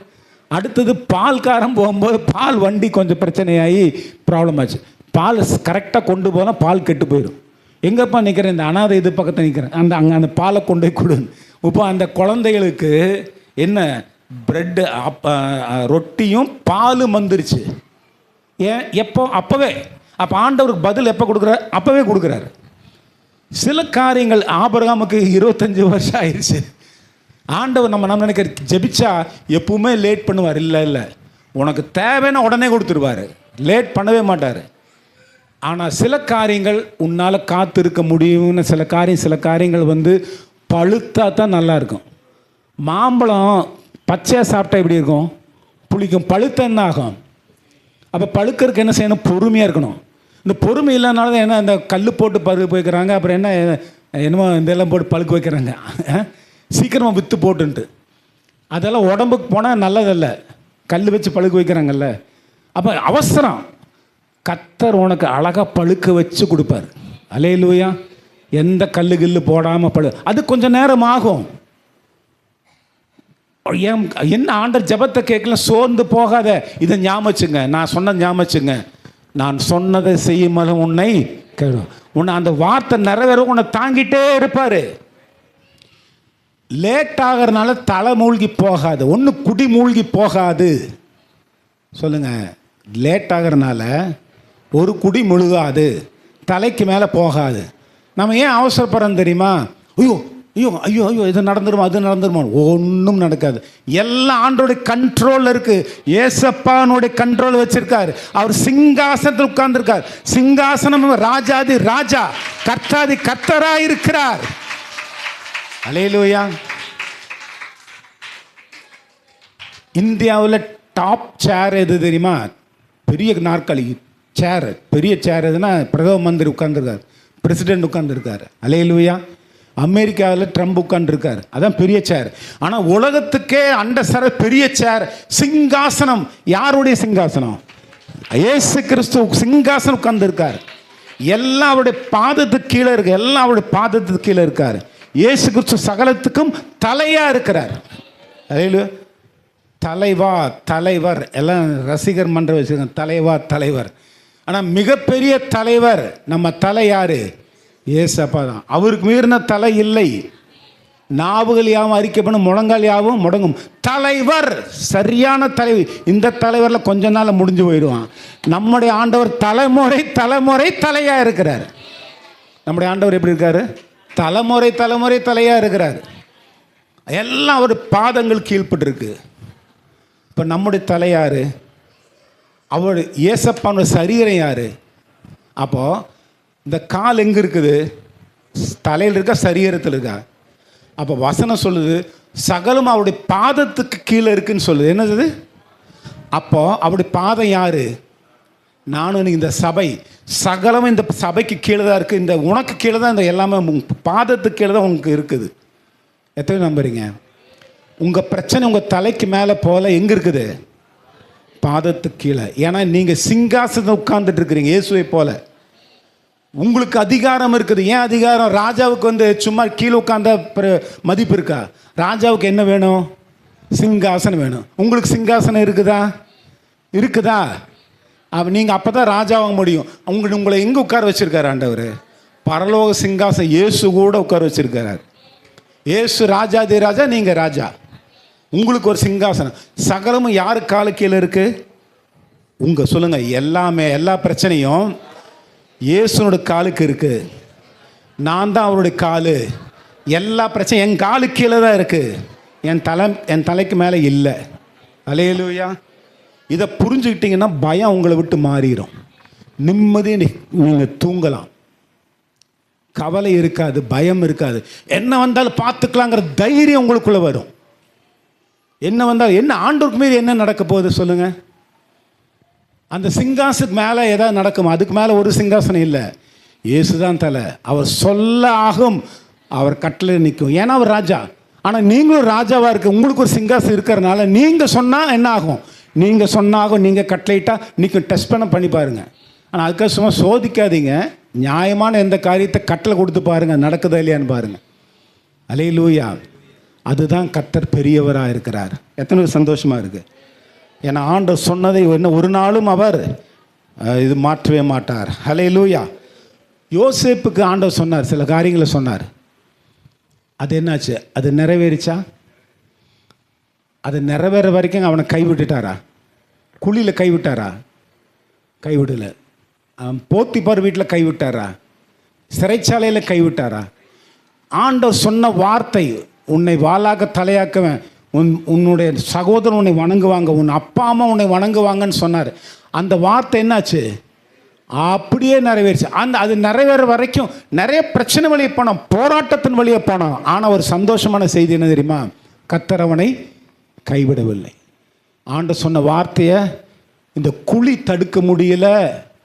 அடுத்தது பால்காரம் போகும்போது பால் வண்டி கொஞ்சம் பிரச்சனையாகி ப்ராப்ளம் ஆச்சு. பால் கரெக்டாக கொண்டு போனால் பால் கெட்டு போயிடும். எங்கேப்பா நிற்கிறேன்? இந்த அனாதை இது பக்கத்தில் நிற்கிறேன், அங்கே அந்த பாலை கொண்டு போய் கொடு. இப்போ அந்த குழந்தைகளுக்கு என்ன? பிரெட்டு, ரொட்டியும் பாலும் வந்துருச்சு. ஏன்? எப்போ? அப்போவே. அப்போ ஆண்டவருக்கு பதில் எப்போ கொடுக்குறாரு? அப்போவே கொடுக்குறாரு. சில காரியங்கள் ஆபிரகாமுக்கு 25 வருஷம் ஆயிடுச்சு. ஆண்டவர் நம்ம நினைக்கிற ஜெபிச்சா எப்பவுமே லேட் பண்ணுவார். இல்லை, உனக்கு தேவைன்னா உடனே கொடுத்துருவார், லேட் பண்ணவே மாட்டார். ஆனால் சில காரியங்கள் உன்னால் காத்திருக்க முடியும்னு சில காரியங்கள் பழுத்தா தான் நல்லா இருக்கும். மாம்பழம் பச்சையாக சாப்பிட்டா எப்படி இருக்கும்? புளிக்கும். பழுத்த என்ன ஆகும்? அப்போ பழுக்கிறதுக்கு என்ன செய்யணும்? பொறுமையாக இருக்கணும். இந்த பொறுமை இல்லைனால தான் என்ன இந்த கல் போட்டு பழுக்க வைக்கிறாங்க, அப்புறம் என்னமோ இதெல்லாம் போட்டு பழுக்க வைக்கிறாங்க, சீக்கிரமாக விற்று போட்டுன்ட்டு. அதெல்லாம் உடம்புக்கு போனால் நல்லதில்லை, கல் வச்சு பழுக்க வைக்கிறாங்கல்ல. அப்போ அவசரம். கர்த்தர் உனக்கு அழகாக பழுக்க வச்சு கொடுப்பார். அல்லேலூயா. எந்த கல்லு போடாமல் அது கொஞ்சம் நேரம் ஆகும். என்ன ஆண்டர் ஜெபத்தை கேட்கல, சோர்ந்து போகாத. இதை ஞாபகிச்சுங்க, நான் சொன்ன ஞாபகிச்சுங்க. நான் சொன்னதை செய்யும் உன்னை உன்னை அந்த வார்த்தை நிறைவேற உன்னை தாங்கிட்டே இருப்பார். லேட் ஆகிறதுனால தலை மூழ்கி போகாது, ஒன்று குடி மூழ்கி போகாது. சொல்லுங்க, லேட் ஆகிறதுனால ஒரு குடி முழுகாது, தலைக்கு மேலே போகாது. நம்ம ஏன் அவசரப்படுறோம் தெரியுமா? ஐயோ ஐயோ ஐயோ ஐயோ இது நடந்துருமா அது நடந்துருமா, ஒன்றும் நடக்காது. எல்லாம் ஆண்டோடைய கண்ட்ரோலில் இருக்குது. ஏசப்பானுடைய கண்ட்ரோல் வச்சிருக்காரு. அவர் சிங்காசனத்தில் உட்கார்ந்துருக்கார். சிங்காசனம் ராஜாதி ராஜா, கர்த்தாதி கர்த்தராக இருக்கிறார். அல்லேலூயா. இந்தியாவில் டாப் சேர் எது தெரியுமா? பெரிய நாற்காலி சேர், பெரிய சேர் எதுனா பிரதம மந்திரி உட்கார்ந்துருக்கார், பிரசிடென்ட் உட்கார்ந்துருக்காரு. அல்லேலூயா. அமெரிக்காவில் ட்ரம்ப் உட்கார்ந்துருக்காரு, அதான் பெரிய சேர். ஆனால் உலகத்துக்கே அண்டசர பெரிய சேர், சிங்காசனம். யாருடைய சிங்காசனம்? இயேசு கிறிஸ்து சிங்காசனம் உட்கார்ந்துருக்கார். எல்லாம் அவருடைய பாதத்துக்கு கீழே இருக்கு, எல்லாம் அவருடைய பாதத்துக்கு கீழே இருக்கார். இயேசு கிறிஸ்து சகலத்துக்கும் தலையாக இருக்கிறார். அல்லேலூயா. தலைவா தலைவர், எல்லாம் ரசிகர் மன்றம் வச்சுருக்காங்க, தலைவா தலைவர். ஆனால் மிகப்பெரிய தலைவர் நம்ம தலை யாரு? ஏசப்பா தான். அவருக்கு மீறின தலை இல்லை. நாவுகள் யாவும் அறிக்கப்படும், முழங்கால் யாவும் முடங்கும். தலைவர், சரியான தலைவர். இந்த தலைவரில் கொஞ்ச நாள் முடிஞ்சு போயிடுவான். நம்முடைய ஆண்டவர் தலைமுறை தலைமுறை தலையாக இருக்கிறார். நம்முடைய ஆண்டவர் எப்படி இருக்காரு? தலைமுறை தலைமுறை தலையாக இருக்கிறார். எல்லாம் அவர் பாதங்கள் கீழ்பட்டு. இப்போ நம்முடைய தலை யார்? அவர் ஏசப்பான சரீரம் யார்? அப்போது இந்த கால் எங்கே இருக்குது? தலையில் இருக்கா, சரீரத்தில் இருக்கா? அப்போ வசனம் சொல்லுது சகலம் அவருடைய பாதத்துக்கு கீழே இருக்குன்னு சொல்லுது. என்னது? அப்போது அவருடைய பாதம் யார்? நானும் இந்த சபை, சகலம் இந்த சபைக்கு கீழே தான் இருக்குது. இந்த உனக்கு கீழே தான் இந்த எல்லாமே, பாதத்துக்கு கீழே தான் உங்களுக்கு இருக்குது. எத்தனை நம்புறீங்க? உங்கள் பிரச்சனை உங்கள் தலைக்கு மேலே போல எங்கே இருக்குது? பாதத்துக்கு கீழே. ஏன்னா நீங்கள் சிங்காசனம் உட்கார்ந்துட்டு இருக்கிறீங்க இயேசுவை போல. உங்களுக்கு அதிகாரம் இருக்குது. ஏன் அதிகாரம்? ராஜாவுக்கு வந்து சும்மா கீழே உட்கார்ந்த மதிப்பு இருக்கா? ராஜாவுக்கு என்ன வேணும்? சிங்காசனம் வேணும். உங்களுக்கு சிங்காசனம் இருக்குதா? இருக்குதா? நீங்கள் அப்போ தான் ராஜாவாக முடியும். உங்களை எங்கே உட்கார வச்சுருக்காரு ஆண்டவர்? பரலோக சிங்காசனம். இயேசு கூட உட்கார வச்சுருக்கார். இயேசு ராஜாதி ராஜா, நீங்கள் ராஜா. உங்களுக்கு ஒரு சிங்காசனம். சகலமும் யாரு காலு கீழே இருக்கு? சொல்லுங்கள். எல்லாமே, எல்லா பிரச்சனையும் இயேசுனோட காலுக்கு இருக்கு. நான் தான் அவருடைய காலு. எல்லா பிரச்சனையும் என் காலு கீழே தான் இருக்கு. என் தலைக்கு மேலே இல்லை. அல்லேலூயா. இதை புரிஞ்சுக்கிட்டீங்கன்னா பயம் உங்களை விட்டு மாறிடும். நிம்மதி நீங்கள் தூங்கலாம். கவலை இருக்காது, பயம் இருக்காது. என்ன வந்தாலும் பார்த்துக்கலாங்கிற தைரியம் உங்களுக்குள்ளே வரும். என்ன வந்தாலும் என்ன, ஆண்டவருக்கு மீறி என்ன நடக்க போகுது சொல்லுங்கள்? அந்த சிங்காசனுக்கு மேலே ஏதாவது நடக்குமா? அதுக்கு மேலே ஒரு சிங்காசனம் இல்லை. இயேசுதான் தலை. அவர் சொல்ல ஆகும், அவர் கட்டளை நிற்கும். ஏன்னா அவர் ராஜா. ஆனால் நீங்களும் ராஜாவாக இருக்கு. உங்களுக்கு ஒரு சிங்காசனம் இருக்கிறனால நீங்கள் சொன்னால் என்ன ஆகும்? நீங்கள் சொன்னாகும், நீங்கள் கட்டளையிட்டா நீங்கள் டெஸ்ட் பண்ணி பாருங்கள். ஆனால் அதுக்காக சும்மா சோதிக்காதீங்க. நியாயமான எந்த காரியத்தை கட்டளை கொடுத்து பாருங்கள், நடக்குதா இல்லையான்னு பாருங்கள். அல்லேலூயா. அதுதான் கர்த்தர் பெரியவராக இருக்கிறார். எத்தனை சந்தோஷமாக இருக்குது. ஏன்னா ஆண்டவர் சொன்னதை என்ன ஒரு நாளும் அவர் இது மாற்றவே மாட்டார். அல்லேலூயா. யோசேப்புக்கு ஆண்டவர் சொன்னார், சில காரியங்களை சொன்னார். அது என்னாச்சு? அது நிறைவேறிச்சா? அது நிறைவேற வரைக்கும் அவனை கைவிட்டுட்டாரா? குழியில் கைவிட்டாரா? கைவிடலை. போத்திபார் வீட்டில் கைவிட்டாரா? சிறைச்சாலையில் கைவிட்டாரா? ஆண்டவர் சொன்ன வார்த்தை, உன்னை வாளாக தலையாக்குவேன், உன்னுடைய சகோதரன் உன்னை வணங்குவாங்க, உன் அப்பா அம்மா உன்னை வணங்குவாங்கன்னு சொன்னார். அந்த வார்த்தை என்னாச்சு? அப்படியே நிறைவேறிச்சு. அது நிறைவேற வரைக்கும் நிறைய பிரச்சனை வழியே போனோம், போராட்டத்தின் வழியே போனோம். ஆனால் ஒரு சந்தோஷமான செய்தி என்ன தெரியுமா? கர்த்தர் அவனை கைவிடவில்லை. ஆண்டவர் சொன்ன வார்த்தையை இந்த குழி தடுக்க முடியல,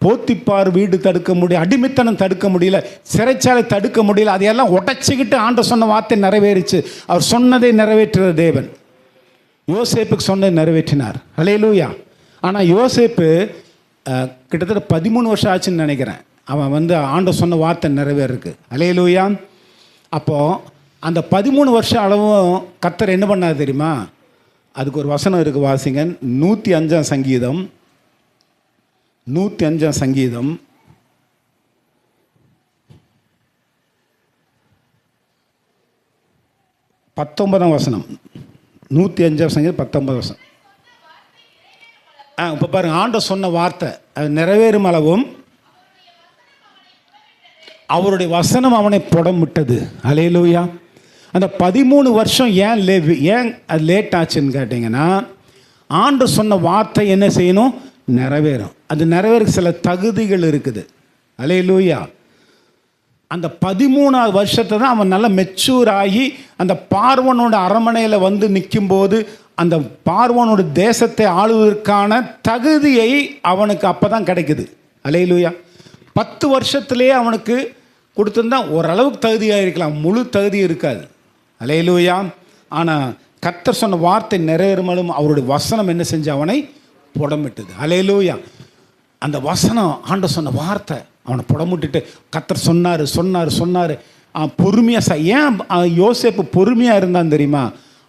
போத்திப்பார் வீடு தடுக்க முடியல, அடிமைத்தனம் தடுக்க முடியல, சிறைச்சாலை தடுக்க முடியல. அதையெல்லாம் உடைச்சிக்கிட்டு ஆண்டவர் சொன்ன வார்த்தை நிறைவேறிச்சு. அவர் சொன்னதை நிறைவேற்றுற தேவன். யோசேப்புக்கு சொன்னதை நிறைவேற்றினார். அல்லேலூயா. ஆனால் யோசேப்பு கிட்டத்தட்ட 13 வருஷம் ஆச்சுன்னு நினைக்கிறேன். அவன் ஆண்டவர் சொன்ன வார்த்தை நிறைவேறிருக்கு. அல்லேலூயா. அப்போது அந்த 13 வருஷம் அளவும் கர்த்தர் என்ன பண்ணார் தெரியுமா? அதுக்கு ஒரு வசனம் இருக்குது, வாசிங்க. 105 சங்கீதம், 105 சங்கீதம் 19 வசனம். 105 சங்கீதம் 19 வசனம். இப்போ பாருங்க, ஆண்டவர் சொன்ன வார்த்தை அது நிறைவேறும் அளவும் அவருடைய வசனம் அவனை புடம் விட்டது. அல்லேலூயா. அந்த 13 வருஷம் ஏன் அது லேட் ஆச்சுன்னு கேட்டிங்கன்னா, ஆண்டவர் சொன்ன வார்த்தை என்ன செய்யணும்? நிறைவேறும். அது நிறைவேற சில தகுதிகள் இருக்குது. அல்லேலூயா. அந்த 13வது வருஷத்தை தான் அவன் நல்லா மெச்சூர் ஆகி அந்த பார்வோனோட அரண்மனையில் வந்து நிற்கும்போது அந்த பார்வோனோட தேசத்தை ஆளுவதற்கான தகுதியை அவனுக்கு அப்போ தான் கிடைக்குது. அல்லேலூயா. 10 வருஷத்துலேயே அவனுக்கு கொடுத்துருந்தா ஓரளவுக்கு தகுதியாக இருக்கலாம், முழு தகுதி இருக்காது. அல்லேலூயா. ஆனால் கர்த்தர் சொன்ன வார்த்தை நிறைவேறும் அவருடைய வசனம் என்ன செஞ்சு அவனை புடமிட்டுது. அல்லேலூயா. அந்த வசனம் ஆண்டவர் சொன்ன வார்த்தை அவனை புடமிட்டுட்டு கர்த்தர் சொன்னார் பொறுமையாக ஏன் யோசேப்பு பொறுமையாக இருந்தான் தெரியுமா?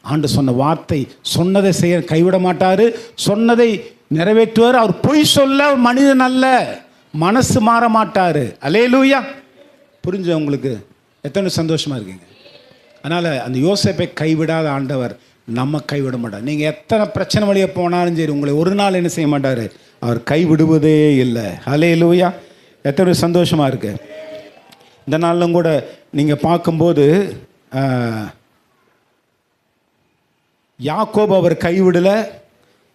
ஆண்டவர் சொன்ன வார்த்தை சொன்னதை செய்ய கைவிட மாட்டார், சொன்னதை நிறைவேற்றுவார். அவர் பொய் சொல்ல மனிதன் அல்ல, மனசு மாற மாட்டார். அல்லேலூயா. புரிஞ்ச உங்களுக்கு? எத்தனை சந்தோஷமாக இருக்கீங்க? அதனால் அந்த யோசேப்பை கைவிடாத ஆண்டவர் நம்ம கைவிட மாட்டார். நீங்கள் எத்தனை பிரச்சனை வழியே போனாலும் சரி உங்களை ஒரு நாள் என்ன செய்ய மாட்டார், அவர் கைவிடுவதே இல்லை. அல்லேலூயா. எத்தனை சந்தோஷமாக இருக்குது? இந்த நாளிலும் கூட நீங்கள் பார்க்கும்போது யாக்கோபு அவர் கைவிடலை,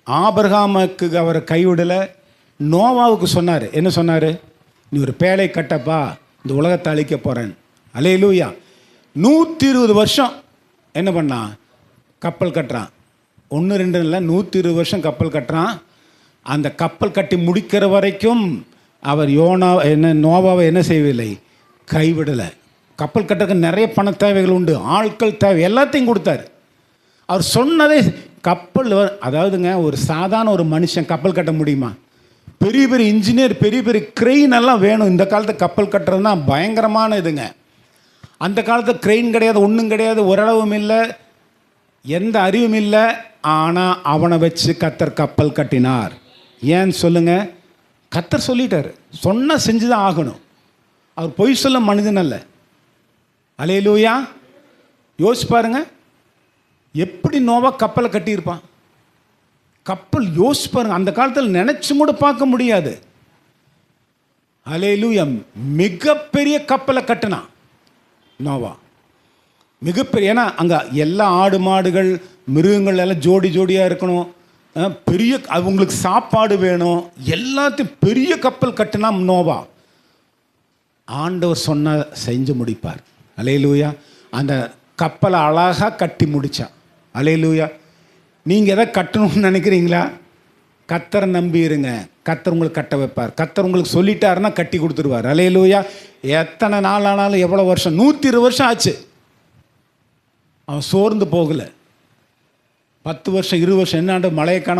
ஆபிரகாமுக்கு அவர் கைவிடலை, நோவாவுக்கு சொன்னார். என்ன சொன்னார்? நீ ஒரு பேழை கட்டப்பா, இந்த உலகத்தை அழிக்க போகிறேன். அல்லேலூயா. 120 வருஷம் என்ன பண்ணான்? கப்பல் கட்டுறான். 1-2 இல்லை, 120 வருஷம் கப்பல் கட்டுறான். அந்த கப்பல் கட்டி முடிக்கிற வரைக்கும் அவர் நோவாவை என்ன செய்யவில்லை? கைவிடலை. கப்பல் கட்டுறதுக்கு நிறைய பண தேவைகள் உண்டு, ஆட்கள் தேவை, எல்லாத்தையும் கொடுத்தார். அவர் சொன்னதை கப்பல் அதாவதுங்க ஒரு சாதாரண ஒரு மனுஷன் கப்பல் கட்ட முடியுமா? பெரிய பெரிய இன்ஜினியர், பெரிய பெரிய கிரெயின் எல்லாம் வேணும். இந்த காலத்து கப்பல் கட்டுறதுனா பயங்கரமான இதுங்க. அந்த காலத்தில் கிரெயின் கிடையாது, ஒன்றும் கிடையாது, ஓரளவும் இல்லை, எந்த அறிவும் இல்லை. ஆனால் அவனை வச்சு கர்த்தர் கப்பல் கட்டினார். ஏன்னு சொல்லுங்கள்? கர்த்தர் சொல்லிட்டார், சொன்ன செஞ்சு தான் ஆகணும். அவர் பொய் சொல்ல மனிதன் அல்ல. அல்லேலூயா. யோசிச்சு பாருங்க, எப்படி நோவா கப்பலை கட்டியிருப்பான்? கப்பல் யோசிச்சு பாருங்க, அந்த காலத்தில் நினைச்சு கூட பார்க்க முடியாது. அல்லேலூயா. மிகப்பெரிய கப்பலை கட்டினான் நோவா, மிகப்பெரிய. ஏன்னா அங்கே எல்லா ஆடு மாடுகள் மிருகங்கள் எல்லாம் ஜோடி ஜோடியாக இருக்கணும், பெரிய அவங்களுக்கு சாப்பாடு வேணும், எல்லாத்தையும் பெரிய கப்பல் கட்டினா நோவா. ஆண்டவர் சொன்ன செஞ்சு முடிப்பார். அல்லேலூயா. அந்த கப்பலை அழகாக கட்டி முடித்தான். அல்லேலூயா. நீங்கள் எதை கட்டணும்னு நினைக்கிறீங்களா? கர்த்தரை நம்பி இருங்க, கர்த்தர் உங்களுக்கு கட்ட வைப்பார். கர்த்தர் உங்களுக்கு சொல்லிட்டாருன்னா கட்டி கொடுத்துருவார். அல்லேலூயா. எத்தனை நாள் ஆனாலும், எவ்வளோ வருஷம், 120 வருஷம் ஆச்சு, அவன் சோர்ந்து போகலை. 10 வருஷம் 20 வருஷம் என்னாண்டு மழைக்கான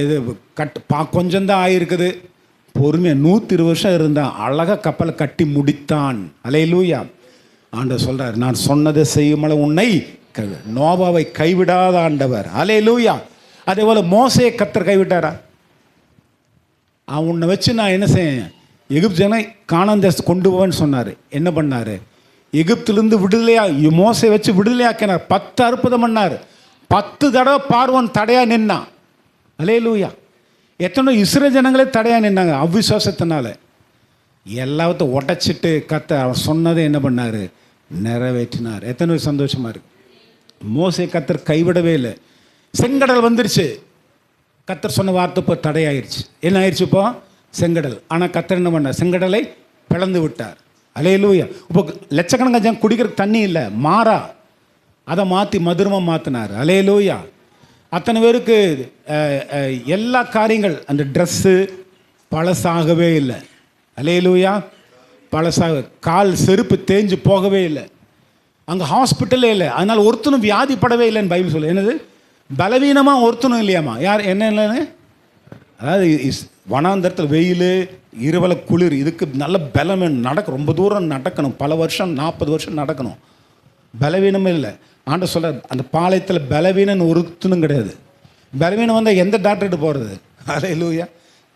இது கொஞ்சம்தான் ஆகிருக்குது. பொறுமையாக 120 வருஷம் இருந்தான், அழகாக கப்பலை கட்டி முடித்தான். அல்லேலூயா. ஆண்டவர் சொல்கிறார், நான் சொன்னதை செய்யுமள உன்னை நோவாவை கைவிடாத ஆண்டவர். அல்லேலூயா. அதே போல் மோசையை கர்த்தர் கைவிட்டாரா? அவன் உன்னை வச்சு நான் என்ன செய்யேன், எகிப்து ஜன கானான் தேசத்தை கொண்டு போவேன்னு சொன்னார். என்ன பண்ணார்? எகிப்திலிருந்து மோசை வச்சு விடுதலையாக்கினார். 10 அற்புதம் பண்ணார். 10 தடவை பார்வோன் தடையாக நின்னான். அல்லேலூயா. எத்தனை இஸ்ரேல் ஜனங்களே தடையாக நின்னாங்க அவிசுவாசத்தினால. எல்லாத்தையும் உடைச்சிட்டு கர்த்தர் அவர் சொன்னதை என்ன பண்ணார்? நிறைவேற்றினார். எத்தனை சந்தோஷமாக இருக்கு. மோசை கர்த்தர் கைவிடவே இல்லை. செங்கடல் வந்துருச்சு, கர்த்தர் சொன்ன வார்த்தை இப்போ தடையாயிருச்சு. என்ன ஆயிடுச்சு இப்போ? செங்கடல். ஆனால் கர்த்தர் என்ன பண்ணார்? செங்கடலை பிளந்து விட்டார். அல்லேலூயா. இப்போ லட்சக்கணக்கான குடிக்கிறதுக்கு தண்ணி இல்லை, மாறா அதை மாற்றி மதுரமாக மாற்றினார். அல்லேலூயா. அத்தனை பேருக்கு எல்லா காரியங்கள், அந்த ட்ரெஸ்ஸு பழசாகவே இல்லை. அல்லேலூயா. பழசாக கால் செருப்பு தேஞ்சு போகவே இல்லை. அங்கே ஹாஸ்பிட்டலே இல்லை, அதனால் ஒருத்தனும் வியாதிப்படவே இல்லைன்னு பைபிள் சொல்லு. என்னது? பலவீனமாக ஒருத்தனும் இல்லையாம்மா. யார் என்ன இல்லைன்னு? அதாவது வனாந்தரத்தில் வெயில், இரவல குளிர், இதுக்கு நல்ல பலம் நடக்க, ரொம்ப தூரம் நடக்கணும், பல வருஷம் 40 வருஷம் நடக்கணும். பலவீனமே இல்லை. ஆண்டவர் சொல்ற, அந்த பாளையத்தில் பலவீனன் ஒருத்தனும் கிடையாது. பலவீனம் வந்தால் எந்த டாக்டர்கிட்ட போகிறது? அல்லேலூயா.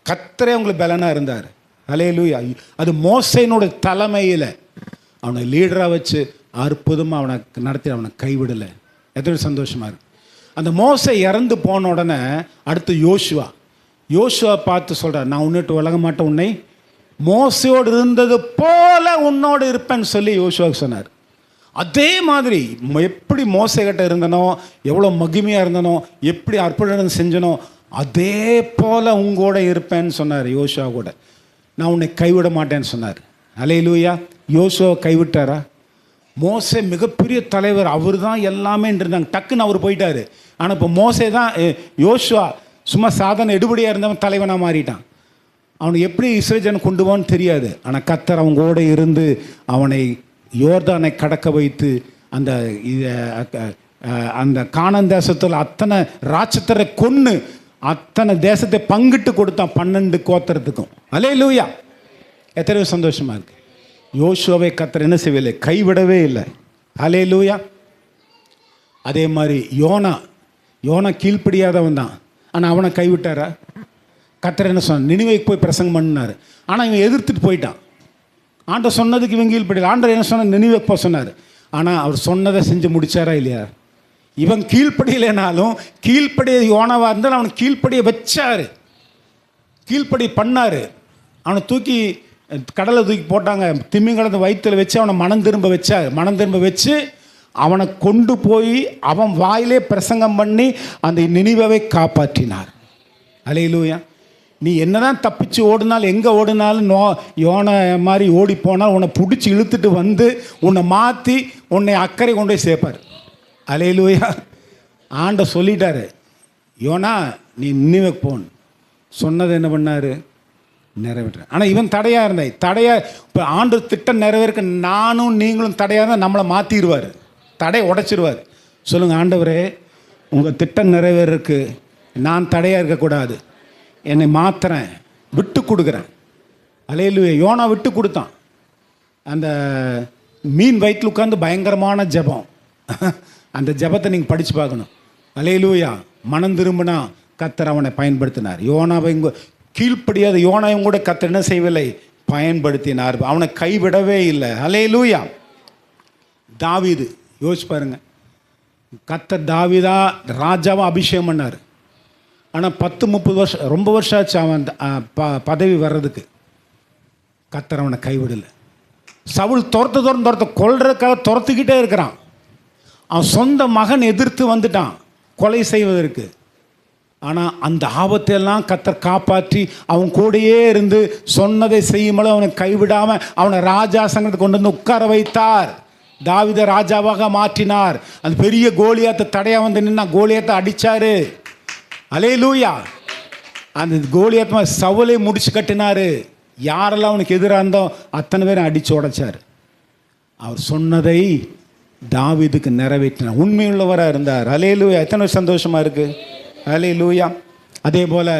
கர்த்தரே உங்களுக்கு பலனாக இருந்தார். அல்லேலூயா. அது மோசேயினுடைய தலைமையில் அவனை லீடராக வச்சு அற்புதமாக அவனை நடத்தி அவனை கைவிடலை. எத்தனை சந்தோஷமாக இருக்கு. அந்த மோசே இறந்து போன உடனே அடுத்து யோசுவா பார்த்து சொல்கிறார், நான் உன்னிட்டு விலக மாட்டேன், உன்னை மோசையோடு இருந்தது போல உன்னோடு இருப்பேன்னு சொல்லி யோசுவாவுக்கு சொன்னார். அதே மாதிரி எப்படி மோசைகிட்ட இருந்தனோ, எவ்வளோ மகிமையாக இருந்தனோ, எப்படி அற்புதம் செஞ்சனோ, அதே போல் உங்களோட இருப்பேன்னு சொன்னார். யோசுவா கூட நான் உன்னை கைவிட மாட்டேன்னு சொன்னார். அல்லேலூயா. யோசுவாவை கைவிட்டாரா? மோசே மிகப்பெரிய தலைவர், அவர் தான் எல்லாமே இருந்தாங்க. டக்குன்னு அவர் போயிட்டார். ஆனால் இப்போ மோசே தான், யோசுவா சும்மா சாதாரண எடுபடியாக இருந்தவன் தலைவனாக மாறிட்டான். அவனுக்கு எப்படி இஸ்ரவேல் கொண்டு போவான்னு தெரியாது. ஆனால் கர்த்தர் அவங்களோட இருந்து அவனை யோர்தானை கடக்க வைத்து அந்த கானான் தேசத்தில் அத்தனை ராட்சத்தரை கொன்று அத்தனை தேசத்தை பங்கிட்டு கொடுத்தான் 12 கோத்திரத்துக்கும். அல்லேலூயா. எத்தனை சந்தோஷமாக இருக்கு. யோசுவாவை கர்த்தர் என்ன செய்யவில்லை, கைவிடவே இல்லை. அல்லேலூயா. அதே மாதிரி யோனா கீழ்ப்படியாதவன் தான். ஆனால் அவனை கைவிட்டாரா? கர்த்தர் என்ன சொன்னார், நினிவேக்கு போய் பிரசங்கம் பண்ணினார். ஆனால் இவன் எதிர்த்துட்டு போயிட்டான். ஆண்டவர் சொன்னதுக்கு இவன் கீழ்ப்படியல. ஆண்டவர் என்ன சொன்னார், நினிவேக்கு போக சொன்னார். ஆனால் அவர் சொன்னதை செஞ்சு முடிச்சாரா இல்லையா? இவன் கீழ்ப்படியலைனாலும் கீழ்ப்படிய யோனாவாக இருந்தாலும் அவனை கீழ்ப்படிய வச்சார், கீழ்ப்படி பண்ணார். அவனை தூக்கி கடலை தூக்கி போட்டாங்க, திமிங்கலத்தை வயிற்றில் வச்சு அவனை மனம் திரும்ப வச்சார். மனம் திரும்ப வச்சு அவனை கொண்டு போய் அவன் வாயிலே பிரசங்கம் பண்ணி அந்த நினிவேவை காப்பாற்றினார். அல்லேலூயா. நீ என்னதான் தப்பிச்சு ஓடினாலும், எங்கே ஓடினாலும், யோனை மாதிரி ஓடி போனால் உன்னை பிடிச்சி இழுத்துட்டு வந்து உன்னை மாற்றி உன்னை அக்கறை கொண்டு போய் சேர்ப்பார். அல்லேலூயா. ஆண்டவர் சொல்லிட்டாரு, யோனா நீ நினிவேக்கு போன்னு சொன்னதை என்ன பண்ணார், நிறைவேற்ற. ஆனால் இவன் தடையாக இருந்தாய். இப்போ ஆண்டவர் திட்டம் நிறைவேற்க நானும் நீங்களும் தடையாக இருந்தால் நம்மளை மாற்றிடுவார், தடை உடைச்சிருவார். சொல்லுங்கள், ஆண்டவரே உங்கள் திட்டம் நிறைவேறக்கு நான் தடையாக இருக்கக்கூடாது, என்னை மாத்துறேன், விட்டு கொடுக்குறேன். அல்லேலூயா. யோனா விட்டு கொடுத்தான். அந்த மீன் வயிற்றில் உட்காந்து பயங்கரமான ஜெபம், அந்த ஜெபத்தை நீங்கள் படித்து பார்க்கணும். அல்லேலூயா. மனம் திரும்பினா கர்த்தர் அவனை பயன்படுத்தினார். யோனாவை கீழ்ப்படியாத யோனாவும் கூட கர்த்தர் என்ன செய்யவில்லை, பயன்படுத்தினார். அவனை கைவிடவே இல்லை. அல்லேலூயா. தாவீது யோசிச்சு பாருங்க, கர்த்தர் தாவீதா ராஜாவாக அபிஷேகம் பண்ணார். ஆனால் 10-30 வருஷம், ரொம்ப வருஷம் ஆச்சு அவன் பதவி வர்றதுக்கு. கர்த்தர் அவனை கைவிடலை. சவுல் துரத்து கொல்றதுக்காக துரத்துக்கிட்டே இருக்கிறான். அவன் சொந்த மகன் எதிர்த்து வந்துட்டான் கொலை செய்வதற்கு. ஆனால் அந்த ஆபத்தையெல்லாம் கர்த்தர் காப்பாற்றி அவன் கூடையே இருந்து சொன்னதை செய்யும்போது அவனை கைவிடாமல் அவனை ராஜாசனத்தை கொண்டு வந்து உட்கார வைத்தார். தாவீதை ராஜாவாக மாற்றினார். அந்த பெரிய கோலியாத்தை தடையாக வந்து நின்னா கோலியாத்தை அடித்தார். அல்லேலூயா. அந்த கோலியாத்மா சவுலை முடிச்சு கட்டினார். யாரெல்லாம் அவனுக்கு எதிராக இருந்தோ அத்தனை பேரும் அடித்து உடைச்சார். அவர் சொன்னதை தாவீதுக்கு நிறைவேற்றினார். உண்மையுள்ளவராக இருந்தார். அல்லேலூயா. எத்தனை சந்தோஷமாக இருக்குது. அல்லேலூயா. அதே போல்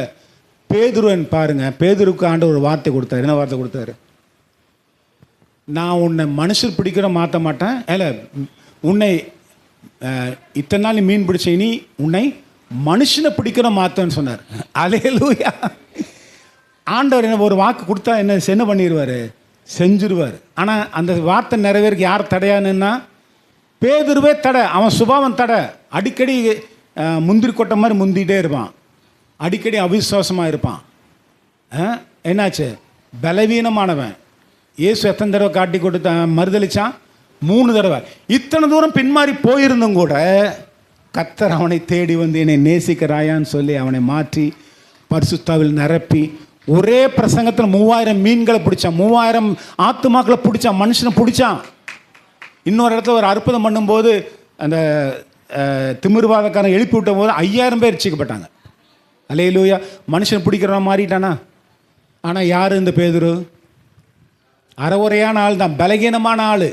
பேதுருவன் பாருங்கள், பேதுருக்கு ஆண்டவர் ஒரு வார்த்தை கொடுத்தார். என்ன வார்த்தை கொடுத்தாரு, நான் உன்னை மனுஷர் பிடிக்கிற மாற்ற மாட்டேன், இல்லை உன்னை இத்தனை நாள் மீன் பிடிச்ச இனி உன்னை மனுஷனை பிடிக்கிற மாத்தன்னு சொன்னார். அல்லேலூயா. ஆண்டவர் என்ன ஒரு வாக்கு கொடுத்தா என்ன பண்ணிடுவார், செஞ்சிருவார். ஆனால் அந்த வார்த்தை நிறைவேறக்கு யார் தடையானுன்னா பேதுருவே தடை. அவன் சுபாவம் தடை. அடிக்கடி முந்திரி கொட்டை மாதிரி முந்திகிட்டே இருப்பான், அடிக்கடி அவிசுவாசமாக இருப்பான். என்னாச்சு, பலவீனமானவன். இயேசு எத்தனை தடவை காட்டி கொடுத்த மறுதளிச்சான், 3 தடவை. இத்தனை தூரம் பின்மாறி போயிருந்தும் கூட கர்த்தர் அவனை தேடி வந்து என்னை நேசிக்கிறாயான்னு சொல்லி அவனை மாற்றி பரிசுத்தாவில் நிரப்பி ஒரே பிரசங்கத்தில் 3000 மீன்களை பிடிச்சான், 3000 ஆத்துமாக்களை பிடிச்சான், மனுஷனை பிடிச்சான். இன்னொரு இடத்துல ஒரு அற்புதம் பண்ணும்போது அந்த திமிர்வாதக்காரன் எழுப்பி விட்ட போது 5000 பேர் ரட்சிக்கப்பட்டாங்க. அல்லேலூயா. மனுஷன் பிடிக்கிறவன் மாறிட்டானா? ஆனால் யார் இந்த பேதுரு? அறவுரையான ஆள் தான், பலகீனமான ஆள்.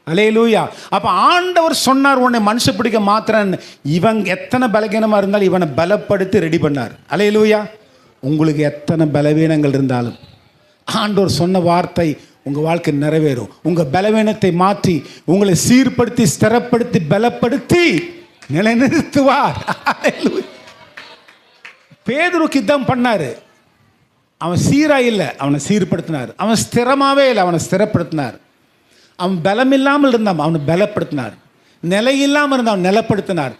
அல்லேலூயா. அப்போ ஆண்டவர் சொன்னார் உன்னை மனுஷன் பிடிக்க மாத்திரன்னு. இவன் எத்தனை பலகீனமாக இருந்தாலும் இவனை பலப்படுத்தி ரெடி பண்ணார். அல்லேலூயா. உங்களுக்கு எத்தனை பலவீனங்கள் இருந்தாலும் ஆண்டவர் சொன்ன வார்த்தை உங்கள் வாழ்க்கை நிறைவேறும். உங்கள் பலவீனத்தை மாற்றி உங்களை சீர்படுத்தி ஸ்திரப்படுத்தி பலப்படுத்தி நிலைநிறுத்துவார். பேதுருக்கு இதான் பண்ணார். அவன் சீராக இல்லை, அவனை சீர்படுத்தினார். அவன் ஸ்திரமாகவே இல்லை, அவனை ஸ்திரப்படுத்தினார். அவன் பலம் இல்லாமல் இருந்தான், அவனை பலப்படுத்தினார். நிலை இல்லாமல் இருந்தான், அவன் நிலப்படுத்தினார்.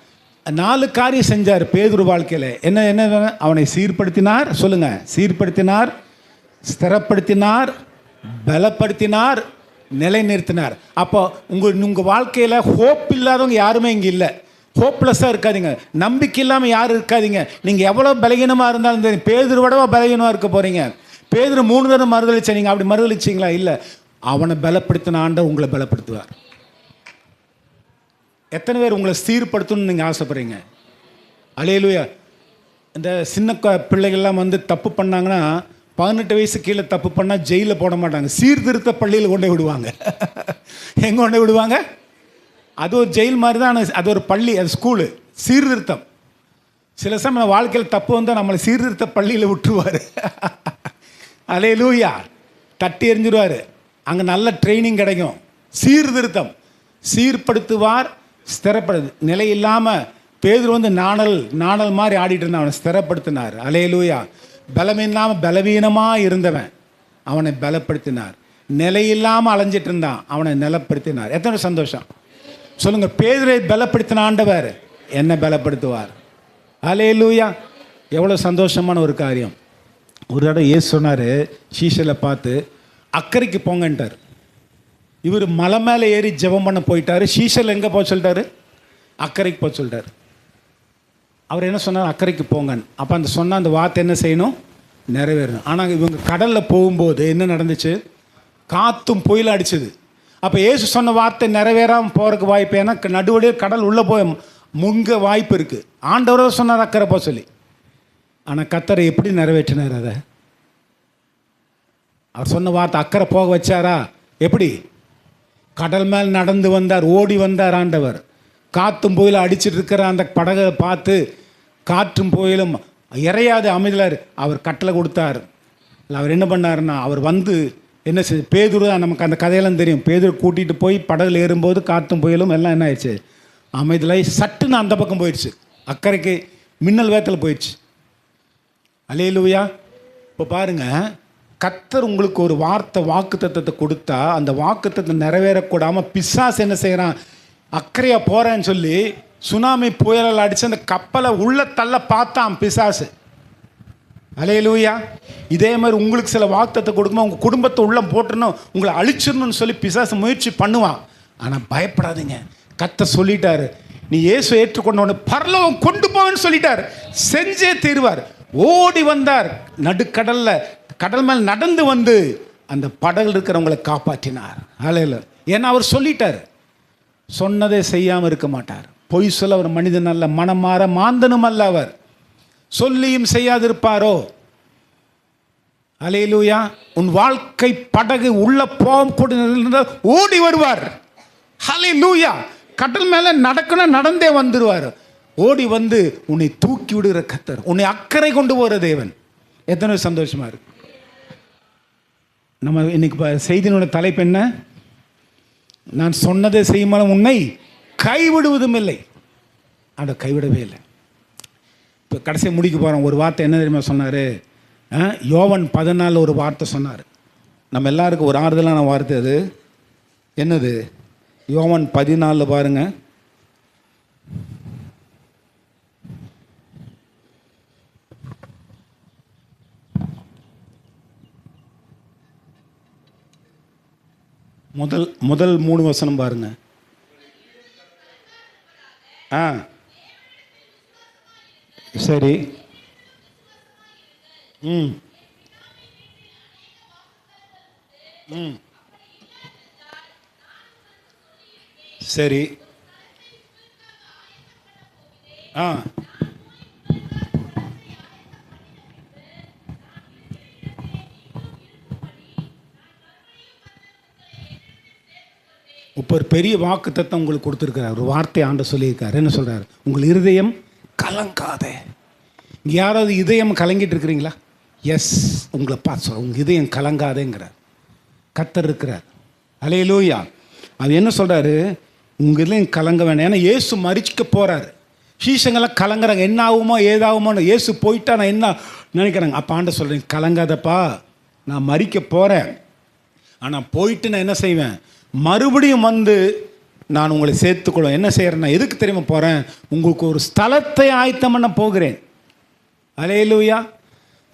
4 காரியம் செஞ்சார் பேதுரு வாழ்க்கையில். என்ன அவனை சீர்படுத்தினார். சொல்லுங்க, சீர்படுத்தினார், ஸ்திரப்படுத்தினார், பலப்படுத்தினார், நிலைநிறுத்தினார். அப்போ உங்கள் வாழ்க்கையில் ஹோப் இல்லாதவங்க யாருமே இங்கே இல்லை. ஹோப்லெஸ்ஸாக இருக்காதீங்க, நம்பிக்கை இல்லாமல் யாரும் இருக்காதீங்க. நீங்கள் எவ்வளோ பலகீனமாக இருந்தாலும் தெரியும், பேதுருவோட பலகீனமாக இருக்க போகிறீங்க. பேதுரு 3 தடவை மறுதளிச்சா, நீங்கள் அப்படி மறுதளிச்சிங்களா? இல்லை, அவனை பலப்படுத்தின ஆண்டவர் உங்களை பலப்படுத்துவார். எத்தனை பேர் உங்களை சீர்படுத்தணும்னு நீங்கள் ஆசைப்படுறீங்க? அல்லேலூயா. இந்த சின்ன பிள்ளைகள்லாம் வந்து தப்பு பண்ணாங்கன்னா 18 வயசு கீழே தப்பு பண்ணால் ஜெயிலில் போட மாட்டாங்க, சீர்திருத்த பள்ளியில் கொண்டு விடுவாங்க. எங்கே கொண்டு விடுவாங்க? அது ஒரு ஜெயில் மாதிரி தான், அது ஒரு பள்ளி, அது ஸ்கூலு, சீர்திருத்தம். சில சமயம் வாழ்க்கையில் தப்பு வந்தால் நம்மளை சீர்திருத்த பள்ளியில் விட்டுருவார். அல்லேலூயா. தட்டி எறிஞ்சிடுவார். அங்கே நல்ல ட்ரைனிங் கிடைக்கும். சீர்திருத்தம், சீர்படுத்துவார், ஸ்திரப்படுது. நிலை இல்லாமல் பேதுரு வந்து நாணல் மாதிரி ஆடிட்டு இருந்தான், அவனை ஸ்திரப்படுத்தினார். அல்லேலூயா. பலமில்லாமல் பலவீனமாக இருந்தவன் அவனை பலப்படுத்தினார். நிலையில்லாமல் அலைஞ்சிட்டு இருந்தான், அவனை நிலப்படுத்தினார். எத்தனை சந்தோஷம் சொல்லுங்கள். பேதுரை பலப்படுத்தின ஆண்டவர் என்ன பலப்படுத்துவார். அல்லேலூயா. எவ்வளோ சந்தோஷமான ஒரு காரியம். ஒரு தடவை இயேசு சொன்னார், சீஷலை பார்த்து அக்கறைக்கு போங்கன்ட்டார். இவர் மலை மேலே ஏறி ஜெபம் பண்ண போயிட்டார். சீஷல் எங்கே போக சொல்லிட்டாரு? அக்கறைக்கு போக சொல்லிட்டார். அவர் என்ன சொன்னார்? அக்கறைக்கு போங்கன்னு. அப்போ அந்த சொன்ன அந்த வார்த்தை என்ன செய்யணும்? நிறைவேறணும். ஆனால் இவங்க கடலில் போகும்போது என்ன நடந்துச்சு? காற்றும் புயல் அடிச்சுது. அப்போ இயேசு சொன்ன வார்த்தை நிறைவேறாமல் போகிறதுக்கு வாய்ப்பு, ஏன்னா நடுவழியே கடல் உள்ளே போய் முங்க வாய்ப்பு இருக்குது. ஆண்டவரோ சொன்னார் அக்கறை போக சொல்லி. ஆனால் கர்த்தர் எப்படி நிறைவேற்றினார் அதை? அவர் சொன்ன வார்த்தை அக்கறை போக வச்சாரா? எப்படி? கடல் மேல் நடந்து வந்தார், ஓடி வந்தார் ஆண்டவர். காற்றும் புயலும் அடிச்சிட்டு இருக்கிற அந்த படகை பார்த்து காற்றும் புயலும் இறையாது அமைதலார். அவர் கட்டளை கொடுத்தார். அவர் என்ன பண்ணாருன்னா, அவர் வந்து என்ன செய், பேதுரு தான், நமக்கு அந்த கதையெல்லாம் தெரியும். பேதுரு கூட்டிகிட்டு போய் படகுல ஏறும்போது காற்றும் புயலும் எல்லாம் என்ன ஆயிடுச்சு? அமைதலாய் சட்டுன்னு அந்த பக்கம் போயிடுச்சு, அக்கறைக்கு மின்னல் வேகத்தில் போயிடுச்சு. அல்லேலூயா. இப்போ பாருங்கள், கர்த்தர் உங்களுக்கு ஒரு வாக்குத்தத்தத்தை கொடுத்தா அந்த வாக்குத்தத்தை நிறைவேறக்கூடாமல் பிசாசு என்ன செய்கிறான்? அக்கறையாக போகிறேன்னு சொல்லி சுனாமி புயலால் அடித்து அந்த கப்பலை உள்ள தள்ள பார்த்தான் பிசாசு. அல்லேலூயா. இதே மாதிரி உங்களுக்கு சில வாக்குத்தத்தை கொடுக்கும்போது உங்கள் குடும்பத்தை உள்ள போட்டுருணும், உங்களை அழிச்சிடணும்னு சொல்லி பிசாசு முயற்சி பண்ணுவான். ஆனால் பயப்படாதீங்க, கர்த்தர் சொல்லிட்டாரு, நீ இயேசு ஏற்றுக்கொண்டவன பரலோகம் கொண்டு போவேன்னு சொல்லிட்டார். செஞ்சே தீருவார். ஓடி வந்தார், நடுக்கடல்ல கடல் மேல் நடந்து வந்து அந்த படகு இருக்கிறவங்களை காப்பாற்றினார். அல்லேலூயா. ஏன்னா அவர் சொல்லிட்டார், சொன்னதை செய்யாமல் இருக்க மாட்டார். பொய் சொல்ல அவர் மனிதன் அல்ல, மனம் மாற மாந்தனும் அல்ல. அவர் சொல்லியும் செய்யாதிருப்பாரோ? அல்லேலூயா. உன் வாழ்க்கை படகு உள்ள போகும் கூட ஓடி வருவார். அல்லேலூயா. கடல் மேலே நடக்கணும், நடந்தே வந்துடுவார். ஓடி வந்து உன்னை தூக்கி விடுகிற கர்த்தர், உன்னை அக்கறை கொண்டு போகிற தேவன். எத்தனை சந்தோஷமா இருக்கு. நம்ம இன்னைக்கு செய்தியினுடைய தலைப்பு என்ன? நான் சொன்னதை செய்யும்போது உன்னை கைவிடுவதும் இல்லை. அதை கைவிடவே இல்லை. இப்போ கடைசி முடிக்க போகிறோம். ஒரு வார்த்தை என்ன தெரியுமா சொன்னார்? யோவான் 14 ஒரு வார்த்தை சொன்னார். நம்ம எல்லாருக்கும் ஒரு ஆறுதலான வார்த்தை. அது என்னது? யோவான் 14 பாருங்க. முதல் 3 வசனம் பாருங்க. சரி. சரி. இப்போ ஒரு பெரிய வாக்குத்தத்தம் உங்களுக்கு கொடுத்துருக்காரு. ஒரு வார்த்தை ஆண்டவர் சொல்லியிருக்காரு. என்ன சொல்கிறார்? உங்கள் இருதயம் கலங்காதே. இங்கே யாராவது இதயம் கலங்கிட்டு இருக்கிறீங்களா? எஸ், உங்களை பார்த்து சொல்ல, உங்கள் இதயம் கலங்காதேங்கிறார். கர்த்தர் இருக்கிறார். அல்லேலூயா. அது என்ன சொல்கிறாரு? உங்கள் இதயம் கலங்க வேண்டாம். ஏன்னா இயேசு மரிக்க போகிறாரு. சீஷங்கெல்லாம் கலங்குறாங்க, என்ன ஆகுமோ ஏதாகுமோன்னு. இயேசு போயிட்டா நான் என்ன நினைக்கிறாங்க. அப்போ ஆண்டவர் சொல்கிறேன், கலங்காதப்பா, நான் மரிக்க போகிறேன். ஆனால் போயிட்டு நான் என்ன செய்வேன்? மறுபடியும் வந்து நான் உங்களை சேர்த்துக்கொள்வேன். என்ன செய்கிறேன்? எதுக்கு தெரியுமா போகிறேன்? உங்களுக்கு ஒரு ஸ்தலத்தை ஆயத்தம் பண்ண போகிறேன். அல்லேலூயா.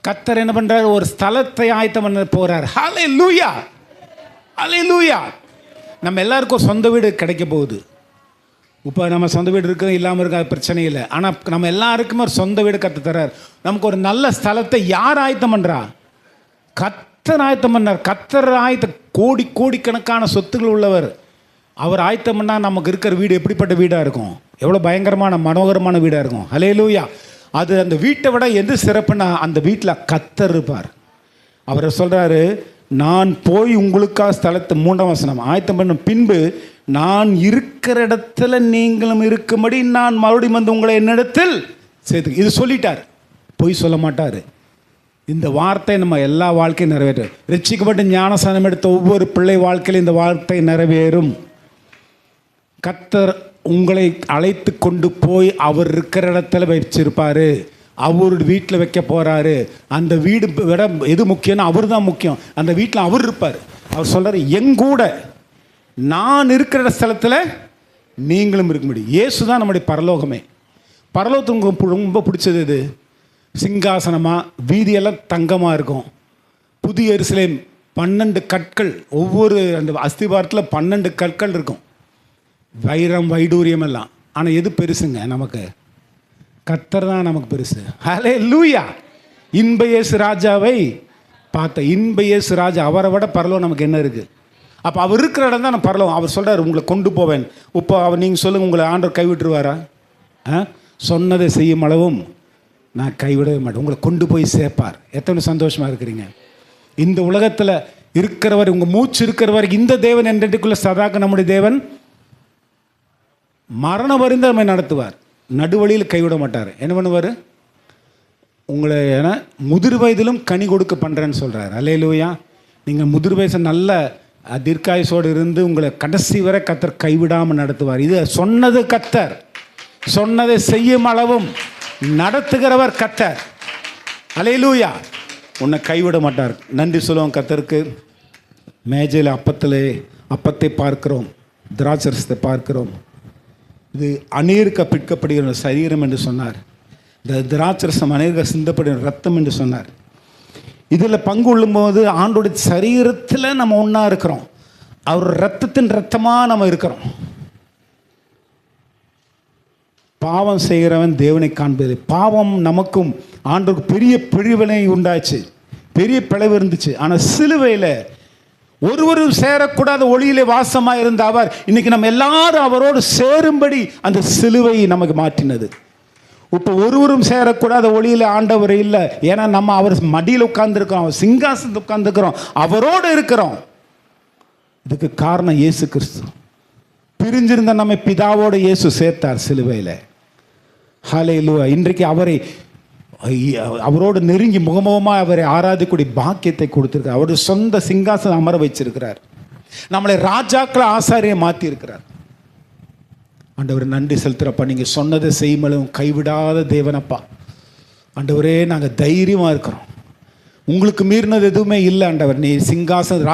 கர்த்தர் என்ன பண்ணுறாரு? ஒரு ஸ்தலத்தை ஆயத்தம் பண்ண போகிறார். அல்லேலூயா. அல்லேலூயா. நம்ம எல்லாருக்கும் ஒரு சொந்த வீடு கிடைக்க போகுது. இப்போ நம்ம சொந்த வீடு இருக்குது, இல்லாமல் இருக்க, அது பிரச்சனை இல்லை. ஆனால் நம்ம எல்லாருக்குமே ஒரு சொந்த வீடு கற்று தர்றார். நமக்கு ஒரு நல்ல ஸ்தலத்தை யார் ஆயத்தம் பண்ணுறா? கர்த்தர் ஆயத்தம் பண்ணார். கர்த்தர் கோடிக்கணக்கான சொத்துக்கள் உள்ளவர். அவர் ஆயத்தம் பண்ணால் நமக்கு இருக்கிற வீடு எப்படிப்பட்ட வீடாக இருக்கும்? எவ்வளோ பயங்கரமான மனோகரமான வீடாக இருக்கும். ஹல்லேலூயா. அது அந்த வீட்டை விட எது சிறப்புன்னா அந்த வீட்டில் கர்த்தர் இருப்பார். அவரை சொல்கிறாரு, நான் போய் உங்களுக்காக ஸ்தலத்தை 3ஆம் வசனம் ஆயத்தம் பண்ண பின்பு நான் இருக்கிற இடத்துல நீங்களும் இருக்கும்படி நான் மறுபடியும் வந்து உங்களை என்னிடத்தில் சேர்த்து. இது சொல்லிட்டார், பொய் சொல்ல மாட்டார். இந்த வார்த்தை நம்ம எல்லா வாழ்க்கையும் நிறைவேற்றும். ரட்சிக்கப்பட்ட ஞானஸ்நானம் எடுத்த ஒவ்வொரு பிள்ளை வாழ்க்கையிலும் இந்த வார்த்தை நிறைவேறும். கர்த்தர் உங்களை அழைத்து கொண்டு போய் அவர் இருக்கிற இடத்துல வச்சிருப்பார். அவர் வீட்டில் வைக்க போகிறாரு. அந்த வீடு விட எது முக்கியம்னா அவர் தான் முக்கியம். அந்த வீட்டில் அவர் இருப்பார். அவர் சொல்கிறார், எங்கூட நான் இருக்கிற ஸ்தலத்தில் நீங்களும் இருக்க முடியும். இயேசு தான் நம்முடைய பரலோகமே. பரலோகத்துக்கு உங்களுக்கு ரொம்ப பிடிச்சது இது. சிங்காசனமாக, வீதியெல்லாம் தங்கமாக இருக்கும். புதிய எருசலேம் 12 கற்கள், ஒவ்வொரு அந்த அஸ்திபாரத்தில் 12 கற்கள் இருக்கும். வைரம் வைடூரியம் எல்லாம். ஆனால் எது பெருசுங்க? நமக்கு கர்த்தர் தான் நமக்கு பெருசு. ஹல்லேலூயா. இன்ப இயேசு ராஜாவை பார்த்த இன்ப இயேசு ராஜா, அவரை விட பரலோகம் நமக்கு என்ன இருக்குது? அப்போ அவர் இருக்கிற இடம் தான் நான் பரலோகம். அவர் சொல்கிறார், உங்களை கொண்டு போவேன். இப்போ அவர் நீங்கள் சொல்லுங்கள், உங்களை ஆண்டவர் கைவிட்டுருவாரா? சொன்னதை செய்யும் அளவும் நான் கைவிடவே மாட்டேன். உங்களை கொண்டு போய் சேர்ப்பார். எத்தனை சந்தோஷமாக இருக்கிறீங்க? இந்த உலகத்தில் இருக்கிறவர், உங்கள் மூச்சு இருக்கிறவர், இந்த தேவன் என்றைக்குள்ள சதாக்க நம்முடைய தேவன் மரணம் வரைந்து நம்மை நடத்துவார். நடுவழியில் கைவிட மாட்டார். என்ன பண்ணுவார்? உங்களை முதிர் வயதிலும் கனி கொடுக்க பண்ணுறேன்னு சொல்கிறார். அல்லேலூயா. நீங்கள் முதிர் வயசு நல்ல தீர்க்காயுசோடு இருந்து உங்களை கடைசி வரை கர்த்தர் கைவிடாமல் நடத்துவார். இது சொன்னது கர்த்தர், சொன்னதை செய்யும் அளவும் நடத்துகிறவர் கர்த்தர். அல்லேலூயா. உன்னை கைவிட மாட்டார். நன்றி சொல்லுவோம் கர்த்தருக்கு. மேஜையில் அப்பத்தை பார்க்கிறோம், திராட்சரசத்தை பார்க்கிறோம். இது அநேருக்கு பிற்கப்படுகிற சரீரம் என்று சொன்னார். இந்த திராட்சரசம் அநேக சிந்தப்படுகிற ரத்தம் என்று சொன்னார். இதில் பங்கு கொள்ளும்போது ஆண்டோடைய சரீரத்தில் நம்ம ஒன்றா இருக்கிறோம். அவர் ரத்தத்தின் ரத்தமாக நம்ம இருக்கிறோம். பாவம் செய்கிறவன் தேவனை காண்பது. பாவம் நமக்கும் ஆண்டோருக்கு பெரிய பிழிவினை உண்டாச்சு, பெரிய பிளவு இருந்துச்சு. ஆனால் சிலுவையில் ஒருவரும் சேரக்கூடாத ஒளியிலே வாசமாக இருந்த அவர் இன்னைக்கு நம்ம எல்லாரும் அவரோடு சேரும்படி அந்த சிலுவை நமக்கு மாற்றினது. இப்போ ஒருவரும் சேரக்கூடாத ஒளியில் ஆண்டவர் இல்லை. ஏன்னா நம்ம அவர் மடியில் உட்கார்ந்துருக்கிறோம், அவர் சிங்காசனத்தில் உட்கார்ந்துருக்கிறோம், அவரோடு இருக்கிறோம். இதுக்கு காரணம் இயேசு கிறிஸ்து. பிரிஞ்சிருந்த நம்ம பிதாவோடு இயேசு சேர்த்தார் சிலுவையில். ஹல்லேலூயா. இன்றைக்கு அவரோடு நெருங்கி முகமுகமாக அவரை ஆராதிக்கூடிய பாக்கியத்தை கொடுத்திருக்கிறார். அவருடைய சொந்த சிங்காசனம் அமர வச்சிருக்கிறார். நம்மளை ராஜாக்களை ஆசாரியை மாற்றி இருக்கிறார். ஆண்டவர் நன்றி செலுத்துகிறப்பா. நீங்கள் சொன்னதை செய்யும்பளும் கைவிடாத தேவனப்பா. ஆண்டவரே, நாங்கள் தைரியமாக இருக்கிறோம். உங்களுக்கு மீறினது எதுவுமே இல்லை ஆண்டவர். நீ சிங்காசனம்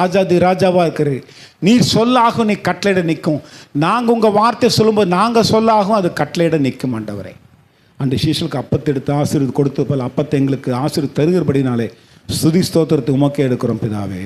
ராஜாவாக இருக்கிறீர். நீர் சொல்லாகும், நீ கட்டளையிட நிற்கும். நாங்கள் உங்கள் வார்த்தை சொல்லும்போது நாங்கள் சொல்லாகும், அது கட்டளையிட நிற்கும் ஆண்டவரே. அந்த சீஷலுக்கு அப்பத்தை எடுத்து ஆசீர்வாதம் கொடுத்து போல அப்பத்தை எங்களுக்கு ஆசீர்வாதம் தருகிறபடினாலே ஸ்துதி ஸ்தோத்திரத்தை உமக்கே எடுக்கிறோம் பிதாவே.